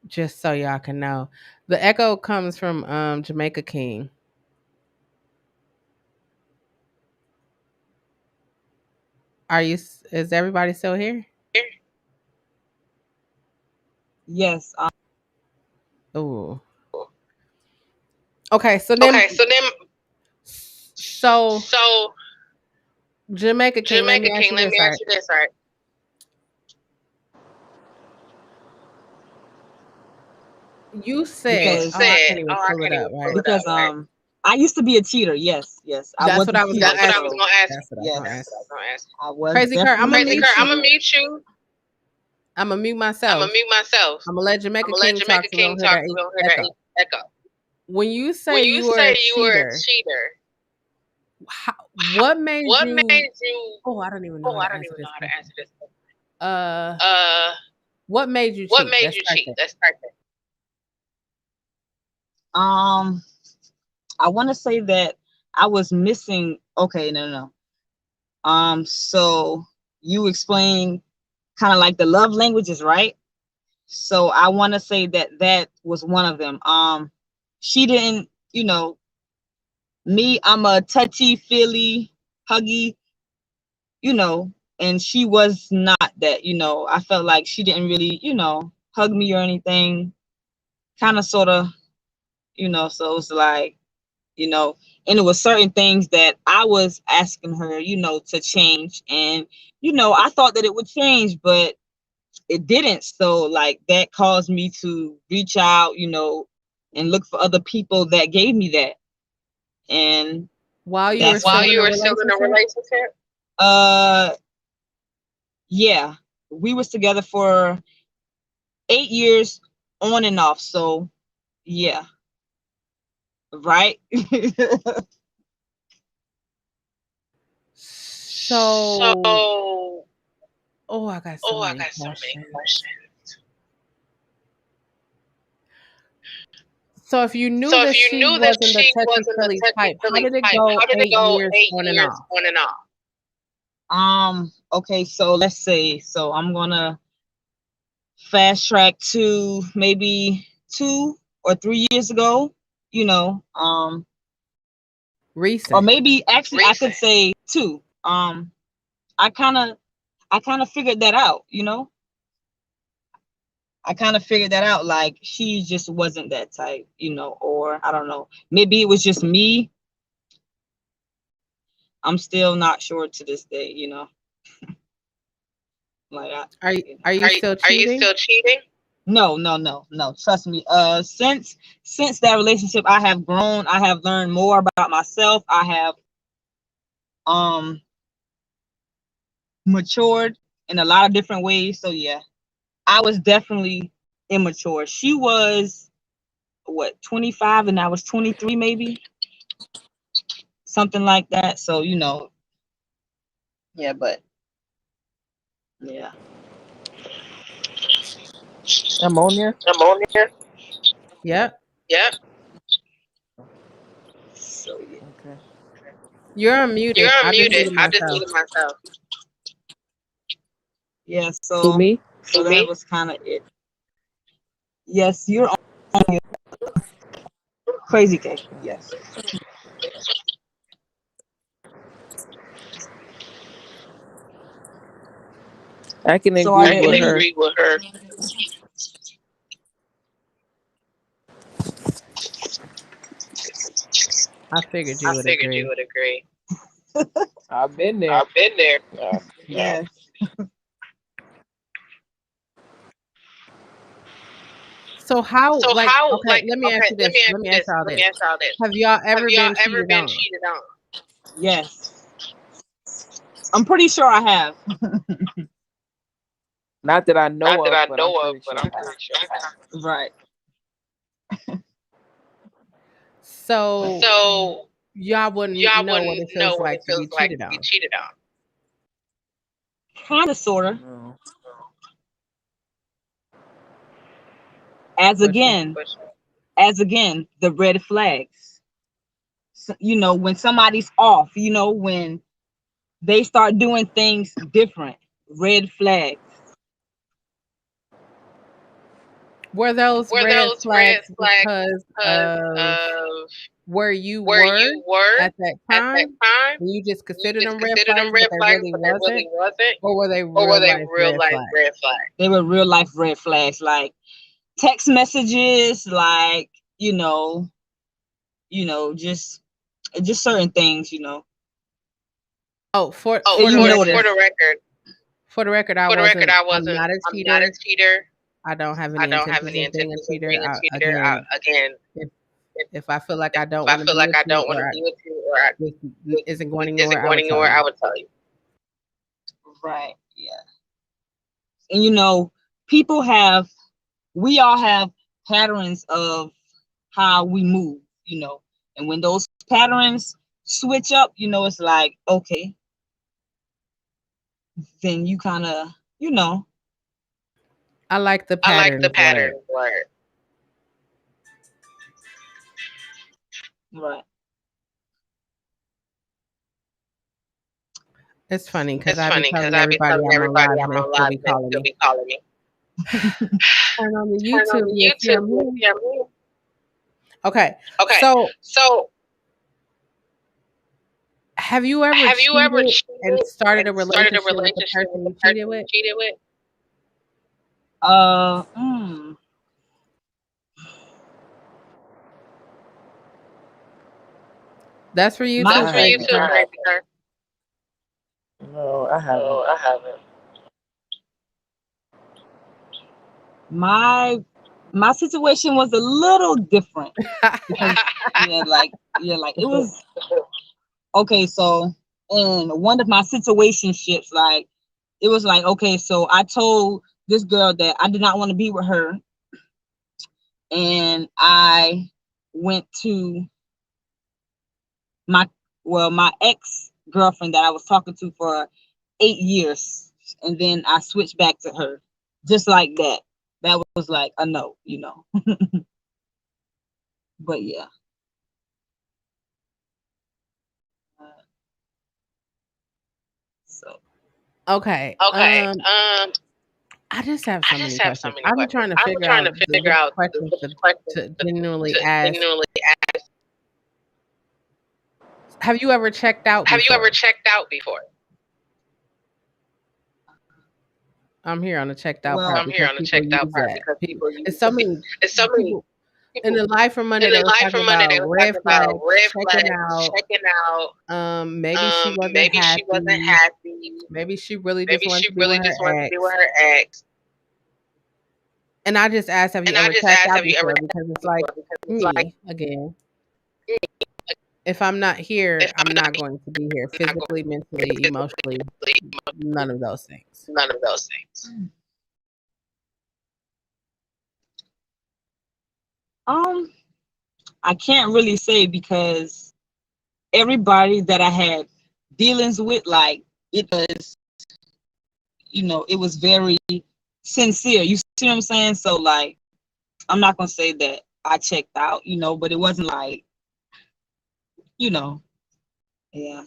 Just so y'all can know. The echo comes from Jamaica King. Is everybody still here? Yes. Oh. Okay, so then Okay, so then so so Jamaica King, let me Jamaica ask King, you let this, me all ask right? you this, all right? You You said, Because oh, I said, can't even "Oh, I pull it can't even up, pull right? it up." because Right? I used to be a cheater. Yes, yes, I That's was what a I was cheater. gonna That's what I ask was you. So gonna ask That's you. what I was yes, gonna ask. That's what I was gonna ask you. I was Crazy Kurt, I'm definitely gonna Crazy mute Kurt, I'm gonna you. mute you. I'm gonna mute I'm gonna myself. mute myself. I'm gonna let I'm Jamaica gonna let King talk Jamaica so we King don't hear talk that so we don't hear that echo. echo. When you say When you you were say a you were a cheater, cheater, what made what you? made you? Oh, I don't even know Oh, how I to don't answer even know this how to question. answer this. Uh, Uh, what made you what cheat? made Let's you start cheat? there. Let's start there. um I want to say that I was missing. Okay, no. So you explain kind of like the love languages, right? So I want to say that that was one of them. She didn't, me, I'm a touchy feely, huggy, and she was not that. I felt like she didn't really, hug me or anything. Kind of, sort of, so it was like, you know, and it was certain things that I was asking her, to change. And, I thought that it would change, but it didn't. So like that caused me to reach out, and look for other people that gave me that. And While you were that's still While in you a were still in a relationship, relationship, uh yeah, we was together for 8 years on and off. So yeah, right. so so oh, I got so oh, I many got so many questions. questions. So if you knew So if that you she knew that wasn't the she touchy wasn't the feely touchy type, how feely did it type, go how did it eight go years 8 on and years off? on and off? Okay, so let's say, so I'm fast track to maybe 2 or 3 years ago, or Recent. maybe actually I could Recent. say two. I kind of figured that out, I kind of figured that out. Like she just wasn't that type, or I don't know. Maybe it was just me. I'm still not sure to this day, Like Are you Are you, still are you cheating? still cheating? no. Trust me. Since that relationship, I have grown. I have learned more about myself. I have um matured in a lot of different ways. So yeah, I was definitely immature. She was what, 25 and I was 23, maybe something like that. So yeah, but yeah. Ammonia. Yep. Yeah. So yeah. Okay. You're You're unmuted. I just unmuted. muted I just myself. muted myself. Yeah, Who, so me? that me? Was kind of it. Yes, you're on your crazy cake. Yes. I can So are agree there with any her. With her. I figured I you would figured you agree. would agree. I've been there. I've been there. Yeah. yes. So how, So like, how, okay, like, let me ask okay, you let this. me ask Let me you ask this. y'all Let this. me ask y'all this. Have y'all Have ever y'all been ever cheated been on? cheated on? Yes. I'm pretty sure I have. Not that I know Not that of, I but I'm know of, pretty but sure I'm I have. pretty sure I have. Right. So So y'all wouldn't y'all know what wouldn't it know feels what like it to be feels like cheated to be on. cheated on. Kind of, sort of. No. As Question. again, the red flags. So, when somebody's off, when they start doing things different, red flags. Were those Were red those red flags flags because because of of where you where were you were at that at that time? time? And you just You considered just them red considered them flags, but red they flags, really but they really wasn't? wasn't? Or were they Or were real they life real red life flags? red flags? They were real life red flags, like text messages, like just certain things, Oh, for Oh, for you the for record, notice. the record, I for the record, wasn't. I I'm wasn't. not a I'm not a cheater. cheater. I don't have I any don't have intentions any of being a intentions of cheater. being a cheater. Again, Again, if if, if I feel like if I don't I want to feel be like with I you, don't want or to be with you, or this this isn't going isn't anywhere, I going would tell anywhere, I you. would tell you. Right. Yeah. And people have we all have patterns of how we move. And when those patterns switch up, it's like, okay, then you kind of, I like the I like the patterns pattern word. word. right. It's funny because It's I be funny because telling I be everybody telling I'm on everybody live and I'm they on still live be and they calling still me. be calling me. Turn on the Turn on YouTube, the you'll see YouTube, I'm you'll here. see I'm here. Okay, Okay, so so have you ever have you ever cheated and cheated started a and started a relationship with the relationship with person the you cheated person you with? cheated with? Uh, mm, That's for you my too, That's for you crazy too, girl. crazy girl. No, I haven't. No, I haven't. my my situation was a little different because like it was okay. So in one of my situationships, like it was like, okay, so I told this girl that I did not want to be with her, and I went to my my ex girlfriend that I was talking to for 8 years, and then I switched back to her, just like that. That was like a no. But yeah. Uh, so Okay. Okay, I just have I so just many have so questions. many I'm questions. trying to I'm figure trying out to figure which out questions which questions to genuinely to ask. genuinely ask. Have you ever checked out Have you ever before? checked out before? I'm here on the checked out part well, I'm here because on the people checked out use part that. because People, people it's use so that. many It's so many people in people the Life from Monday. in They the was life talking from Monday. about They was red talking about flags, red checking flags, out. checking out. Maybe she wasn't Maybe she wasn't happy. happy. Maybe she really just Maybe wanted she to be really with just her wanted to be with ex. her ex. And I just asked, have you And I ever just checked asked, out have you ever before? checked Because it's out like before? Because it's like, me again. If I'm not here, if I'm I'm not not going to be here here, I'm not physically, mentally, going emotionally, to none of those things. none of those things. um, I can't really say because everybody that I had dealings with, like it was, it was very sincere. You see what I'm saying? So like, I'm not gonna say that I checked out, but it wasn't like, you know, yeah.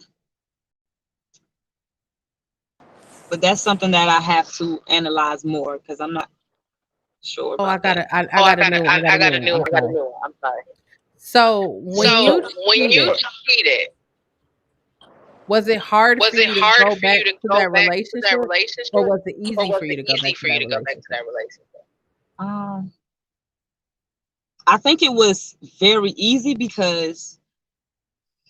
But that's something that I have to analyze more because I'm not sure Oh, about that. I got a new one. I got a new one. I'm I got a sorry. new one. I'm sorry. So when So you when you cheated, cheated, was it hard was for it you to hard go for back you to to go that back to that relationship, or relationship, was it or easy was for you it to go easy back to for you that to go back to relationship? that relationship? Um, I think it was very easy because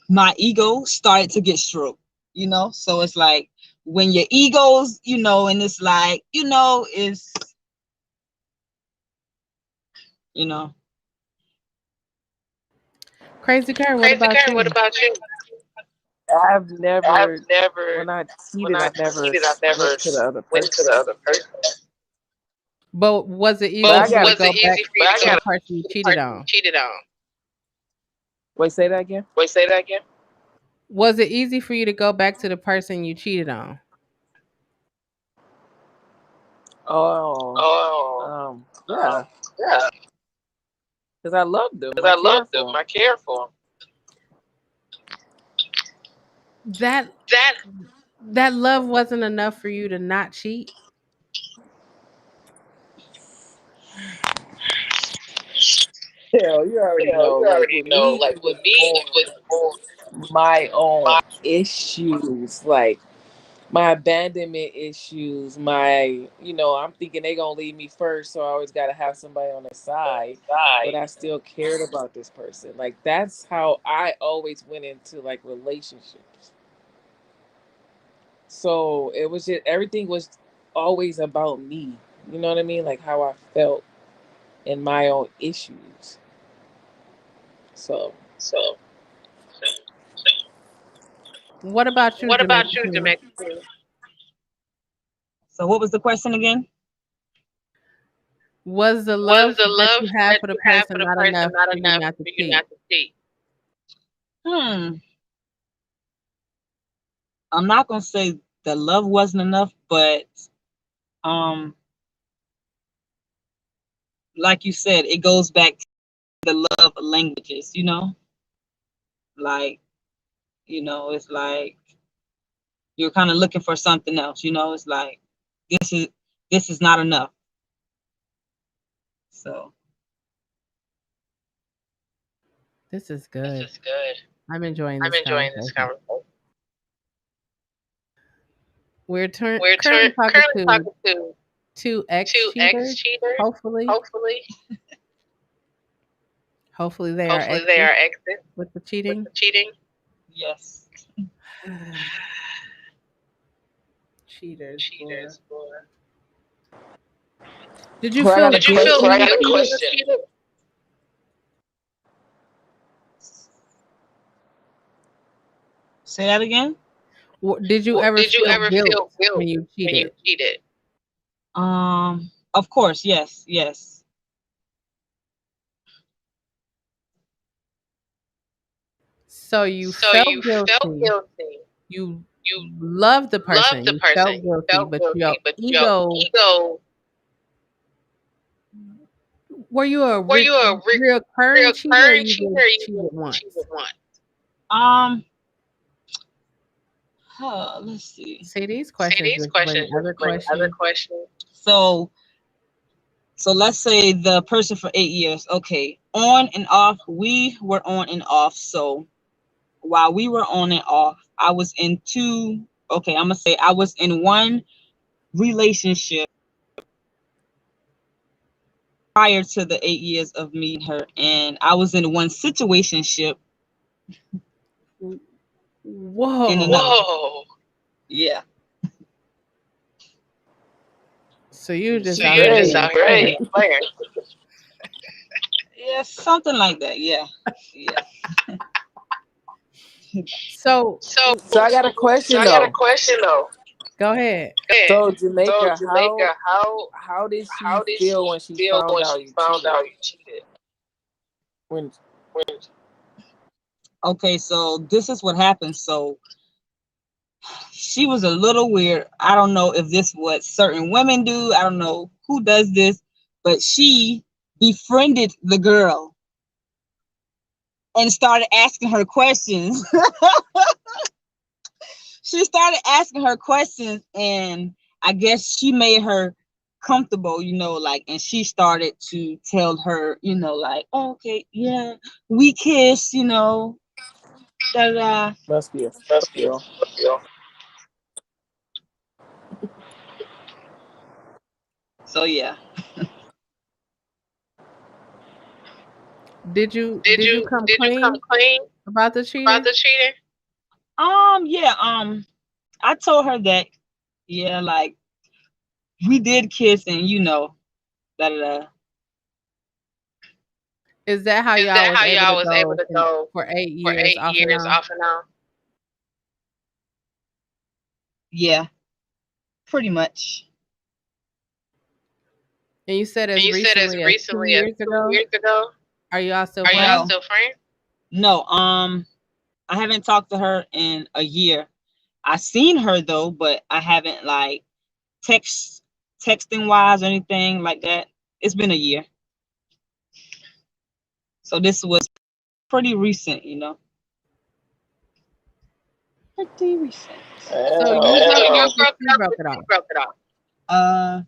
my ego started to get stroked. So it's like when your egos, and it's like, is, you know, Crazy girl, what Crazy about girl, what you? about you? I've I've never, never, when I when cheated, I I never cheated, I've never went to the other went to person. the other person. But was it But easy I But for you got to a, was it go back easy for you to to go the to person you the cheated person you on? cheated on? wait, say that again? Wait, say that again. Was it easy for you to go back to the person you cheated on? Oh, Oh, yeah, yeah. because I loved them. Because I I cared loved them. for them. I cared for them. That That that love wasn't enough for you to not cheat? Hell, you already Hell, know. you Like already with know. me, Like it was with me, more it was more my own my issues, like my abandonment issues. My, I'm thinking they gonna leave me first, so I always gotta have somebody on the side. But side. I still cared about this person. Like that's how I always went into like relationships. So it was just everything was always about me. You know what I mean? Like how I felt and my own issues. So So, What about you, what about Jamaica you, Queen? Jamaica Queen? So what was the question again? Was the Was love the that love you had that for the you had for person the not person enough not for you enough not to for you cheat? not to cheat? Hmm. I'm not gonna say the love wasn't enough, but um, like you said, it goes back to the love languages. Like it's like you're kind of looking for something else. It's like this is this is not enough. So This is This good. is good. I'm enjoying I'm this enjoying this conversation. conversation. We're We're currently talking currently to talking to two ex two ex cheaters. cheaters. Hopefully, Hopefully, hopefully they are hopefully they exes are exit with the with cheating. the cheating. yes. Cheaters, boy. Cheaters, boy. Did you so I got feel a Did you feel guilty question. when guilty you when you cheated? were cheated? Say that again. Did you ever Did you feel ever guilt feel guilt when you when you cheated? cheated? Of course, yes, yes. So you So you felt felt guilty. guilty. You You loved the loved person. the You person. felt You guilty, felt but your guilty, but your ego. ego. Were you a Were you a recurring cheater, or recurring you cheater? Or just you cheated just cheated once? once? Um, let's see. See, these See, questions these just bring questions just other bring other questions. questions. So let's say the person for 8 years. Okay, on and off. We were on and off. So while we were on and off, I was in two. Okay, I'm gonna say I was in one relationship prior to the 8 years of meeting her, and I was in one situationship in Whoa! another. Whoa! Yeah. So you She just So out here you just ready. being a out here player. being a player. Yeah, something like that. Yeah. Yeah. So So, So I got a so question I got a though. question though. go ahead. Yeah. So So Jamaica, Jamaica, how did she how did feel she when she feel found when out she you found cheated? out you cheated? When When Okay, so this is what happened. So she was a little weird. I don't know if this is what certain women do. I don't know who does this, but she befriended the girl and started asking her questions. She started asking her questions, and I guess she made her comfortable, like, and she started to tell her, like, oh, okay, yeah, we kiss, da da. must be a must be a Scorpio. Scorpio. So yeah. Did you come Did you come clean clean about the about cheating? the cheating? Yeah, I told her that, yeah, like we did kiss, and da da. Is that how Is y'all that was how able y'all to was able go to go for eight for years eight off and years on? off and on? Yeah, pretty much. And you said And as you said as recently as two recently as years two ago. years ago. Are y'all still Are y'all friends? still friends? No, I haven't talked to her in a year. I seen her though, but I haven't like texting wise or anything like that. It's been a year. So this was pretty recent. Pretty recent. So Oh, you broke So it you off, or broke it she up broke or it she off? broke it off? Uh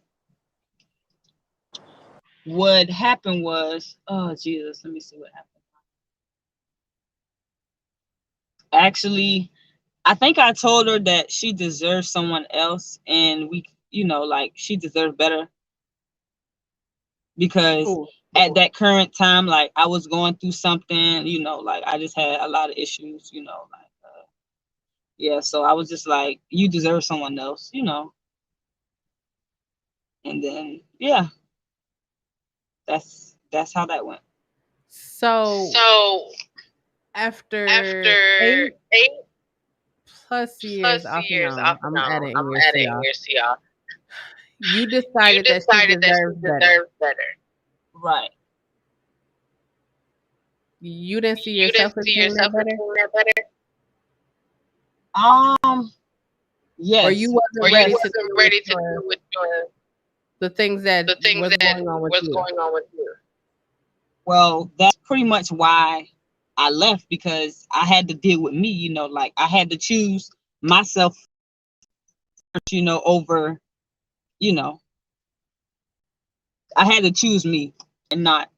what happened was, oh Jesus, let me see what happened. Actually, I think I told her that she deserves someone else, and we, like she deserved better because Ooh. at that current time, like I was going through something, like I just had a lot of issues, like yeah. So I was just like, you deserve someone else, and then yeah, that's how that went. So So after after 8+ years plus off and years on, off and I'm on, adding I'm years to adding y'all. years to y'all. You You decided that she decided that she deserves better. deserves better. Right. You didn't see You yourself didn't as see being that yourself as better, being that better? Um, or you yes. Or wasn't you ready to wasn't deal with ready to deal with the things that the things was that going on with was you. going on with you. Well, that's pretty much why I left because I had to deal with me, like I had to choose myself, over, you know, I had to choose me and not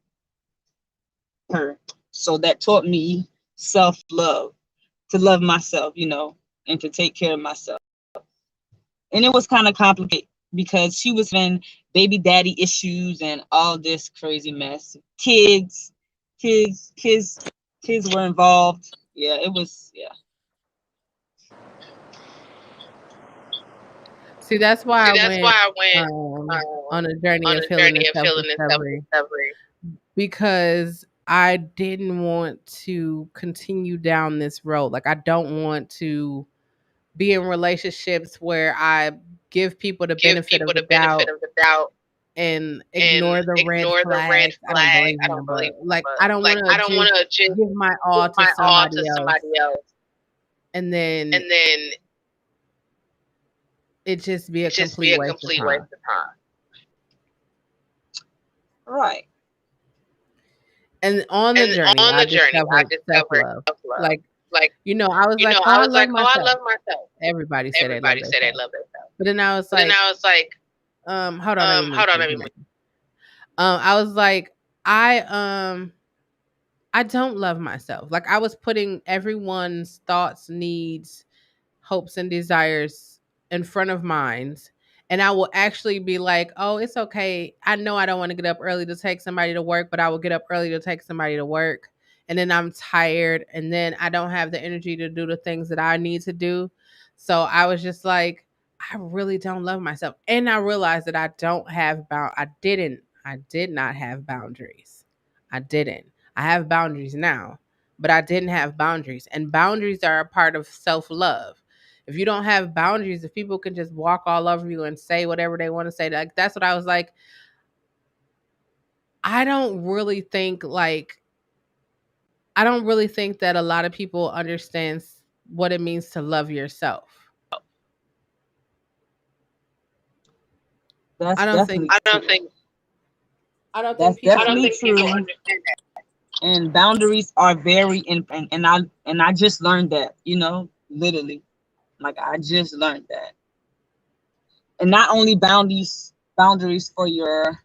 her. So that taught me self love, to love myself, and to take care of myself. And it was kind of complicated because she was having baby daddy issues and all this crazy mess. Kids were involved. Yeah, it was. Yeah. See, that's why See, I that's went why I went on a journey on of a healing and journey of self healing and self discovery discovery. because I didn't want to continue down this road. Like, I don't want to be in relationships where I give people the Give benefit of people the the benefit doubt of the doubt and and ignore the red ignore the red flags. I don't flag. believe I in don't them, but believe in them, like I but don't want like to I don't want just to just give my give all to my all somebody to else somebody else and then and then it just be a it just be complete a waste of complete waste time. of time. Right. And on the And journey, on I the journey, I discovered self discovered love. self love. Like, Like, I was like, oh, I I was love like, oh, I myself. love myself. Everybody say they love Everybody say they themselves. love themselves. But then I was But then like, I was like, hold on, let me hold on, let me finish. I was like, I don't love myself. Like, I was putting everyone's thoughts, needs, hopes, and desires in front of mine. And I will actually be like, oh, it's okay. I know I don't want to get up early to take somebody to work, but I will get up early to take somebody to work. And then I'm tired. And then I don't have the energy to do the things that I need to do. So I was just like, I really don't love myself. And I realized that I did not have boundaries. I didn't. I have boundaries now, but I didn't have boundaries. And boundaries are a part of self love. If you don't have boundaries, if people can just walk all over you and say whatever they want to say, like that's what I was like. I don't really think like I don't really think that a lot of people understands what it means to love yourself. That's I don't think definitely I don't true. Think I don't think that's people I don't think people understand. understand that. And boundaries are very important. And I just learned that, literally. Like I just learned that. And not only boundaries for your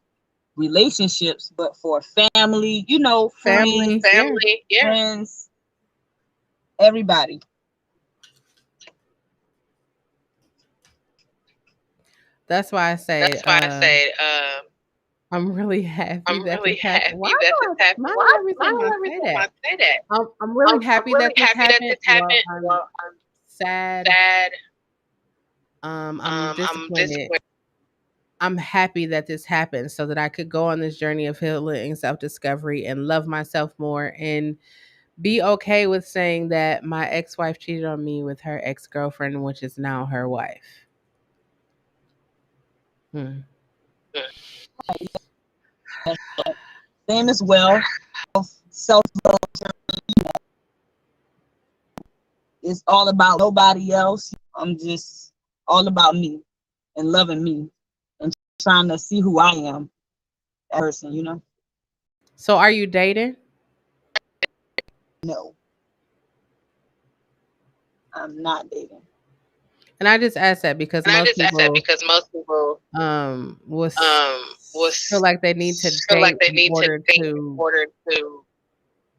relationships, but for family, Family, yeah. family, yeah, friends, everybody. That's why I say That's why I say I'm really happy I'm that really this happened. happy that this happened. Why Why? do every time I Why every say time I that? say that? I'm really I'm happy that really this happy that happened. this Well, happened. I'm Well, I'm sad. sad. I'm I'm disappointed. disappointed. I'm happy that this happened so that I could go on this journey of healing and self discovery and love myself more and be okay with saying that my ex wife cheated on me with her ex girlfriend, which is now her wife. Hmm. Same as well. Self love is all about nobody else. I'm just all about me and loving me and trying to see who I am as a person. So, are you dating? No, I'm not dating. And I just asked that because And I most just asked that people because most people was um feel like they need to date in order date in to order to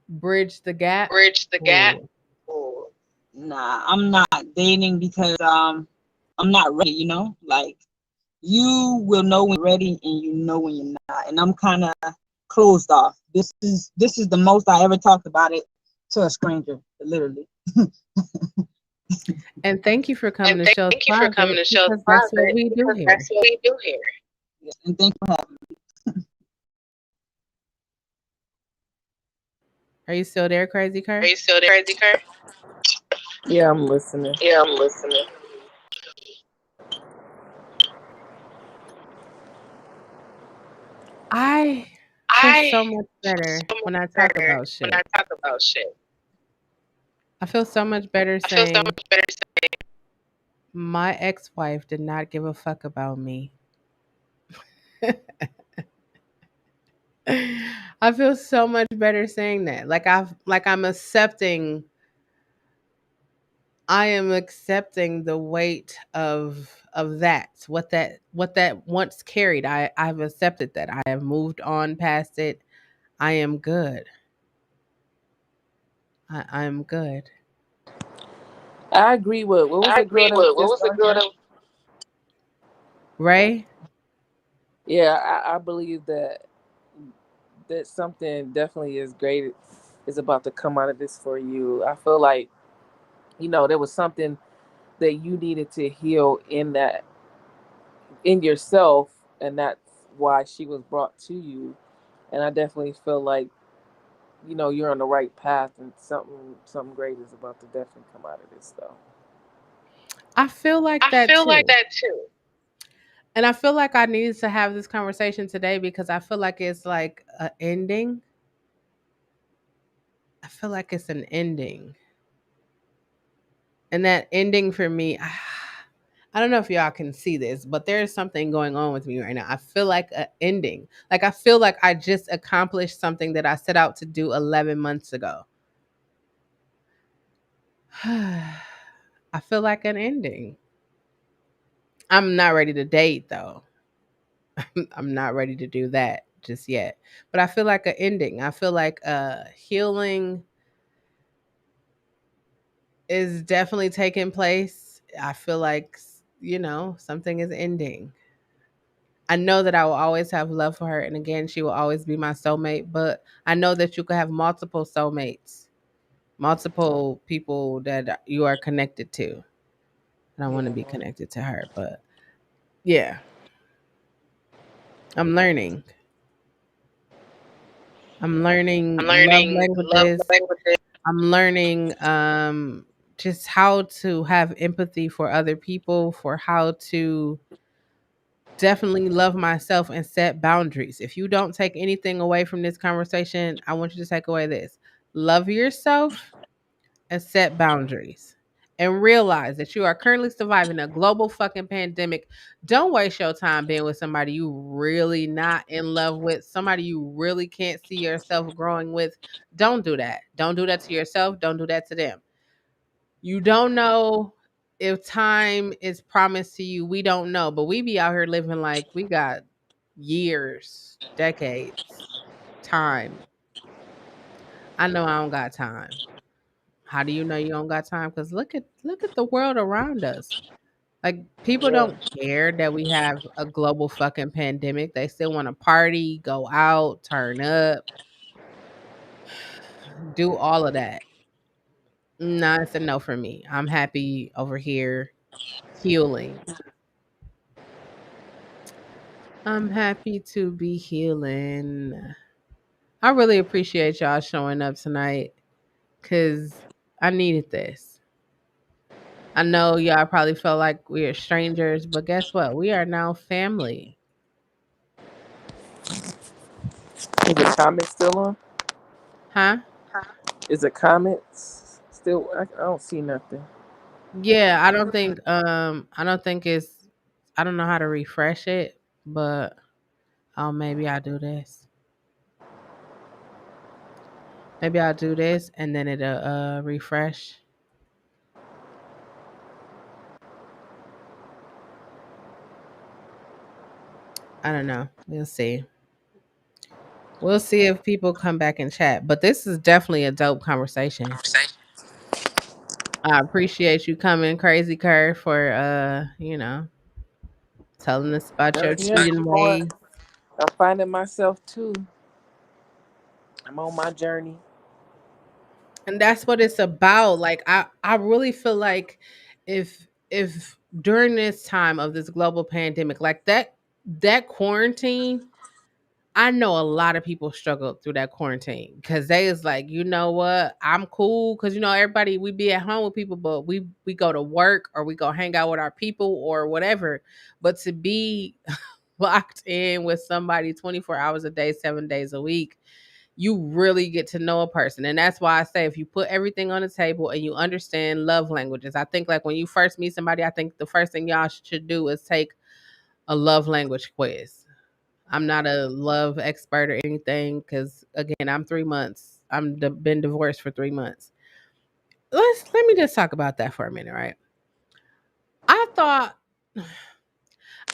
bridge the gap. bridge the gap. Ooh. Or nah, I'm not dating because I'm not ready, you know? Like you will know when you're ready and you know when you're not. And I'm kinda closed off. This is the most I ever talked about it to a stranger, literally. And thank you for coming And to thank Show's you for coming Closet to Shell's because that's what Closet we do because that's here. what we do here. Yes, and thank you for having me. Are you still there, Crazy Are Cur? you still there, Crazy Kurt? Yeah, I'm listening. Yeah, I'm listening. I feel I so much feel better so much when I talk better about when I shit. talk about shit. I feel so much better I feel so saying much better my ex-wife did not give a fuck about me. I feel so much better saying that. I'm accepting I am accepting the weight of what that once carried. I've accepted that. I have moved on past it. I am good. I'm good. I agree with what was I the girl agree that was with what just was the on girl here? that Ray, Yeah, I believe that something definitely is great is about to come out of this for you. I feel like, there was something that you needed to heal in yourself, and that's why she was brought to you. And I definitely feel like, you're on the right path, and something great is about to definitely come out of this though. I feel like I that feel like too. that too. And I feel like I needed to have this conversation today because I feel like it's like a ending. I feel like it's an ending. And that ending for me, I don't know if y'all can see this, but there's something going on with me right now. I feel like an ending. Like I feel like I just accomplished something that I set out to do 11 months ago. I feel like an ending. I'm not ready to date though. I'm not ready to do that just yet. But I feel like an ending. I feel like healing is definitely taking place. I feel like, something is ending. I know that I will always have love for her. And again, she will always be my soulmate. But I know that you could have multiple soulmates, multiple people that you are connected to. And I want to Yeah. be connected to her. But yeah, I'm learning. I'm I'm learning love learning love languages. languages. I'm learning just how to have empathy for other people, for how to definitely love myself and set boundaries. If you don't take anything away from this conversation, I want you to take away this. Love yourself and set boundaries. And realize that you are currently surviving a global fucking pandemic. Don't waste your time being with somebody you really not in love with, somebody you really can't see yourself growing with. Don't do that. Don't do that to yourself. Don't do that to them. You don't know if time is promised to you. We don't know, but we be out here living like we got years, decades, time. I know I don't got time. How do you know you don't got time? Because look at the world around us. Like people Yeah. don't care that we have a global fucking pandemic. They still want to party, go out, turn up, do all of that. No, it's a no for me. I'm happy over here healing. I'm happy to be healing. I really appreciate y'all showing up tonight because I needed this. I know y'all probably felt like we are strangers, but guess what? We are now family. Is the comment still on? Huh? Is the comments still? I don't see nothing. Yeah, I don't think it's I don't know how to refresh it, but oh maybe I'll do this. Maybe I'll do this and then it'll refresh. I don't know. We'll see. We'll see if people come back and chat. But this is definitely a dope conversation. I appreciate you coming, Crazy Curve, for telling us about your Yeah, cheating I'm going. ways. I'm finding myself too. I'm on my journey. And that's what it's about. Like I really feel like if during this time of this global pandemic, like that quarantine, I know a lot of people struggled through that quarantine because they is like, you know what, I'm cool because everybody we be at home with people, but we go to work or we go hang out with our people or whatever. But to be locked in with somebody 24 hours a day, 7 days a week, you really get to know a person. And that's why I say if you put everything on the table and you understand love languages, I think like when you first meet somebody, I think the first thing y'all should do is take a love language quiz. I'm not a love expert or anything because again, I'm 3 months. Been divorced for 3 months. Let me just talk about that for a minute, right? I thought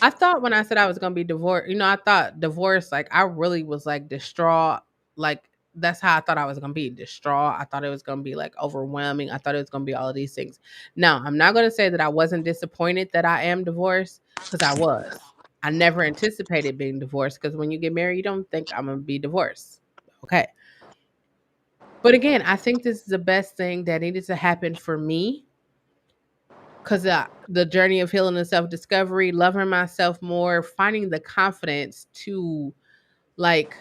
I thought when I said I was gonna be divorced, I thought divorce, like I really was like distraught. Like that's how I thought I was gonna be distraught. I thought it was gonna be like overwhelming. I thought it was gonna be all of these things. Now, I'm not gonna say that I wasn't disappointed that I am divorced, because I was. I never anticipated being divorced because when you get married, you don't think I'm gonna be divorced. Okay. But again, I think this is the best thing that needed to happen for me because the journey of healing and self discovery, loving myself more, finding the confidence to like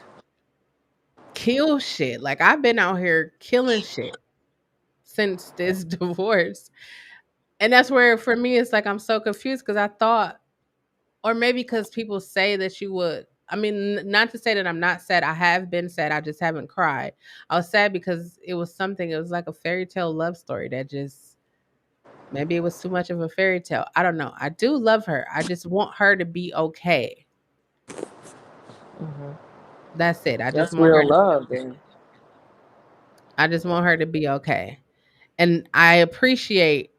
kill shit. Like I've been out here killing shit since this divorce. And that's where for me it's like I'm so confused because I thought, or maybe because people say that you would. I mean, not to say that I'm not sad. I have been sad. I just haven't cried. I was sad because it was something, it was like a fairy tale love story that just, maybe it was too much of a fairy tale. I don't know. I do love her. I just want her to be okay. Hmm. That's it. That's real love, then. I just want her to be okay. And I appreciate,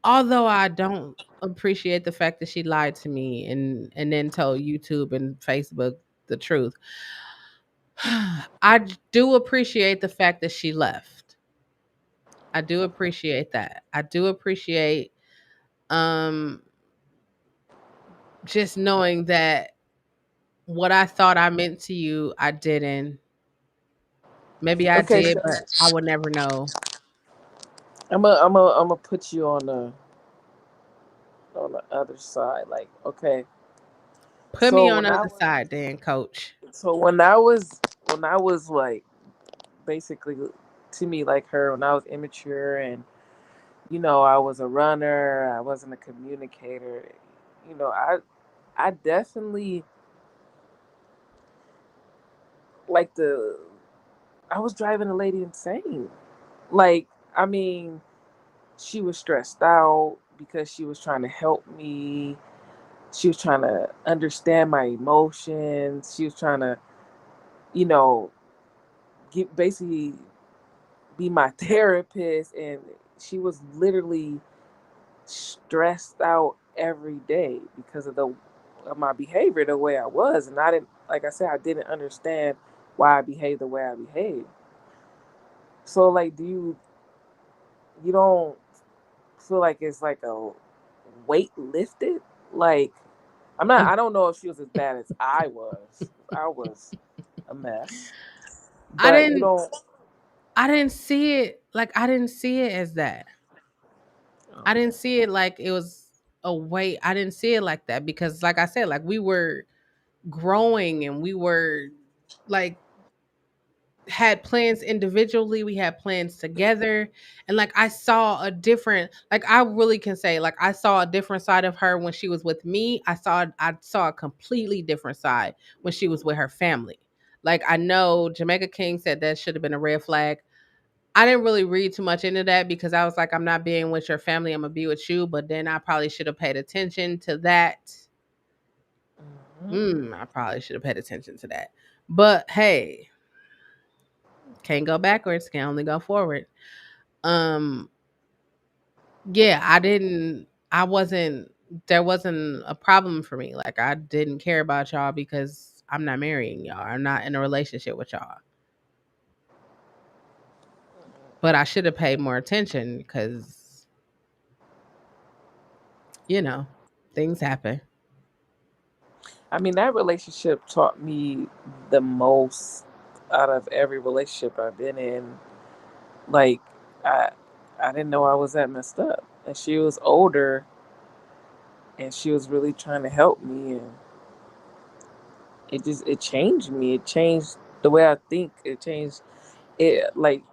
although I don't appreciate the fact that she lied to me and then told YouTube and Facebook the truth. I do appreciate the fact that she left. I do appreciate that. I do appreciate um just knowing that what I thought I meant to you, I didn't. Maybe I Okay, did, so but I would never know. I'm gonna put you on the other side. Like, okay, Put me so on the other side then, coach. when I was like basically to me like her when I was immature and I was a runner, I wasn't a communicator. You know, I definitely like the I was driving a lady insane. Like, I mean, she was stressed out because she was trying to help me. She was trying to understand my emotions. She was trying to, you know, get basically be my therapist, and she was literally stressed out every day because of my behavior, the way I was, and I didn't, like I said, I didn't understand why I behaved the way I behaved. So, like, you don't feel like it's like a weight lifted? Like, I don't know if she was as bad as I was. I was a mess, I but you didn't don't. I didn't see it like I didn't see it as that. I didn't see it like it was a way. I didn't see it like that because like I said, like we were growing and we were like had plans individually, we had plans together, and like I saw a different, like I really can say like I saw a different side of her when she was with me. I saw a completely different side when she was with her family. Like I know Jamaica King said that should have been a red flag. I didn't really read too much into that because I was like, I'm not being with your family, I'm gonna be with you. But then I probably should have paid attention to that. Mhm. I probably should have paid attention to that. But hey, can't go backwards, can only go forward. Um, yeah, I wasn't. there wasn't a problem for me. Like I didn't care about y'all because I'm not marrying y'all. I'm not in a relationship with y'all. But I should have paid more attention because, you know, things happen. I mean, that relationship taught me the most out of every relationship I've been in. Like, I I didn't know I was that messed up, and she was older, and she was really trying to help me, and it changed me. It changed the way I think. It changed it, like,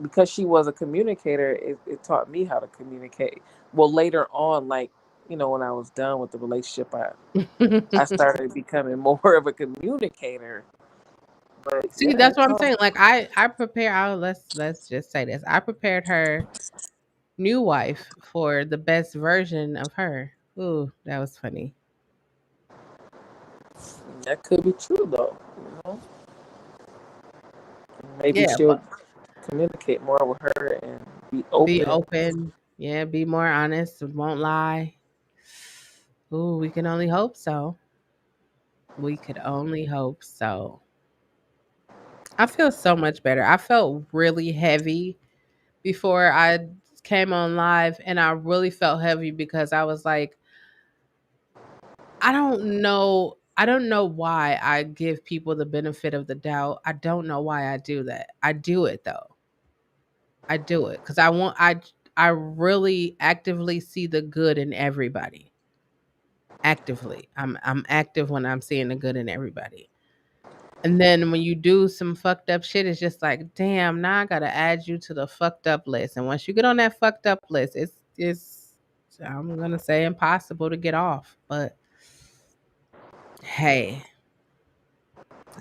because she was a communicator. It taught me how to communicate. Well, later on, like, when I was done with the relationship, I started becoming more of a communicator. But See, yeah, that's it what I'm taught saying. Like I prepare. Let's just say this. I prepared her new wife for the best version of her. Ooh, that was funny. that could be true though. Maybe Yeah, she'll but communicate more with her and be be open. open. Yeah, be more honest. Won't lie. Ooh, we can only hope so. We could only hope so. I feel so much better. I felt really heavy before I came on live, and I really felt heavy because I was like, I don't know why I give people the benefit of the doubt. I don't know why I do that. I do it though. I do it cuz I really actively see the good in everybody. Actively. I'm active when I'm seeing the good in everybody. And then when you do some fucked up shit, it's just like, damn, now I gotta add you to the fucked up list. And once you get on that fucked up list, it's I'm gonna say impossible to get off. But hey,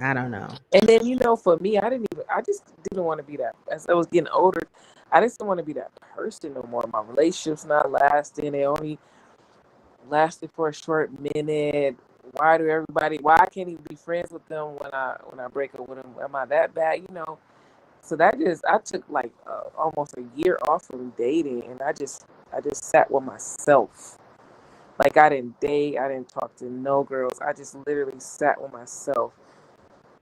I don't know. And then, for me, I just didn't want to be that. As I was getting older, I just didn't want to be that person no more. My relationships not lasting. They only lasted for a short minute. Why I can't even be friends with them when I break up with them? Am I that bad? So I took like almost a year off from dating, and I just sat with myself. Like, I didn't date, I didn't talk to no girls. I just literally sat with myself,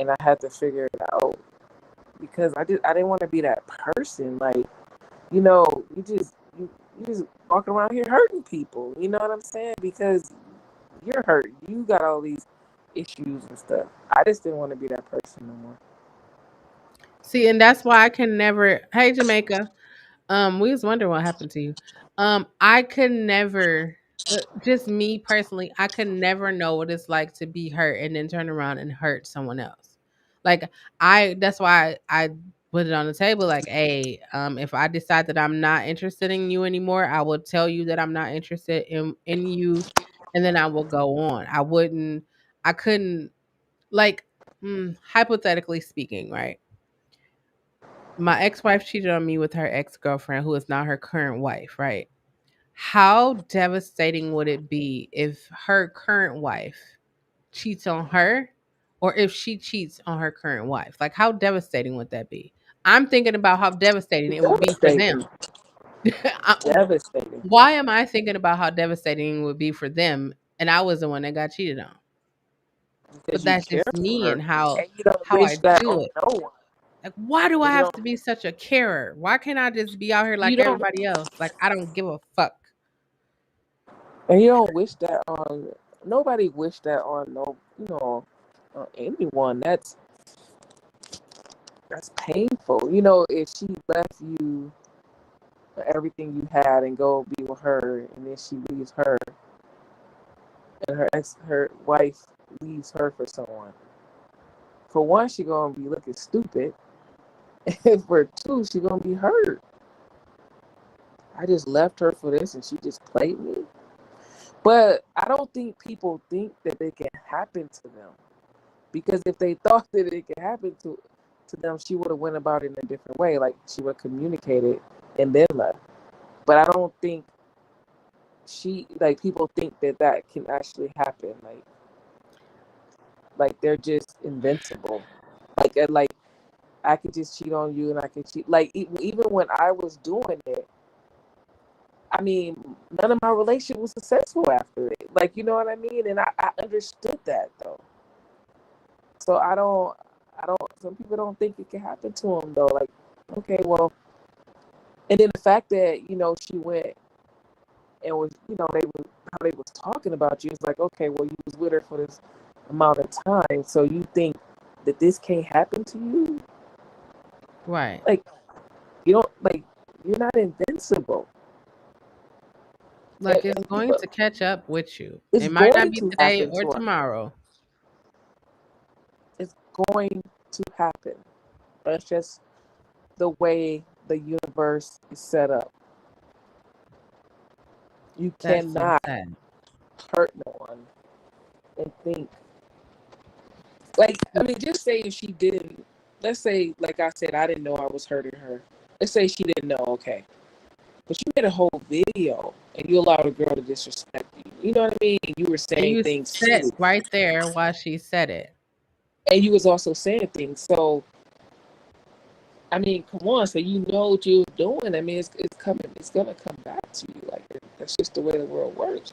and I had to figure it out because I didn't want to be that person. Like, you just walking around here hurting people. You know what I'm saying? Because you're hurt. You got all these issues and stuff. I just didn't want to be that person no more. See, and that's why I can never. Hey, Jamaica. We was wondering what happened to you. I could never. Just me personally, I could never know what it's like to be hurt and then turn around and hurt someone else. Like that's why I put it on the table. Like, hey, if I decide that I'm not interested in you anymore, I will tell you that I'm not interested in you, and then I will go on. I wouldn't. I couldn't like. Hypothetically speaking, right? My ex-wife cheated on me with her ex-girlfriend who is not her current wife, right? How devastating would it be if her current wife cheats on her or if she cheats on her current wife? Like how devastating would that be? I'm thinking about how devastating it would be for Devastating. them. I- Devastating. Why am I thinking about how devastating it would be for them and I was the one that got cheated on? But Because you that's care just for me her. and how And you don't I wish that do on it. no one. Like, why do I And you have to don't be such a carer? Why can't I just be out here you like don't everybody else? Like, I don't give a fuck. and you don't wish that on nobody. Wish that on no on anyone. That's painful. If she left you everything you had and go be with her, and then she leaves her, and her wife leaves her for someone. For one, she gonna be looking stupid, and for two, she gonna be hurt. I just left her for this, and she just played me. But I don't think people think that it can happen to them, because if they thought that it could happen to them, she would have went about it in a different way. Like, she would have communicated and then left. But I don't think people think that that can actually happen. Like they're just invincible. Like I could just cheat on you, and I could cheat. Like, even when I was doing it, I mean, none of my relationship was successful after it. Like, you know what I mean? And I understood that though. So I don't. Some people don't think it can happen to them though. Like, okay, well, and then the fact that she went and was they were how they was talking about you. It's like, okay, well, you was with her for this amount of time, so you think that this can't happen to you? Right. Like, you don't like you're not invincible. Like it's And going people, to catch up with you. it's It might not going be to today happen or to us. tomorrow. It's going to happen. That's just the way the universe is set up. You That's so cannot sad. hurt no one and think like, I mean, just say if she didn't, let's say, like I said, I didn't know I was hurting her. Let's say she didn't know, okay. But you made a whole video and you allowed a girl to disrespect you. You know what I mean? You were And saying you things sat too. right there while she said it. And you was also saying things. So, I mean, come on. So you know what you're doing. I mean, it's coming. It's going to come back to you. Like, that's just the way the world works.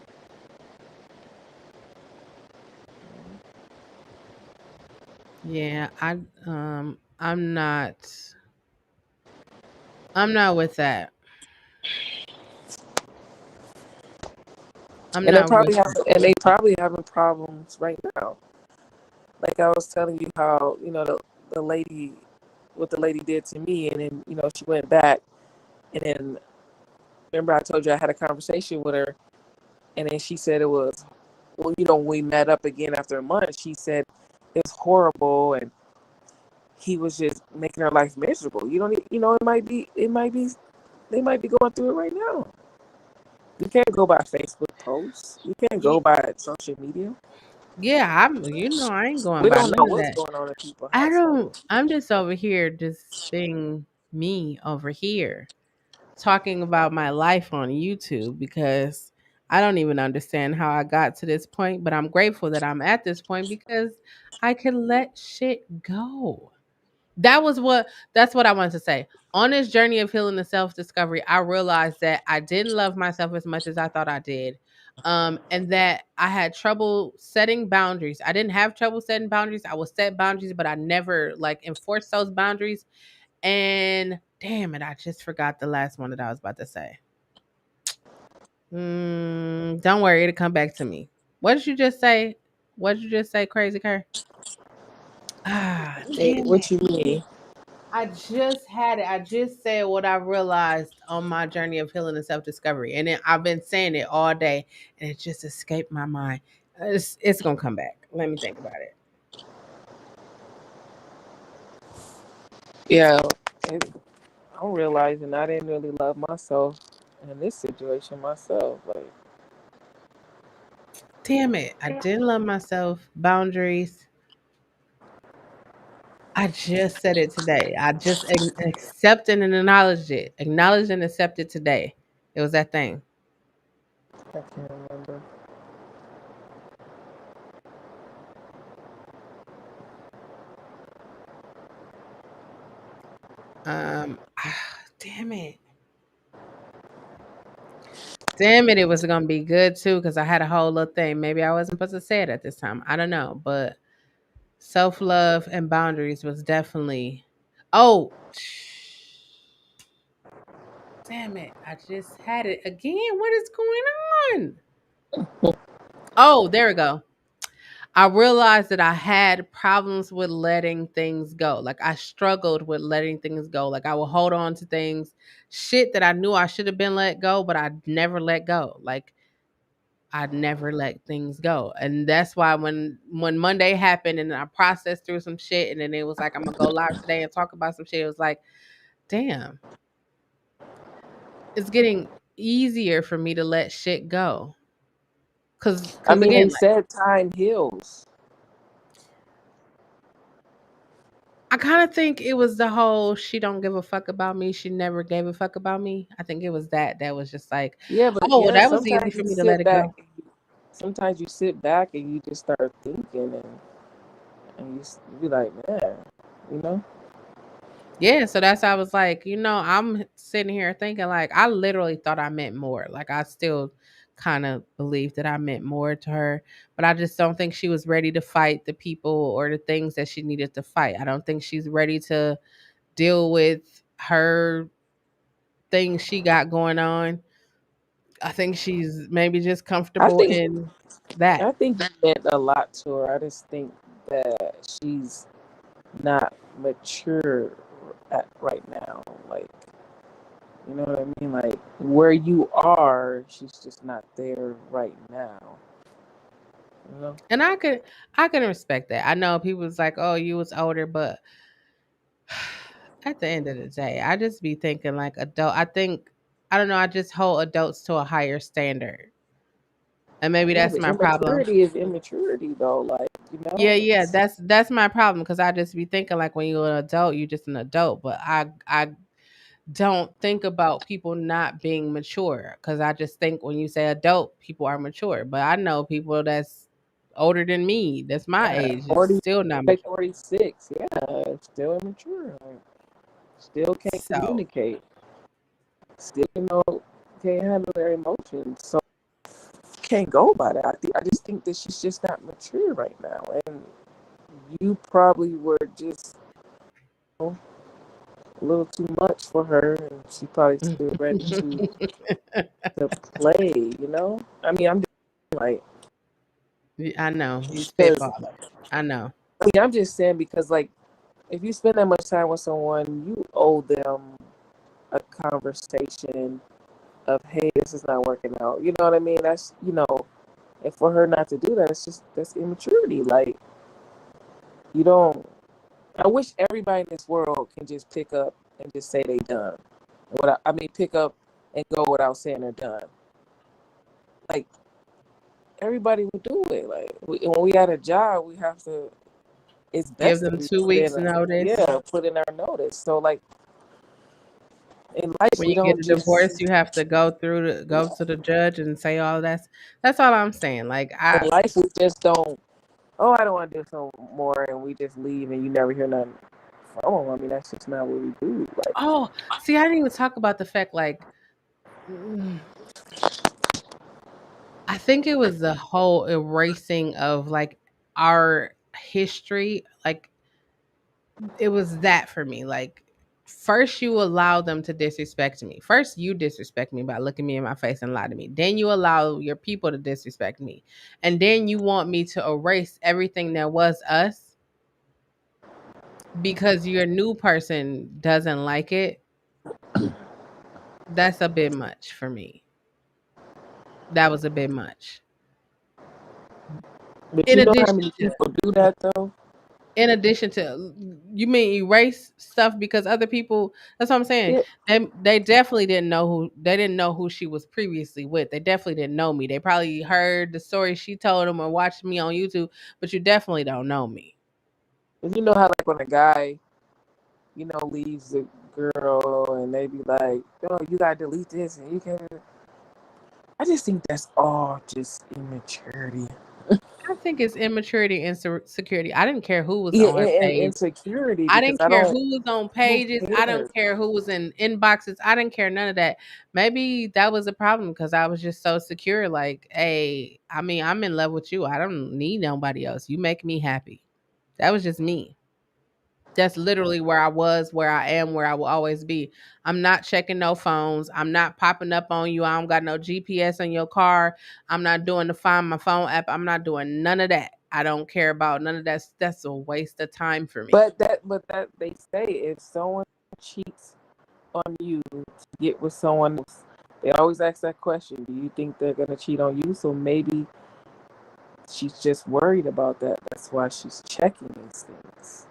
Yeah, I'm not with that. I'm And not with it. they probably having problems right now. Like I was telling you how, the lady, what the lady did to me, and then, she went back, and then, remember I told you I had a conversation with her, and then she said it was, well, when we met up again after a month, she said it was horrible, and he was just making her life miserable. You don't, they might be going through it right now. You can't go by Facebook posts. You can't go Ye- by social media. Yeah, I ain't going We by don't know none of what's that. going on in people's households. I'm just over here just being me over here talking about my life on YouTube because I don't even understand how I got to this point, but I'm grateful that I'm at this point because I can let shit go. That's what I wanted to say. On this journey of healing and self-discovery, I realized that I didn't love myself as much as I thought I did. And that I had trouble setting boundaries. I didn't have trouble setting boundaries. I would set boundaries, but I never like enforced those boundaries. And damn it, I just forgot the last one that I was about to say. Don't worry, it'll come back to me. What did you just say? What did you just say, Crazy Cur? Ah, damn it. What you mean? I just had it. I just said what I realized on my journey of healing and self discovery. And then I've been saying it all day and it just escaped my mind. It's going to come back. Let me think about it. Yeah, I'm realizing I didn't really love myself in this situation myself. Like, Damn it. I didn't love myself. Boundaries. I just said it today. I just accepted and acknowledged it. Acknowledged and accepted today. It was that thing. I can't remember. Damn it. Damn it, it was gonna be good too because I had a whole little thing. Maybe I wasn't supposed to say it at this time. I don't know, but self love and boundaries was definitely. Oh, damn it! I just had it again. What is going on? Oh, there we go. I realized that I had problems with letting things go. Like I struggled with letting things go. Like I would hold on to things, shit that I knew I should have been let go, but I never let go. Like I never let things go. And that's why when Monday happened and I processed through some shit and then it was like I'm gonna go live today and talk about some shit, it was like, damn, it's getting easier for me to let shit go. I Cause mean, they again, like said time heals. I kind of think it was the whole she don't give a fuck about me. She never gave a fuck about me. I think it was that was just like, Yeah, but oh, well, yeah, that was easy for me to let it go. sometimes you sit back and you just start thinking, and you be like, man, you know. Yeah, so that's I was like, I'm sitting here thinking like I literally thought I meant more. Like I still kind of believe that I meant more to her, but I just don't think she was ready to fight the people or the things that she needed to fight. I don't think she's ready to deal with her things she got going on. I think she's maybe just I comfortable think in that. I think it meant a lot to her. I just think that she's not mature right now. Like, you know what I mean? Like where you are, she's just not there right now. You know? And I can respect that. I know people was like, "Oh, you was older," but at the end of the day, I just be thinking like adult. I don't know. I just hold adults to a higher standard, and maybe Yeah, that's but my problem. immaturity is immaturity though. Like, Yeah, yeah, it's that's my problem because I just be thinking like when you're an adult, you're just an adult. But I don't think about people not being mature because I just think when you say adult, people are mature. But I know people that's older than me, that's my age, is 40, still not like mature. 46. Yeah, still immature. Like, still can't So communicate. Still, can't handle their emotions. So can't go by that. I just think that she's just not mature right now, and you probably were just a little too much for her, and she probably still ready to play. I mean, I'm just like I know you because spitballer. I know. I'm just saying because like if you spend that much time with someone, you owe them a conversation of hey, this is not working out. You know what I mean? That's and for her not to do that, that's immaturity. Like you don't. I wish everybody in this world can just pick up and just say they done. I mean, pick up and go without saying they're done. Like everybody would do it. Like when we had a job, we have to. It's Give best that them we 2 weeks notice. put in our notice. So like in life, When we you get don't a just divorce, you have to go to the judge and say all that's all I'm saying. Like in life we just don't. Oh, I don't want to do some more, and we just leave, and you never hear nothing from them. I mean, that's just not what we do. Like, oh, see, I didn't even talk about the fact like mm, I think it was the whole erasing of like our history. Like it was that for me. Like first you allow them to disrespect me. First you disrespect me by looking me in my face and lie to me. Then you allow your people to disrespect me. And then you want me to erase everything that was us because your new person doesn't like it. That's a bit much for me. That was a bit much. but In you know how addition many to people do that though? in addition to you mean erase stuff because other people, that's what I'm saying. Yeah, They definitely didn't know who she was previously with. They definitely didn't know me. They probably heard the story she told them or watched me on YouTube, but you definitely don't know me. and you know how like when a guy leaves a girl and they be like, "Oh, you gotta delete this," and you can. I just think that's all just immaturity. I think it's immaturity and security. I didn't care who was Yeah, on her and page. insecurity I because didn't I care don't. who was on Who pages. I cares? didn't care who was in inboxes. I didn't care none of that. Maybe that was a problem because I was just so secure. Like, hey, I mean, I'm in love with you. I don't need nobody else. You make me happy. That was just me. That's literally where I was, where I am, where I will always be. I'm not checking no phones. I'm not popping up on you. I don't got no GPS on your car. I'm not doing the find my phone app. I'm not doing none of that. I don't care about none of that. That's a waste of time for me. But that they say if someone cheats on you to get with someone else, they always ask that question: do you think they're gonna cheat on you? So maybe she's just worried about that. That's why she's checking these things.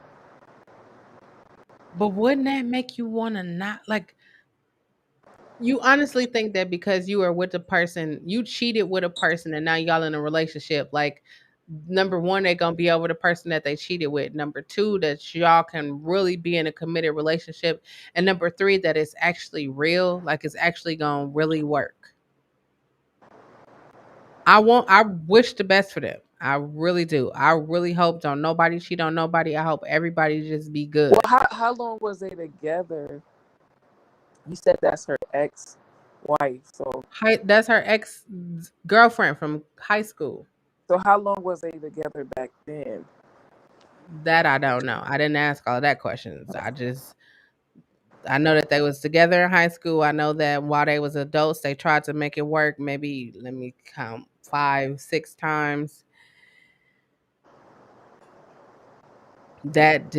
But wouldn't that make you want to not like you honestly think that because you were with a person, you cheated with a person and now y'all in a relationship, like number one, they're gonna be over the person that they cheated with. Number two, that y'all can really be in a committed relationship. And number three, that it's actually real, like it's actually gonna really work. I wish the best for them. I really do. I really hope don't nobody cheat on nobody. I hope everybody just be Well, good. how long was they together? You said that's her ex wife. That's her ex girlfriend from high school. So how long was they together back then? That I don't know. I didn't ask all of that questions. I know that they was together in high school. I know that while they was adults, they tried to make it work. Maybe let me count 5, 6 times. That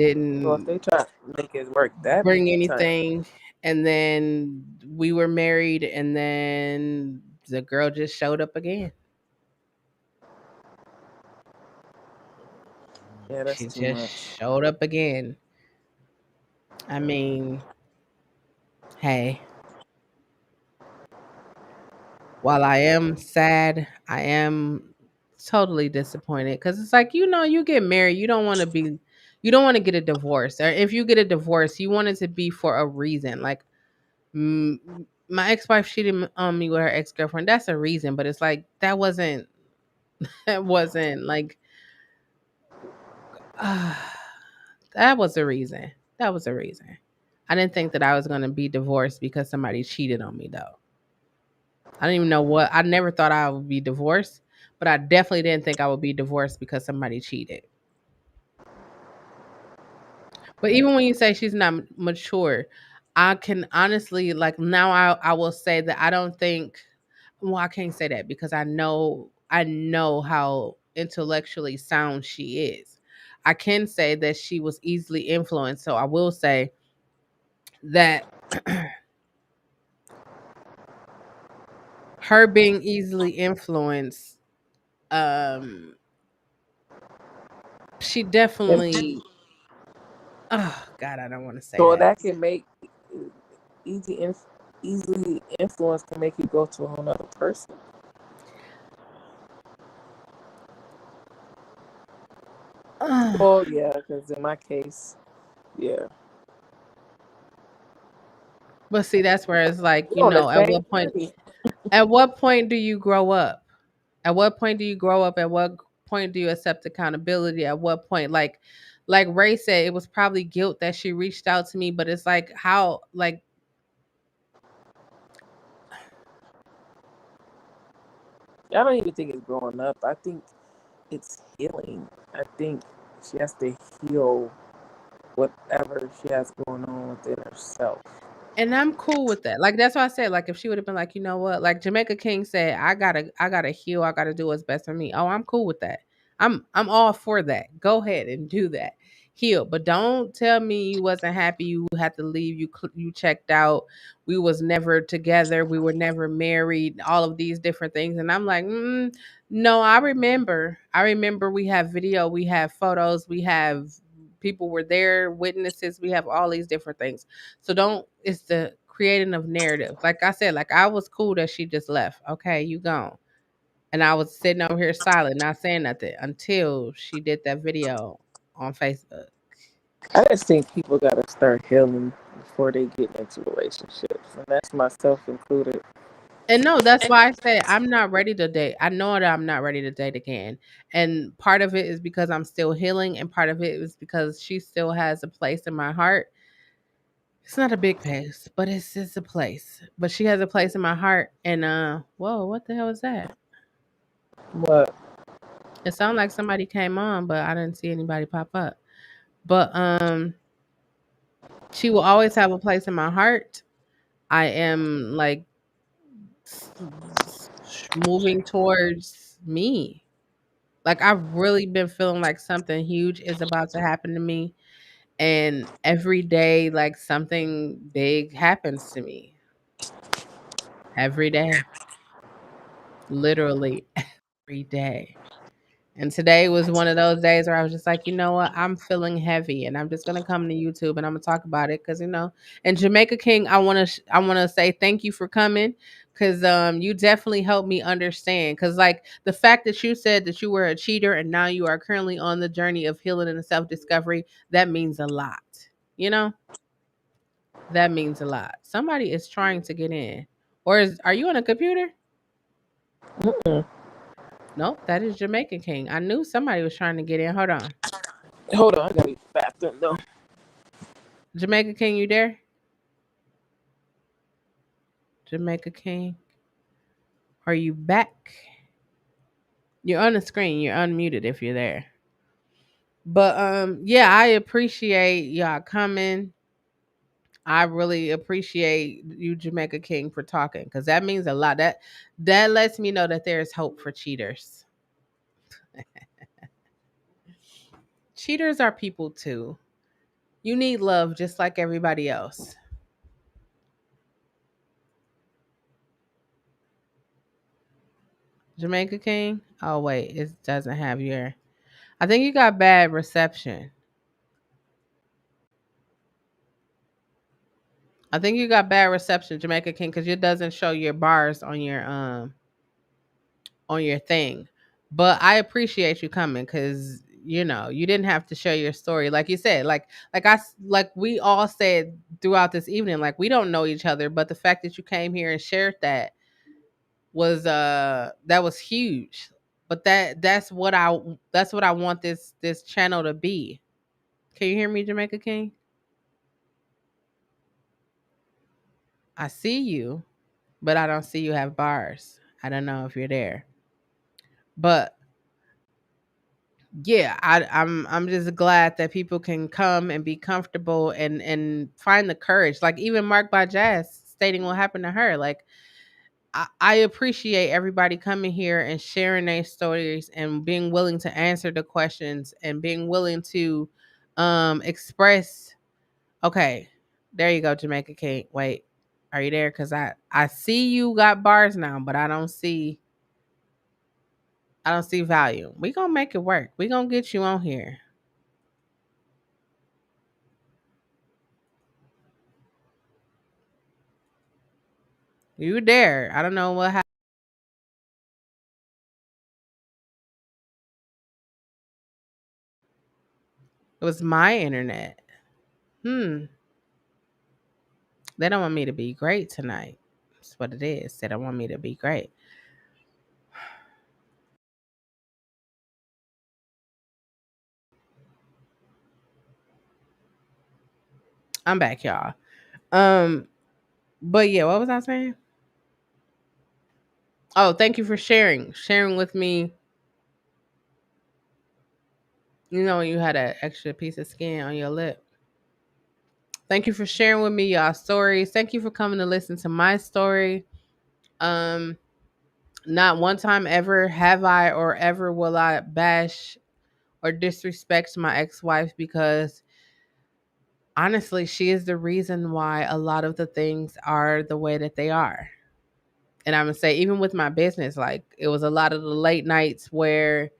So if didn't they try to make it work that many bring times, anything. And then we were married, and then the girl just showed up again. yeah, that's She too just much. showed up again. I mean, hey, while I am sad, I am totally disappointed because it's like, you get married, you don't want to get a divorce. Or if you get a divorce, you want it to be for a reason. Like, mm, my ex wife cheated on me with her ex girlfriend. That's a reason, but it's like, that wasn't like, that was a reason. That was a reason. I didn't think that I was going to be divorced because somebody cheated on me, though. I don't even know what. I never thought I would be divorced, but I definitely didn't think I would be divorced because somebody cheated. But even when you say she's not mature, I can honestly, like, now I will say that I don't think. Well, I can't say that because I know how intellectually sound she is. I can say that she was easily influenced, so I will say that her being easily influenced, um, she And definitely. Oh God, I don't want to say so that. that can make easy easily influence can make you go to a whole nother person. Well, yeah, because in my case, yeah, But see, that's where it's like, we're on the at same what point journey. do you grow up? At what point do you grow up? At what point do you accept accountability? At what point, like Ray said, it was probably guilt that she reached out to me, but it's like, how, like, I don't even think it's growing up. I think it's healing. I think she has to heal whatever she has going on within herself. and I'm cool with that. Like, that's why I said, like, if she would have been like, you know what, like Jamaica King said, I gotta heal, I gotta do what's best for me. Oh, I'm cool with that. I'm all for that. Go ahead and do that. Heal, but don't tell me you wasn't happy. You had to leave. You checked out. We was never together. We were never married. All of these different things, and I'm like, no. I remember. I remember. We have video. We have photos. We have people were there, witnesses. We have all these different things. So don't. It's the creating of narrative. Like I said, like, I was cool that she just left. Okay, you gone. And I was sitting over here silent, not saying nothing until she did that video on Facebook. I just think people gotta start healing before they get into relationships, and that's myself included. And no, that's why I say I'm not ready to date. I know that I'm not ready to date again. And part of it is because I'm still healing, and part of it is because she still has a place in my heart. It's not a big place, but it's a place. But she has a place in my heart. And whoa, what the hell is that? But It sounded like somebody came on, but I didn't see anybody pop up. But she will always have a place in my heart. I am like moving towards me. Like, I've really been feeling like something huge is about to happen to me, and every day, like, something big happens to me. Every day, literally every day. And today was one of those days where I was just like, you know what? I'm feeling heavy, and I'm just gonna come to YouTube and I'm gonna talk about it because, And Jamaica King, I wanna say thank you for coming, because you definitely helped me understand. Because, like, the fact that you said that you were a cheater and now you are currently on the journey of healing and self discovery, that means a lot. You know, that means a lot. Somebody is trying to get in, or are you on a computer? mm-mm. Nope, that is Jamaican King. I knew somebody was trying to get in. Hold on. Hold on, I gotta use the bathroom though. Jamaica King, you there? Jamaica King. Are you back? You're on the screen. You're unmuted if you're there. But yeah, I appreciate y'all coming. I really appreciate you, Jamaica King, for talking because that means a lot. That lets me know that there's hope for cheaters. Cheaters are people too. You need love just like everybody else. Jamaica King. Oh wait, it doesn't have your. I think you got bad reception. I think you got bad reception, Jamaica King, because it doesn't show your bars on your thing. But I appreciate you coming because you didn't have to share your story, like you said, like we all said throughout this evening, like we don't know each other, but the fact that you came here and shared that was huge. But that's what I want this channel to be. Can you hear me, Jamaica King? I see you, but I don't see you have bars. I don't know if you're there. But yeah, I'm just glad that people can come and be comfortable and find the courage. Like even Mark by Jazz stating what happened to her. Like I appreciate everybody coming here and sharing their stories and being willing to answer the questions and being willing to express. Okay, there you go, Jamaica King. Wait, are you there? Cause I see you got bars now, but I don't see value. We gonna make it work. We gonna get you on here. You there? I don't know what happened. It was my internet. Hmm. They don't want me to be great tonight. That's what it is. They don't want me to be great. I'm back, y'all. Um, but yeah, what was I saying? Oh, thank you for sharing with me. You had an extra piece of skin on your lip. Thank you for sharing with me y'all stories. Thank you for coming to listen to my story. Um, Not one time ever have I or ever will I bash or disrespect my ex-wife because honestly, she is the reason why a lot of the things are the way that they are. And I'm gonna say, even with my business, like it was a lot of the late nights where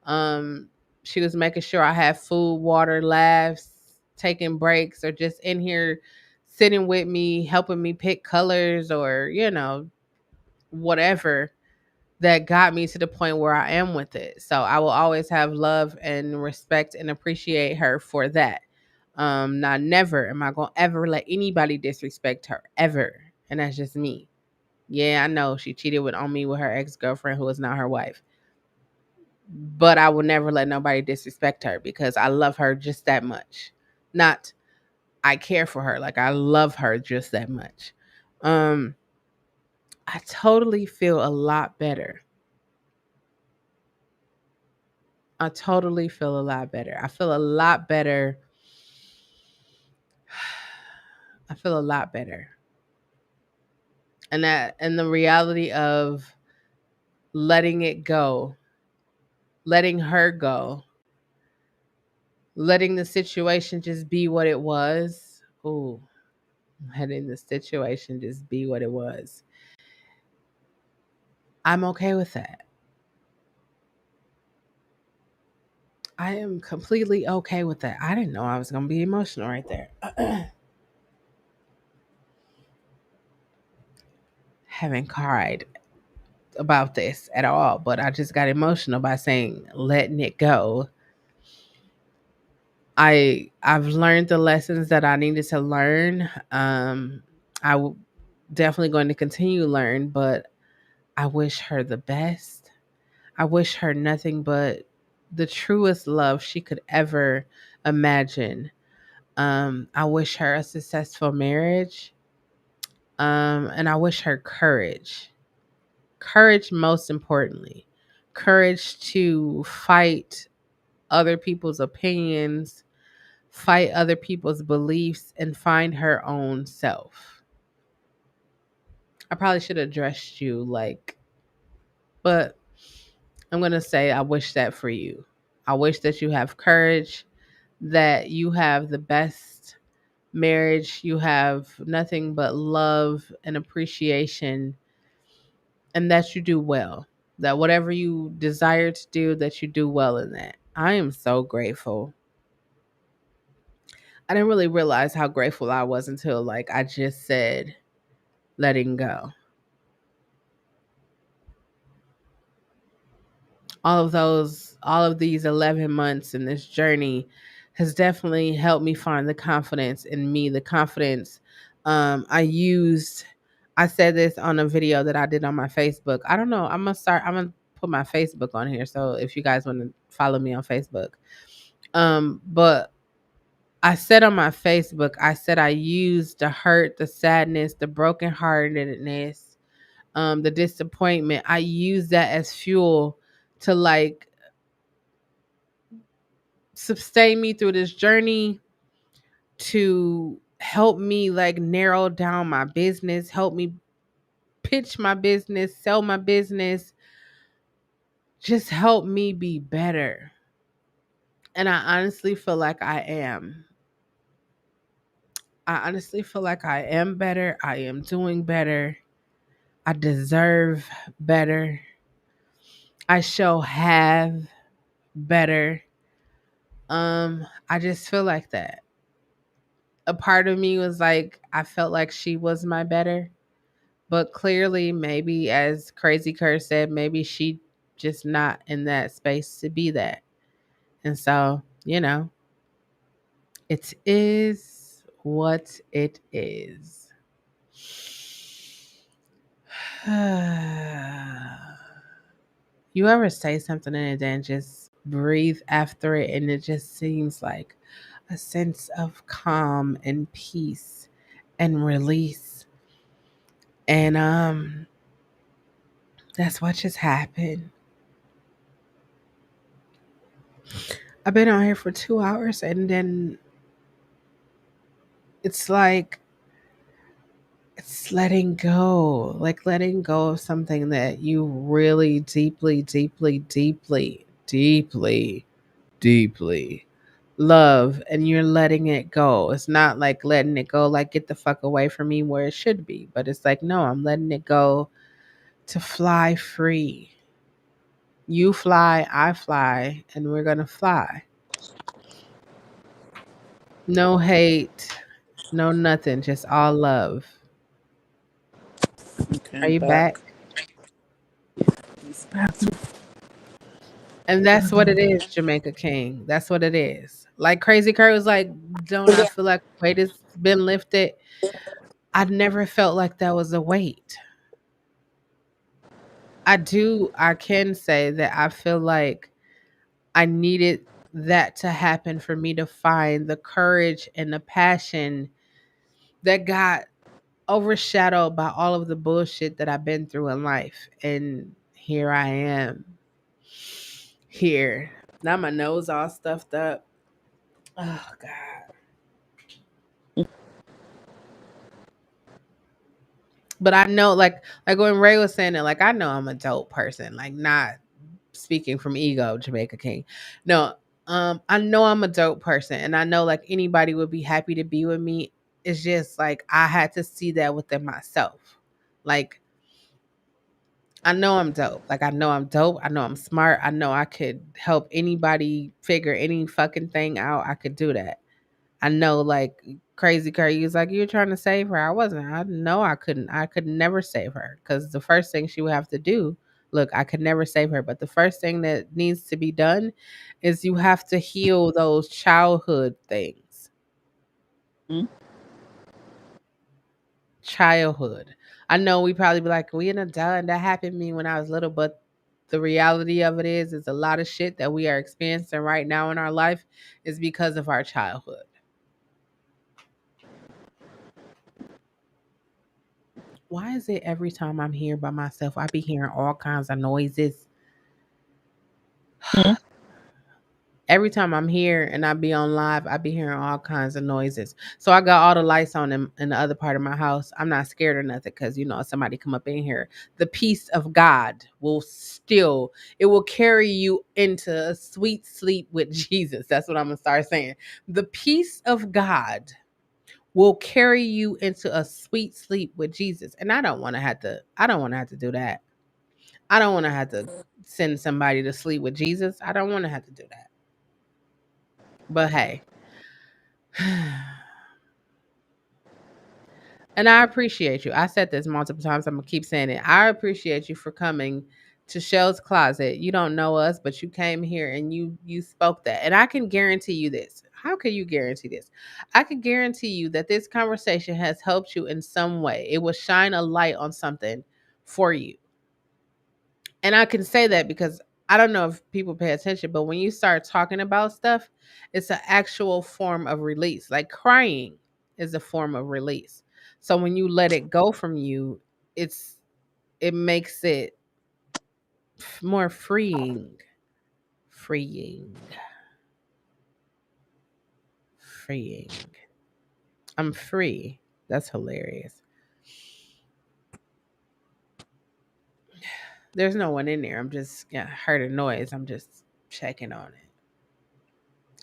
um she was making sure I had food, water, laughs, taking breaks, or just in here sitting with me, helping me pick colors or, whatever that got me to the point where I am with it. So I will always have love and respect and appreciate her for that. Now never am I gonna ever let anybody disrespect her ever, and that's just me. Yeah, I know she cheated on me with her ex girlfriend who is not her wife, but I will never let nobody disrespect her because I love her just that much. Not I care for her, like I love her just that much. Um, I totally feel a lot better. I totally feel a lot better. I feel a lot better. I feel a lot better. And the reality of letting it go, letting her go, letting the situation just be what it was. Ooh, letting the situation just be what it was. I'm okay with that. I am completely okay with that. I didn't know I was going to be emotional right there. Haven't cried about this at all, but I just got emotional by saying letting it go. I've learned the lessons that I needed to learn. Definitely going to continue to learn, but I wish her the best. I wish her nothing but the truest love she could ever imagine. I wish her a successful marriage. And I wish her courage. Courage, most importantly. Courage to fight other people's opinions, fight other people's beliefs, and find her own self. I probably should have addressed you like, but I'm going to say I wish that for you. I wish that you have courage, that you have the best marriage, you have nothing but love and appreciation, and that you do well. That whatever you desire to do, that you do well in that. I am so grateful. I didn't really realize how grateful I was until like I just said letting go. All of these 11 months in this journey has definitely helped me find the confidence in me, the confidence I used. I said this on a video that I did on my Facebook. I don't know, I'm gonna put my Facebook on here, so if you guys want to follow me on Facebook. But I said on my Facebook, I said I used the hurt, the sadness, the brokenheartedness, the disappointment. I used that as fuel to like sustain me through this journey, to help me like narrow down my business, help me pitch my business, sell my business, just help me be better. And I honestly feel like I am. I honestly feel like I am better. I am doing better. I deserve better. I shall have better. I just feel like that. A part of me was like, I felt like she was my better. But clearly, maybe as Crazy Curse said, maybe she just not in that space to be that. And so, it is what it is. You ever say something and then just breathe after it, and it just seems like a sense of calm and peace and release. And that's what just happened. I've been on here for 2 hours, and then it's like it's letting go, like letting go of something that you really deeply, deeply, deeply, deeply, deeply love, and you're letting it go. It's not like letting it go like get the fuck away from me where it should be, but it's like no, I'm letting it go to fly free. You fly, I fly, and we're gonna fly. No hate, no nothing, just all love. Okay, Are I'm you back. back? Use the bathroom. And that's what it is, Jamaica King. That's what it is. Like Crazy Kurt was like, don't I feel like weight has been lifted? I never felt like that was a weight. I can say that I feel like I needed that to happen for me to find the courage and the passion that got overshadowed by all of the bullshit that I've been through in life. And here I am. Here. Now my nose all stuffed up. Oh God. But I know like when Ray was saying it, like I know I'm a dope person. Like not speaking from ego, Jamaica King. No, I know I'm a dope person, and I know like anybody would be happy to be with me. It's just like I had to see that within myself. Like I know I'm dope. Like I know I'm dope. I know I'm smart. I know I could help anybody figure any fucking thing out. I could do that. I know like Crazy Curry was like, you're trying to save her. I wasn't. I know I couldn't. I could never save her because the first thing she would have to do, look, I could never save her. But the first thing that needs to be done is you have to heal those childhood things. Hmm? Childhood. I know we probably be like, we an adult and that happened to me when I was little, but The reality of it is a lot of shit that we are experiencing right now in our life is because of our childhood. Why is it every time I'm here by myself, I be hearing all kinds of noises? Hmm. Every time I'm here and I be on live, I be hearing all kinds of noises. So I got all the lights on in the other part of my house. I'm not scared or nothing because somebody come up in here. The peace of God will still it will carry you into a sweet sleep with Jesus. That's what I'm gonna start saying. The peace of God will carry you into a sweet sleep with Jesus. And I don't want to have to do that. I don't want to have to send somebody to sleep with Jesus. I don't want to have to do that. But hey, and I appreciate you. I said this multiple times. I'm gonna keep saying it. I appreciate you for coming to Shelle's Closet. You don't know us, but you came here and you spoke that. And I can guarantee you this. How can you guarantee this? I can guarantee you that this conversation has helped you in some way. It will shine a light on something for you. And I can say that because I don't know if people pay attention, but when you start talking about stuff, it's an actual form of release. Like crying is a form of release. So when you let it go from you, it's it makes it more freeing. Freeing. Freeing. I'm free. That's hilarious. There's no one in there. I'm just heard a noise. I'm just checking on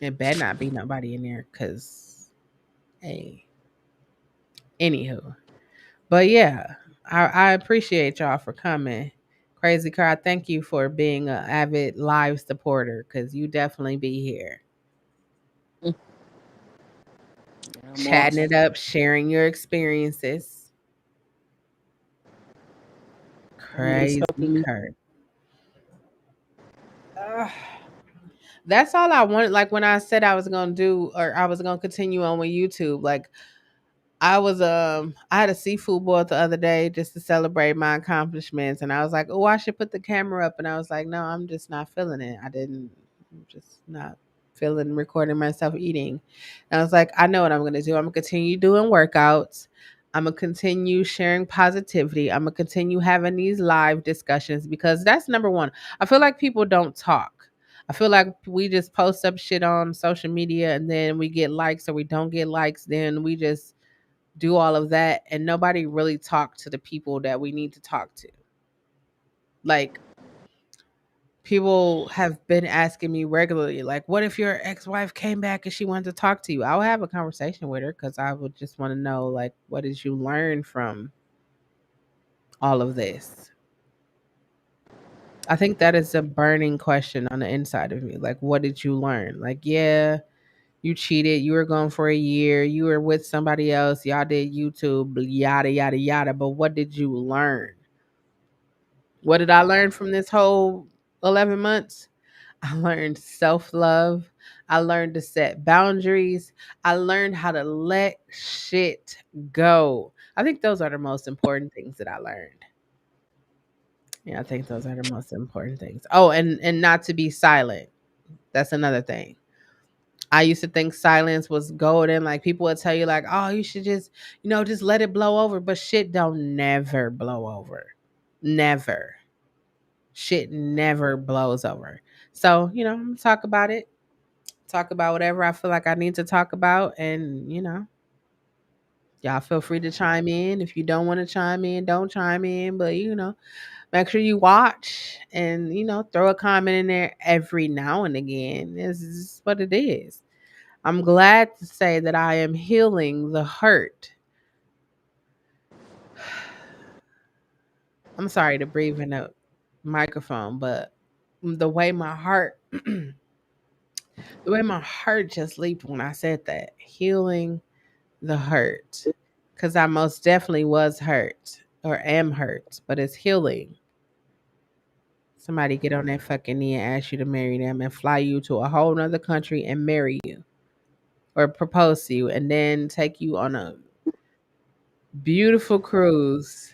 it. It better not be nobody in there because hey. Anywho. But yeah, I appreciate y'all for coming. Crazy Car, thank you for being an avid live supporter because you definitely be here. I'm Chatting watching. it up, sharing your experiences. It's Crazy helping me. Kurt. Ugh. That's all I wanted. Like when I said I was gonna do or I was gonna continue on with YouTube, like I had a seafood boil the other day just to celebrate my accomplishments and I was like, "Oh, I should put the camera up." And I was like, "No, I'm just not feeling it. I'm just not feeling recording myself eating." And I was like, "I know what I'm going to do. I'm going to continue doing workouts. I'm going to continue sharing positivity. I'm going to continue having these live discussions because that's number 1. I feel like people don't talk. I feel like we just post up shit on social media and then we get likes or we don't get likes, then we just do all of that and nobody really talk to the people that we need to talk to. Like people have been asking me regularly like what if your ex-wife came back and she wanted to talk to you? I'll have a conversation with her cuz I would just want to know like what did you learn from all of this? I think that is a burning question on the inside of me. Like what did you learn? Like yeah, you cheated, you were gone for a year, you were with somebody else, y'all did YouTube, yada yada yada, but what did you learn? What did I learn from this whole 11 months? I learned self love. I learned to set boundaries. I learned how to let shit go. I think those are the most important things that I learned. Yeah, I think those are the most important things. Oh, and not to be silent. That's another thing. I used to think silence was golden. Like people would tell you, like, oh, you should just let it blow over. But shit don't never blow over. Never. Shit never blows over. So, I'm gonna talk about it. Talk about whatever I feel like I need to talk about. And, y'all feel free to chime in. If you don't want to chime in, don't chime in. But, make sure you watch and, throw a comment in there every now and again. This is what it is. I'm glad to say that I am healing the hurt. I'm sorry to breathe in a microphone, but the way my heart just leaped when I said that. Healing the hurt. Because I most definitely was hurt or am hurt, but it's healing. Somebody get on that fucking knee and ask you to marry them and fly you to a whole nother country and marry you or propose to you and then take you on a beautiful cruise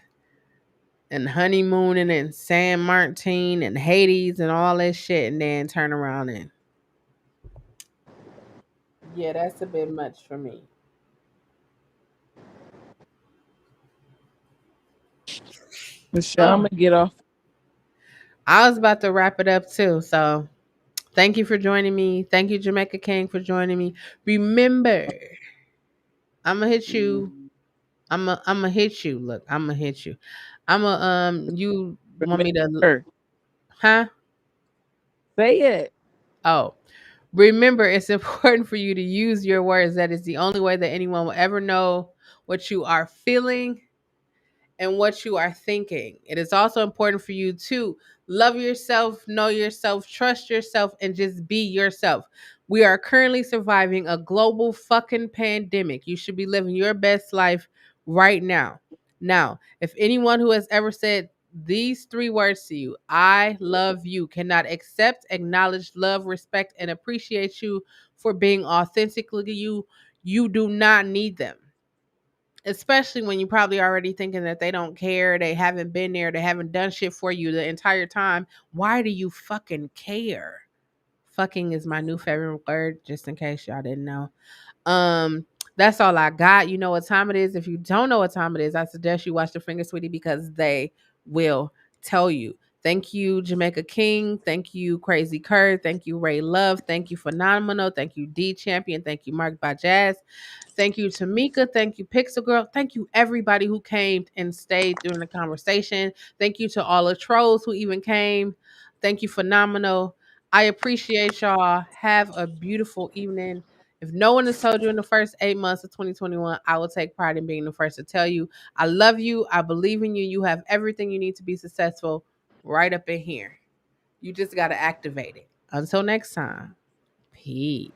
and honeymooning and San Martin and Hades and all that shit, and then turn around and yeah, that's a bit much for me. Michelle, I'm Oh, gonna get off. I was about to wrap it up too. So thank you for joining me. Thank you, Jamaica King, for joining me. Remember, I'm gonna hit you. I'm gonna hit you. Look, I'm gonna hit you. I'm gonna You want me to? Remember, Huh? say it. Oh, remember, it's important for you to use your words. That is the only way that anyone will ever know what you are feeling and what you are thinking. It is also important for you to love yourself, know yourself, trust yourself, and just be yourself. We are currently surviving a global fucking pandemic. You should be living your best life right now. Now, if anyone who has ever said these three words to you, I love you, cannot accept, acknowledge, love, respect, and appreciate you for being authentically you, you do not need them, especially when you're probably already thinking that they don't care, they haven't been there, they haven't done shit for you the entire time. Why do you fucking care? Fucking is my new favorite word, just in case y'all didn't know. Um, that's all I got. You know what time it is. If you don't know what time it is, I suggest you watch the Finger Sweetie because they will tell you. Thank you, Jamaica King. Thank you, Crazy Kurt. Thank you, Ray Love. Thank you, Phenomenal. Thank you, D Champion. Thank you, Mark by Jazz. Thank you, Tamika. Thank you, Pixel Girl. Thank you, everybody who came and stayed during the conversation. Thank you to all the trolls who even came. Thank you, Phenomenal. I appreciate y'all. Have a beautiful evening. If no one has told you in the first 8 months of 2021, I will take pride in being the first to tell you I love you. I believe in you. You have everything you need to be successful right up in here. You just got to activate it. Until next time, peace.